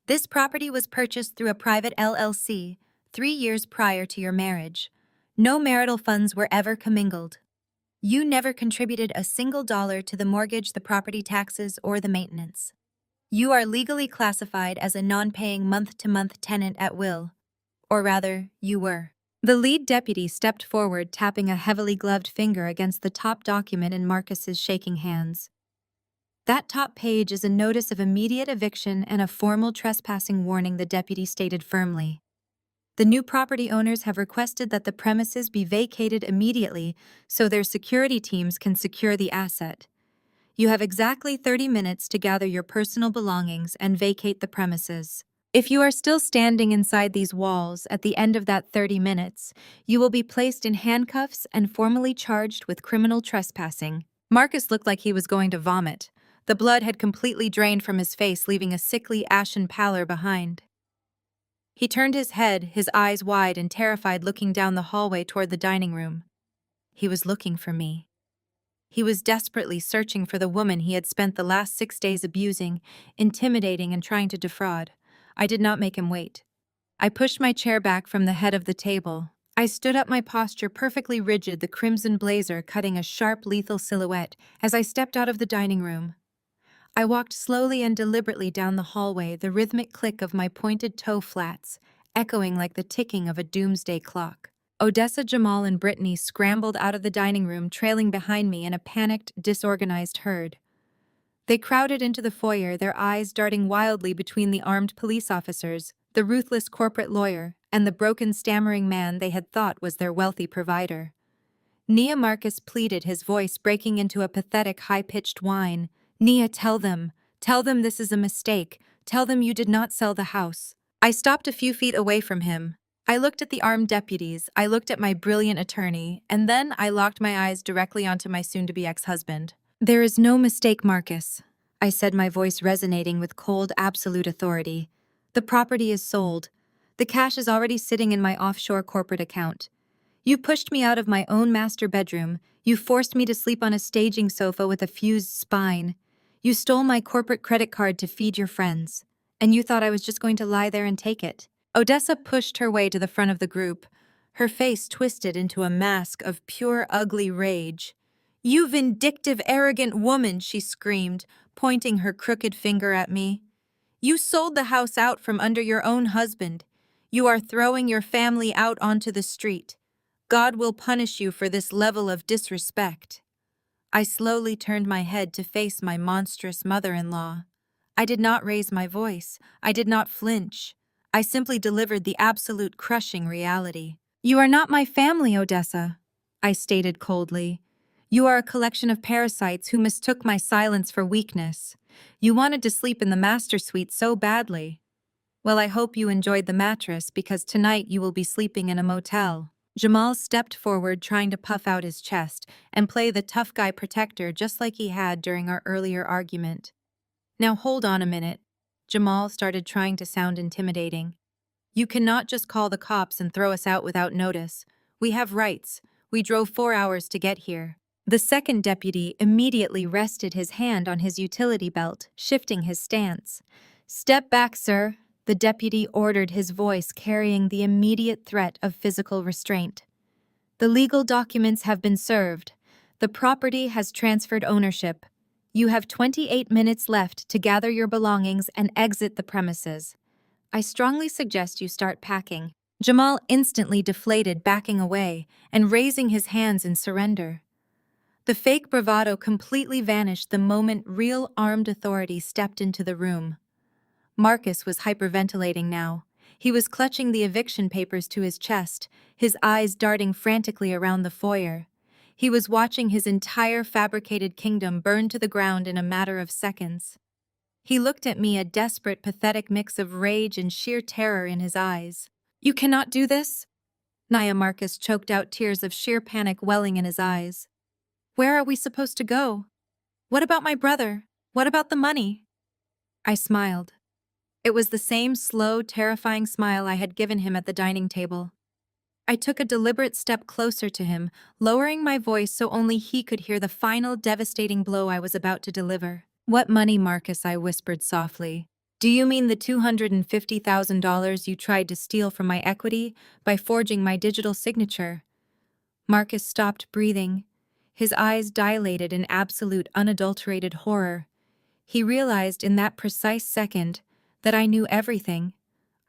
This property was purchased through a private LLC 3 years prior to your marriage. No marital funds were ever commingled. You never contributed a single dollar to the mortgage, the property taxes, or the maintenance. You are legally classified as a non-paying month-to-month tenant at will. Or rather, you were. The lead deputy stepped forward, tapping a heavily gloved finger against the top document in Marcus's shaking hands. That top page is a notice of immediate eviction and a formal trespassing warning, the deputy stated firmly. The new property owners have requested that the premises be vacated immediately so their security teams can secure the asset. You have exactly 30 minutes to gather your personal belongings and vacate the premises. If you are still standing inside these walls at the end of that 30 minutes, you will be placed in handcuffs and formally charged with criminal trespassing. Marcus looked like he was going to vomit. The blood had completely drained from his face, leaving a sickly, ashen pallor behind. He turned his head, his eyes wide and terrified, looking down the hallway toward the dining room. He was looking for me. He was desperately searching for the woman he had spent the last 6 days abusing, intimidating, and trying to defraud. I did not make him wait. I pushed my chair back from the head of the table. I stood up, my posture perfectly rigid, the crimson blazer cutting a sharp, lethal silhouette as I stepped out of the dining room. I walked slowly and deliberately down the hallway, the rhythmic click of my pointed toe flats echoing like the ticking of a doomsday clock. Odessa, Jamal, and Brittany scrambled out of the dining room, trailing behind me in a panicked, disorganized herd. They crowded into the foyer, their eyes darting wildly between the armed police officers, the ruthless corporate lawyer, and the broken, stammering man they had thought was their wealthy provider. Nia, Marcus pleaded, his voice breaking into a pathetic, high-pitched whine. Nia, tell them this is a mistake. Tell them you did not sell the house. I stopped a few feet away from him. I looked at the armed deputies, I looked at my brilliant attorney, and then I locked my eyes directly onto my soon-to-be ex-husband. There is no mistake, Marcus, I said, my voice resonating with cold, absolute authority. The property is sold. The cash is already sitting in my offshore corporate account. You pushed me out of my own master bedroom. You forced me to sleep on a staging sofa with a fused spine. You stole my corporate credit card to feed your friends. And you thought I was just going to lie there and take it. Odessa pushed her way to the front of the group, her face twisted into a mask of pure, ugly rage. "You vindictive, arrogant woman," she screamed, pointing her crooked finger at me. "You sold the house out from under your own husband. You are throwing your family out onto the street. God will punish you for this level of disrespect." I slowly turned my head to face my monstrous mother-in-law. I did not raise my voice. I did not flinch. I simply delivered the absolute crushing reality. "You are not my family, Odessa," I stated coldly. "You are a collection of parasites who mistook my silence for weakness. You wanted to sleep in the master suite so badly. Well, I hope you enjoyed the mattress because tonight you will be sleeping in a motel." Jamal stepped forward, trying to puff out his chest and play the tough guy protector just like he had during our earlier argument. "Now hold on a minute." Jamal started trying to sound intimidating. "You cannot just call the cops and throw us out without notice. We have rights. We drove 4 hours to get here." The second deputy immediately rested his hand on his utility belt, shifting his stance. "Step back, sir," the deputy ordered, his voice carrying the immediate threat of physical restraint. "The legal documents have been served. The property has transferred ownership. You have 28 minutes left to gather your belongings and exit the premises. I strongly suggest you start packing." Jamal instantly deflated, backing away and raising his hands in surrender. The fake bravado completely vanished the moment real armed authority stepped into the room. Marcus was hyperventilating now. He was clutching the eviction papers to his chest, his eyes darting frantically around the foyer. He was watching his entire fabricated kingdom burn to the ground in a matter of seconds. He looked at me, a desperate, pathetic mix of rage and sheer terror in his eyes. "You cannot do this?" Naya Marcus choked out, tears of sheer panic welling in his eyes. "Where are we supposed to go? What about my brother? What about the money?" I smiled. It was the same slow, terrifying smile I had given him at the dining table. I took a deliberate step closer to him, lowering my voice so only he could hear the final devastating blow I was about to deliver. "What money, Marcus?" I whispered softly. "Do you mean the $250,000 you tried to steal from my equity by forging my digital signature?" Marcus stopped breathing. His eyes dilated in absolute, unadulterated horror. He realized in that precise second that I knew everything.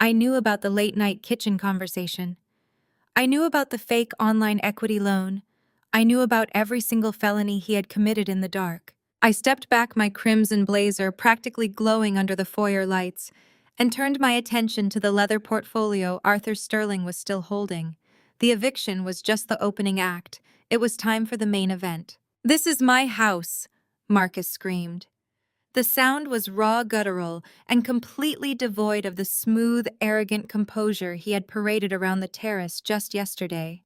I knew about the late-night kitchen conversation. I knew about the fake online equity loan. I knew about every single felony he had committed in the dark. I stepped back, my crimson blazer practically glowing under the foyer lights, and turned my attention to the leather portfolio Arthur Sterling was still holding. The eviction was just the opening act. It was time for the main event. "This is my house," Marcus screamed. The sound was raw, guttural, and completely devoid of the smooth, arrogant composure he had paraded around the terrace just yesterday.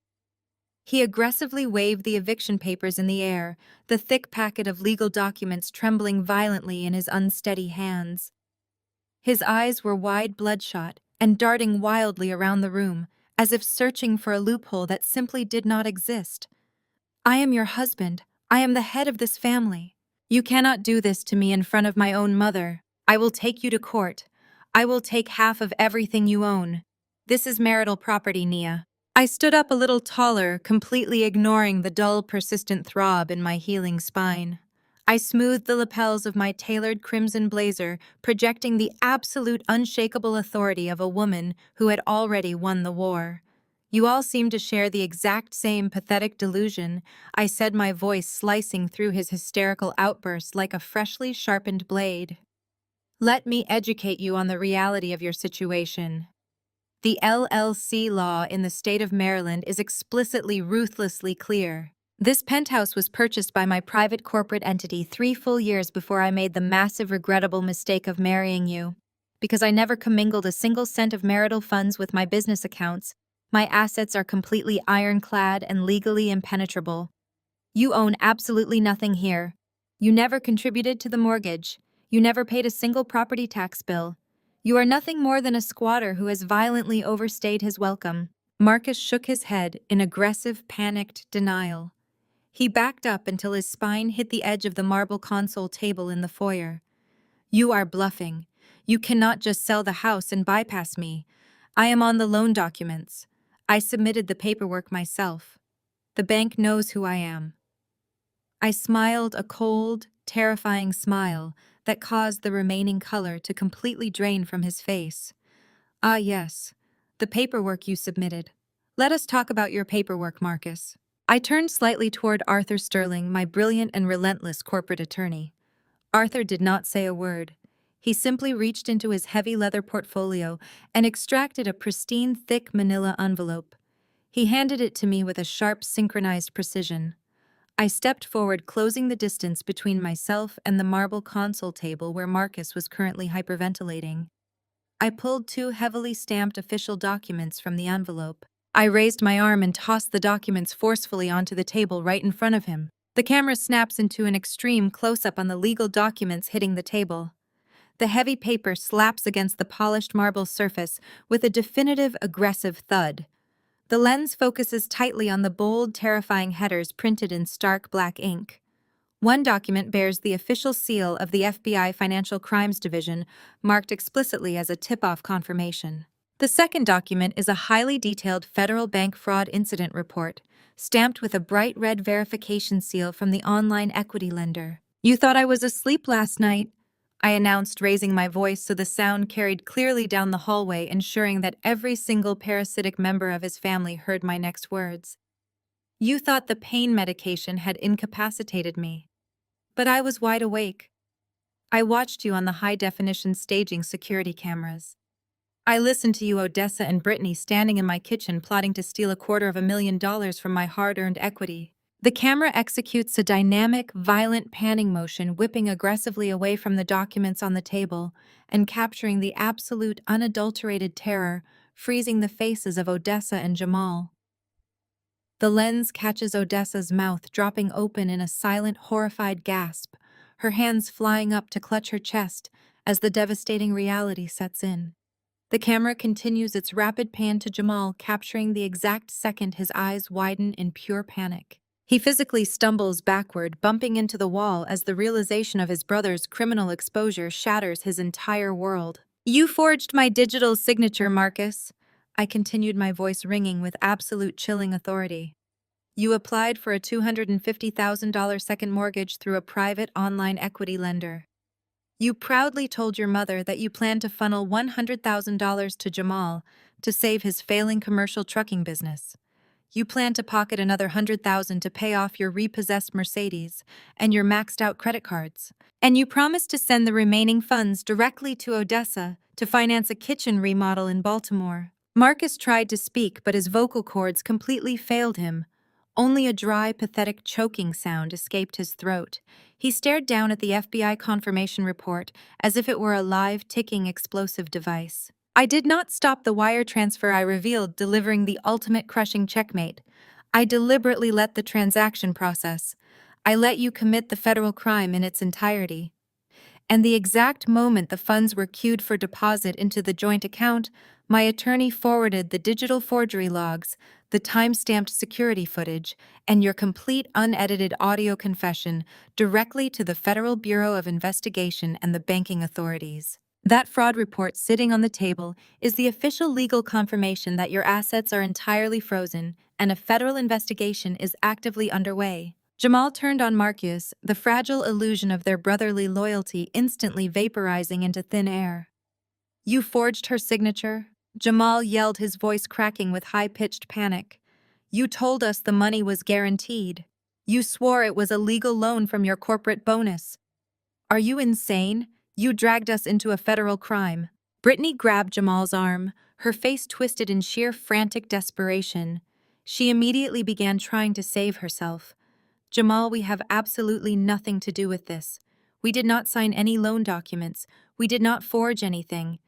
He aggressively waved the eviction papers in the air, the thick packet of legal documents trembling violently in his unsteady hands. His eyes were wide, bloodshot, and darting wildly around the room, as if searching for a loophole that simply did not exist. "I am your husband. I am the head of this family. You cannot do this to me in front of my own mother. I will take you to court. I will take half of everything you own. This is marital property, Nia." I stood up a little taller, completely ignoring the dull, persistent throb in my healing spine. I smoothed the lapels of my tailored crimson blazer, projecting the absolute, unshakable authority of a woman who had already won the war. "You all seem to share the exact same pathetic delusion," I said, my voice slicing through his hysterical outburst like a freshly sharpened blade. "Let me educate you on the reality of your situation. The LLC law in the state of Maryland is explicitly, ruthlessly clear. This penthouse was purchased by my private corporate entity 3 full years before I made the massive, regrettable mistake of marrying you. Because I never commingled a single cent of marital funds with my business accounts, my assets are completely ironclad and legally impenetrable. You own absolutely nothing here. You never contributed to the mortgage. You never paid a single property tax bill. You are nothing more than a squatter who has violently overstayed his welcome." Marcus shook his head in aggressive, panicked denial. He backed up until his spine hit the edge of the marble console table in the foyer. "You are bluffing. You cannot just sell the house and bypass me. I am on the loan documents. I submitted the paperwork myself. The bank knows who I am." I smiled a cold, terrifying smile that caused the remaining color to completely drain from his face. Ah, yes, the paperwork you submitted. Let us talk about your paperwork, Marcus. I turned slightly toward Arthur Sterling, my brilliant and relentless corporate attorney. Arthur did not say a word. He simply reached into his heavy leather portfolio and extracted a pristine, thick manila envelope. He handed it to me with a sharp, synchronized precision. I stepped forward, closing the distance between myself and the marble console table where Marcus was currently hyperventilating. I pulled two heavily stamped official documents from the envelope. I raised my arm and tossed the documents forcefully onto the table right in front of him. The camera snaps into an extreme close-up on the legal documents hitting the table. The heavy paper slaps against the polished marble surface with a definitive, aggressive thud. The lens focuses tightly on the bold, terrifying headers printed in stark black ink. One document bears the official seal of the FBI Financial Crimes Division, marked explicitly as a tip-off confirmation. The second document is a highly detailed federal bank fraud incident report, stamped with a bright red verification seal from the online equity lender. "You thought I was asleep last night," I announced, raising my voice so the sound carried clearly down the hallway, ensuring that every single parasitic member of his family heard my next words. "You thought the pain medication had incapacitated me. But I was wide awake. I watched you on the high-definition staging security cameras. I listened to you, Odessa and Brittany, standing in my kitchen plotting to steal $250,000 from my hard-earned equity." The camera executes a dynamic, violent panning motion, whipping aggressively away from the documents on the table and capturing the absolute, unadulterated terror, freezing the faces of Odessa and Jamal. The lens catches Odessa's mouth dropping open in a silent, horrified gasp, her hands flying up to clutch her chest as the devastating reality sets in. The camera continues its rapid pan to Jamal, capturing the exact second his eyes widen in pure panic. He physically stumbles backward, bumping into the wall as the realization of his brother's criminal exposure shatters his entire world. "You forged my digital signature, Marcus," I continued, my voice ringing with absolute chilling authority. "You applied for a $250,000 second mortgage through a private online equity lender. You proudly told your mother that you planned to funnel $100,000 to Jamal to save his failing commercial trucking business. You plan to pocket another $100,000 to pay off your repossessed Mercedes and your maxed-out credit cards. And you promised to send the remaining funds directly to Odessa to finance a kitchen remodel in Baltimore." Marcus tried to speak, but his vocal cords completely failed him. Only a dry, pathetic choking sound escaped his throat. He stared down at the FBI confirmation report as if it were a live, ticking explosive device. "I did not stop the wire transfer I revealed, delivering the ultimate crushing checkmate. I deliberately let the transaction process. I let you commit the federal crime in its entirety. And the exact moment the funds were queued for deposit into the joint account, my attorney forwarded the digital forgery logs, the time-stamped security footage, and your complete unedited audio confession directly to the Federal Bureau of Investigation and the banking authorities. That fraud report sitting on the table is the official legal confirmation that your assets are entirely frozen and a federal investigation is actively underway." Jamal turned on Marcus, the fragile illusion of their brotherly loyalty instantly vaporizing into thin air. "You forged her signature?" Jamal yelled, his voice cracking with high-pitched panic. "You told us the money was guaranteed. You swore it was a legal loan from your corporate bonus. Are you insane? You dragged us into a federal crime." Brittany grabbed Jamal's arm, her face twisted in sheer frantic desperation. She immediately began trying to save herself. "Jamal, we have absolutely nothing to do with this. We did not sign any loan documents. We did not forge anything.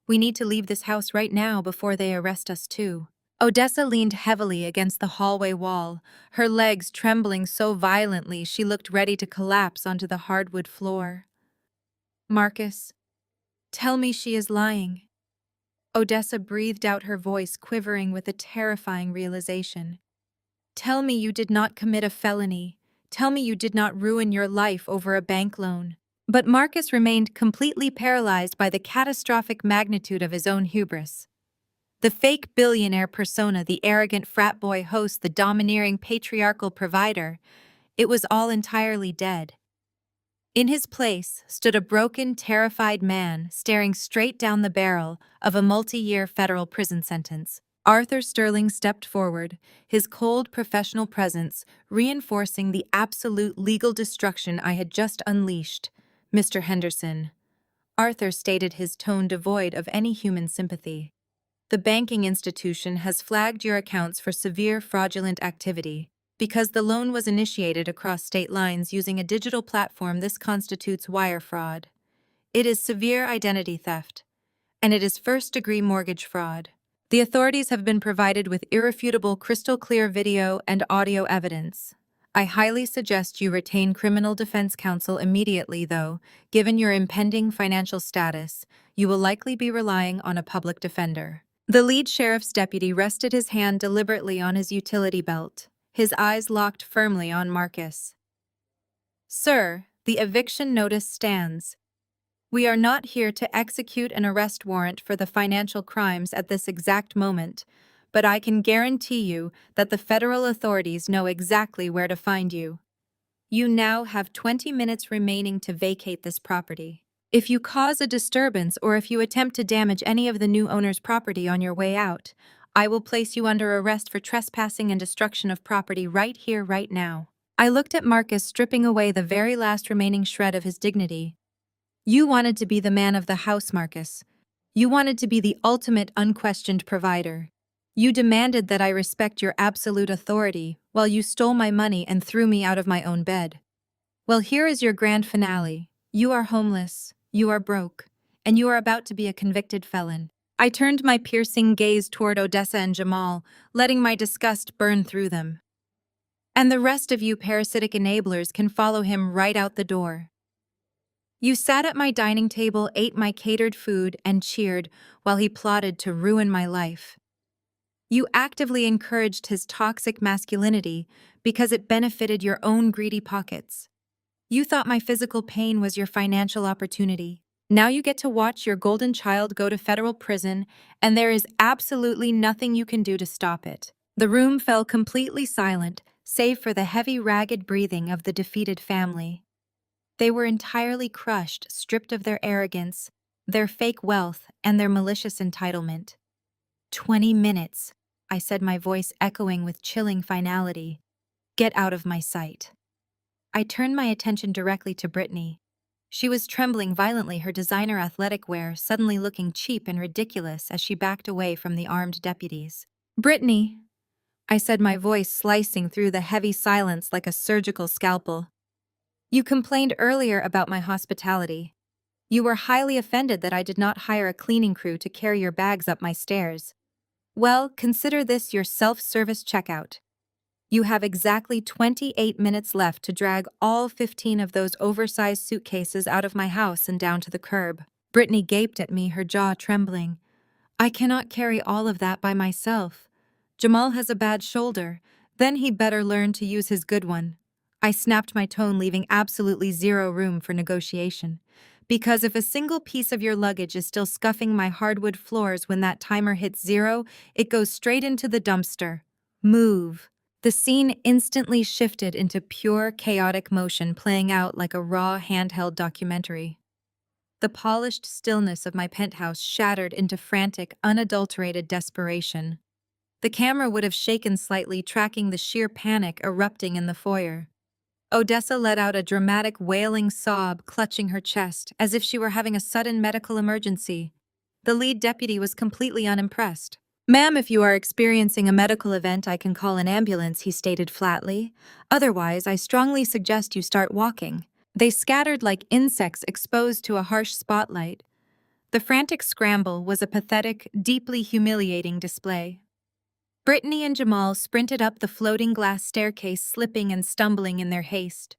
We need to leave this house right now before they arrest us too." Odessa leaned heavily against the hallway wall, her legs trembling so violently she looked ready to collapse onto the hardwood floor. "Marcus, tell me she is lying." Odessa breathed out, her voice quivering with a terrifying realization. "Tell me you did not commit a felony. Tell me you did not ruin your life over a bank loan." But Marcus remained completely paralyzed by the catastrophic magnitude of his own hubris. The fake billionaire persona, the arrogant frat boy host, the domineering patriarchal provider, It was all entirely dead. In his place stood a broken, terrified man staring straight down the barrel of a multi-year federal prison sentence. Arthur Sterling stepped forward, his cold professional presence reinforcing the absolute legal destruction I had just unleashed. "Mr. Henderson," Arthur stated, his tone devoid of any human sympathy, "the banking institution has flagged your accounts for severe fraudulent activity. Because the loan was initiated across state lines using a digital platform, this constitutes wire fraud. It is severe identity theft, and it is first-degree mortgage fraud. The authorities have been provided with irrefutable, crystal-clear video and audio evidence. I highly suggest you retain criminal defense counsel immediately, though, given your impending financial status, you will likely be relying on a public defender." The lead sheriff's deputy rested his hand deliberately on his utility belt, his eyes locked firmly on Marcus. "Sir, the eviction notice stands. We are not here to execute an arrest warrant for the financial crimes at this exact moment, but I can guarantee you that the federal authorities know exactly where to find you. You now have 20 minutes remaining to vacate this property. If you cause a disturbance or if you attempt to damage any of the new owner's property on your way out, I will place you under arrest for trespassing and destruction of property right here, right now." I looked at Marcus, stripping away the very last remaining shred of his dignity. "You wanted to be the man of the house, Marcus. You wanted to be the ultimate unquestioned provider. You demanded that I respect your absolute authority while you stole my money and threw me out of my own bed. Well, here is your grand finale. You are homeless, you are broke, and you are about to be a convicted felon." I turned my piercing gaze toward Odessa and Jamal, letting my disgust burn through them. "And the rest of you parasitic enablers can follow him right out the door." You sat at my dining table, ate my catered food, and cheered while he plotted to ruin my life. You actively encouraged his toxic masculinity because it benefited your own greedy pockets. You thought my physical pain was your financial opportunity. Now you get to watch your golden child go to federal prison, and there is absolutely nothing you can do to stop it. The room fell completely silent, save for the heavy, ragged breathing of the defeated family. They were entirely crushed, stripped of their arrogance, their fake wealth, and their malicious entitlement. 20 minutes, I said, my voice echoing with chilling finality. "Get out of my sight." I turned my attention directly to Brittany. She was trembling violently, her designer athletic wear suddenly looking cheap and ridiculous as she backed away from the armed deputies. "Brittany," I said, my voice slicing through the heavy silence like a surgical scalpel. "You complained earlier about my hospitality. You were highly offended that I did not hire a cleaning crew to carry your bags up my stairs. Well, consider this your self-service checkout. You have exactly 28 minutes left to drag all 15 of those oversized suitcases out of my house and down to the curb." Brittany gaped at me, her jaw trembling. "I cannot carry all of that by myself. Jamal has a bad shoulder. Then he'd better learn to use his good one." I snapped my tone, leaving absolutely zero room for negotiation. "Because if a single piece of your luggage is still scuffing my hardwood floors when that timer hits 0, it goes straight into the dumpster. Move." The scene instantly shifted into pure, chaotic motion, playing out like a raw, handheld documentary. The polished stillness of my penthouse shattered into frantic, unadulterated desperation. The camera would have shaken slightly, tracking the sheer panic erupting in the foyer. Odessa let out a dramatic, wailing sob, clutching her chest, as if she were having a sudden medical emergency. The lead deputy was completely unimpressed. "Ma'am, if you are experiencing a medical event, I can call an ambulance," he stated flatly. "Otherwise, I strongly suggest you start walking." They scattered like insects exposed to a harsh spotlight. The frantic scramble was a pathetic, deeply humiliating display. Brittany and Jamal sprinted up the floating glass staircase, slipping and stumbling in their haste.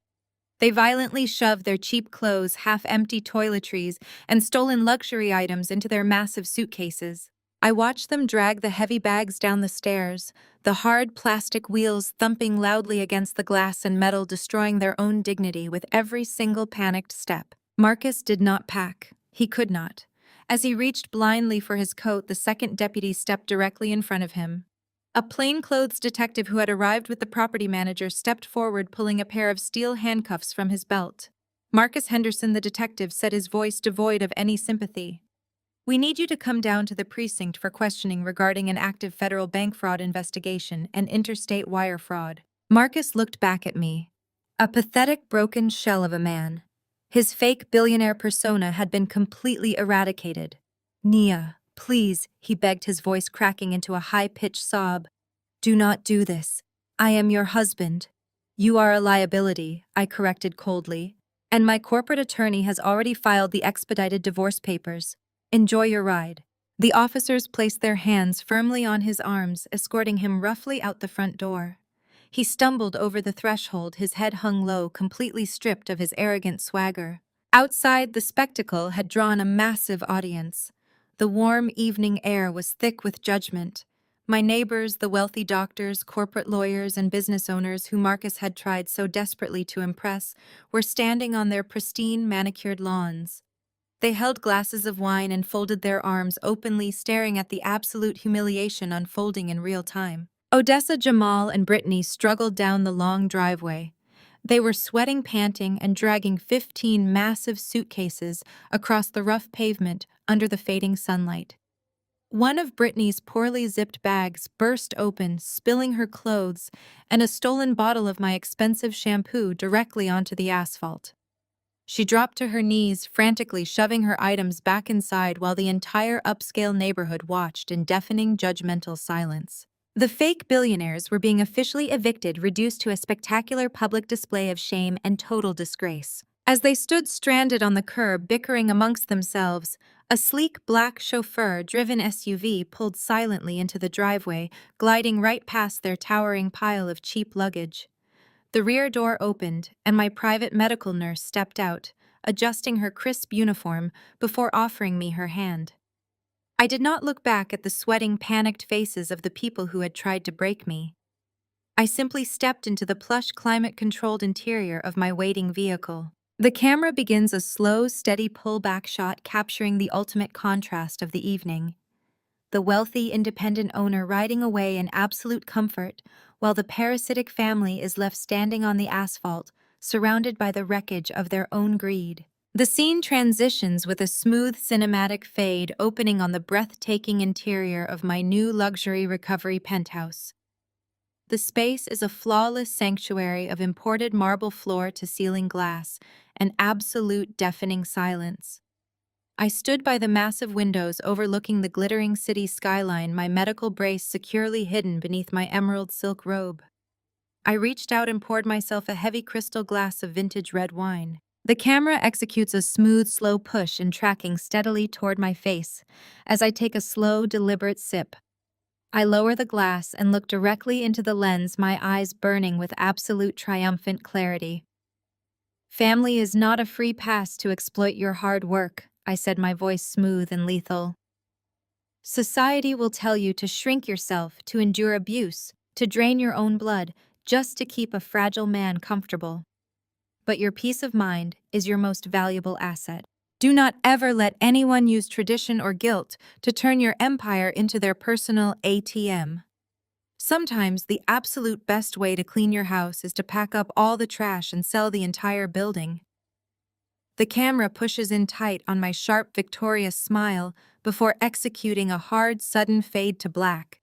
They violently shoved their cheap clothes, half-empty toiletries, and stolen luxury items into their massive suitcases. I watched them drag the heavy bags down the stairs, the hard plastic wheels thumping loudly against the glass and metal, destroying their own dignity with every single panicked step. Marcus did not pack. He could not. As he reached blindly for his coat, the second deputy stepped directly in front of him. A plainclothes detective who had arrived with the property manager stepped forward, pulling a pair of steel handcuffs from his belt. Marcus Henderson, the detective, said, his voice devoid of any sympathy. "We need you to come down to the precinct for questioning regarding an active federal bank fraud investigation and interstate wire fraud." Marcus looked back at me. A pathetic, broken shell of a man. His fake billionaire persona had been completely eradicated. "Nia, please," he begged, his voice cracking into a high-pitched sob. "Do not do this. I am your husband." "You are a liability," I corrected coldly. "And my corporate attorney has already filed the expedited divorce papers. Enjoy your ride." The officers placed their hands firmly on his arms, escorting him roughly out the front door. He stumbled over the threshold, his head hung low, completely stripped of his arrogant swagger. Outside, the spectacle had drawn a massive audience. The warm evening air was thick with judgment. My neighbors, the wealthy doctors, corporate lawyers, and business owners who Marcus had tried so desperately to impress, were standing on their pristine, manicured lawns. They held glasses of wine and folded their arms openly, staring at the absolute humiliation unfolding in real time. Odessa, Jamal, and Brittany struggled down the long driveway. They were sweating, panting, and dragging 15 massive suitcases across the rough pavement under the fading sunlight. One of Brittany's poorly zipped bags burst open, spilling her clothes and a stolen bottle of my expensive shampoo directly onto the asphalt. She dropped to her knees, frantically shoving her items back inside while the entire upscale neighborhood watched in deafening, judgmental silence. The fake billionaires were being officially evicted, reduced to a spectacular public display of shame and total disgrace. As they stood stranded on the curb, bickering amongst themselves, a sleek black chauffeur-driven SUV pulled silently into the driveway, gliding right past their towering pile of cheap luggage. The rear door opened, and my private medical nurse stepped out, adjusting her crisp uniform before offering me her hand. I did not look back at the sweating, panicked faces of the people who had tried to break me. I simply stepped into the plush, climate-controlled interior of my waiting vehicle. The camera begins a slow, steady pullback shot, capturing the ultimate contrast of the evening. The wealthy, independent owner riding away in absolute comfort, while the parasitic family is left standing on the asphalt, surrounded by the wreckage of their own greed. The scene transitions with a smooth cinematic fade, opening on the breathtaking interior of my new luxury recovery penthouse. The space is a flawless sanctuary of imported marble floor-to-ceiling glass and absolute deafening silence. I stood by the massive windows overlooking the glittering city skyline, my medical brace securely hidden beneath my emerald silk robe. I reached out and poured myself a heavy crystal glass of vintage red wine. The camera executes a smooth, slow push and tracking steadily toward my face as I take a slow, deliberate sip. I lower the glass and look directly into the lens, my eyes burning with absolute triumphant clarity. "Family is not a free pass to exploit your hard work," I said, my voice smooth and lethal. "Society will tell you to shrink yourself, to endure abuse, to drain your own blood, just to keep a fragile man comfortable. But your peace of mind is your most valuable asset. Do not ever let anyone use tradition or guilt to turn your empire into their personal ATM. Sometimes the absolute best way to clean your house is to pack up all the trash and sell the entire building." The camera pushes in tight on my sharp, victorious smile before executing a hard, sudden fade to black.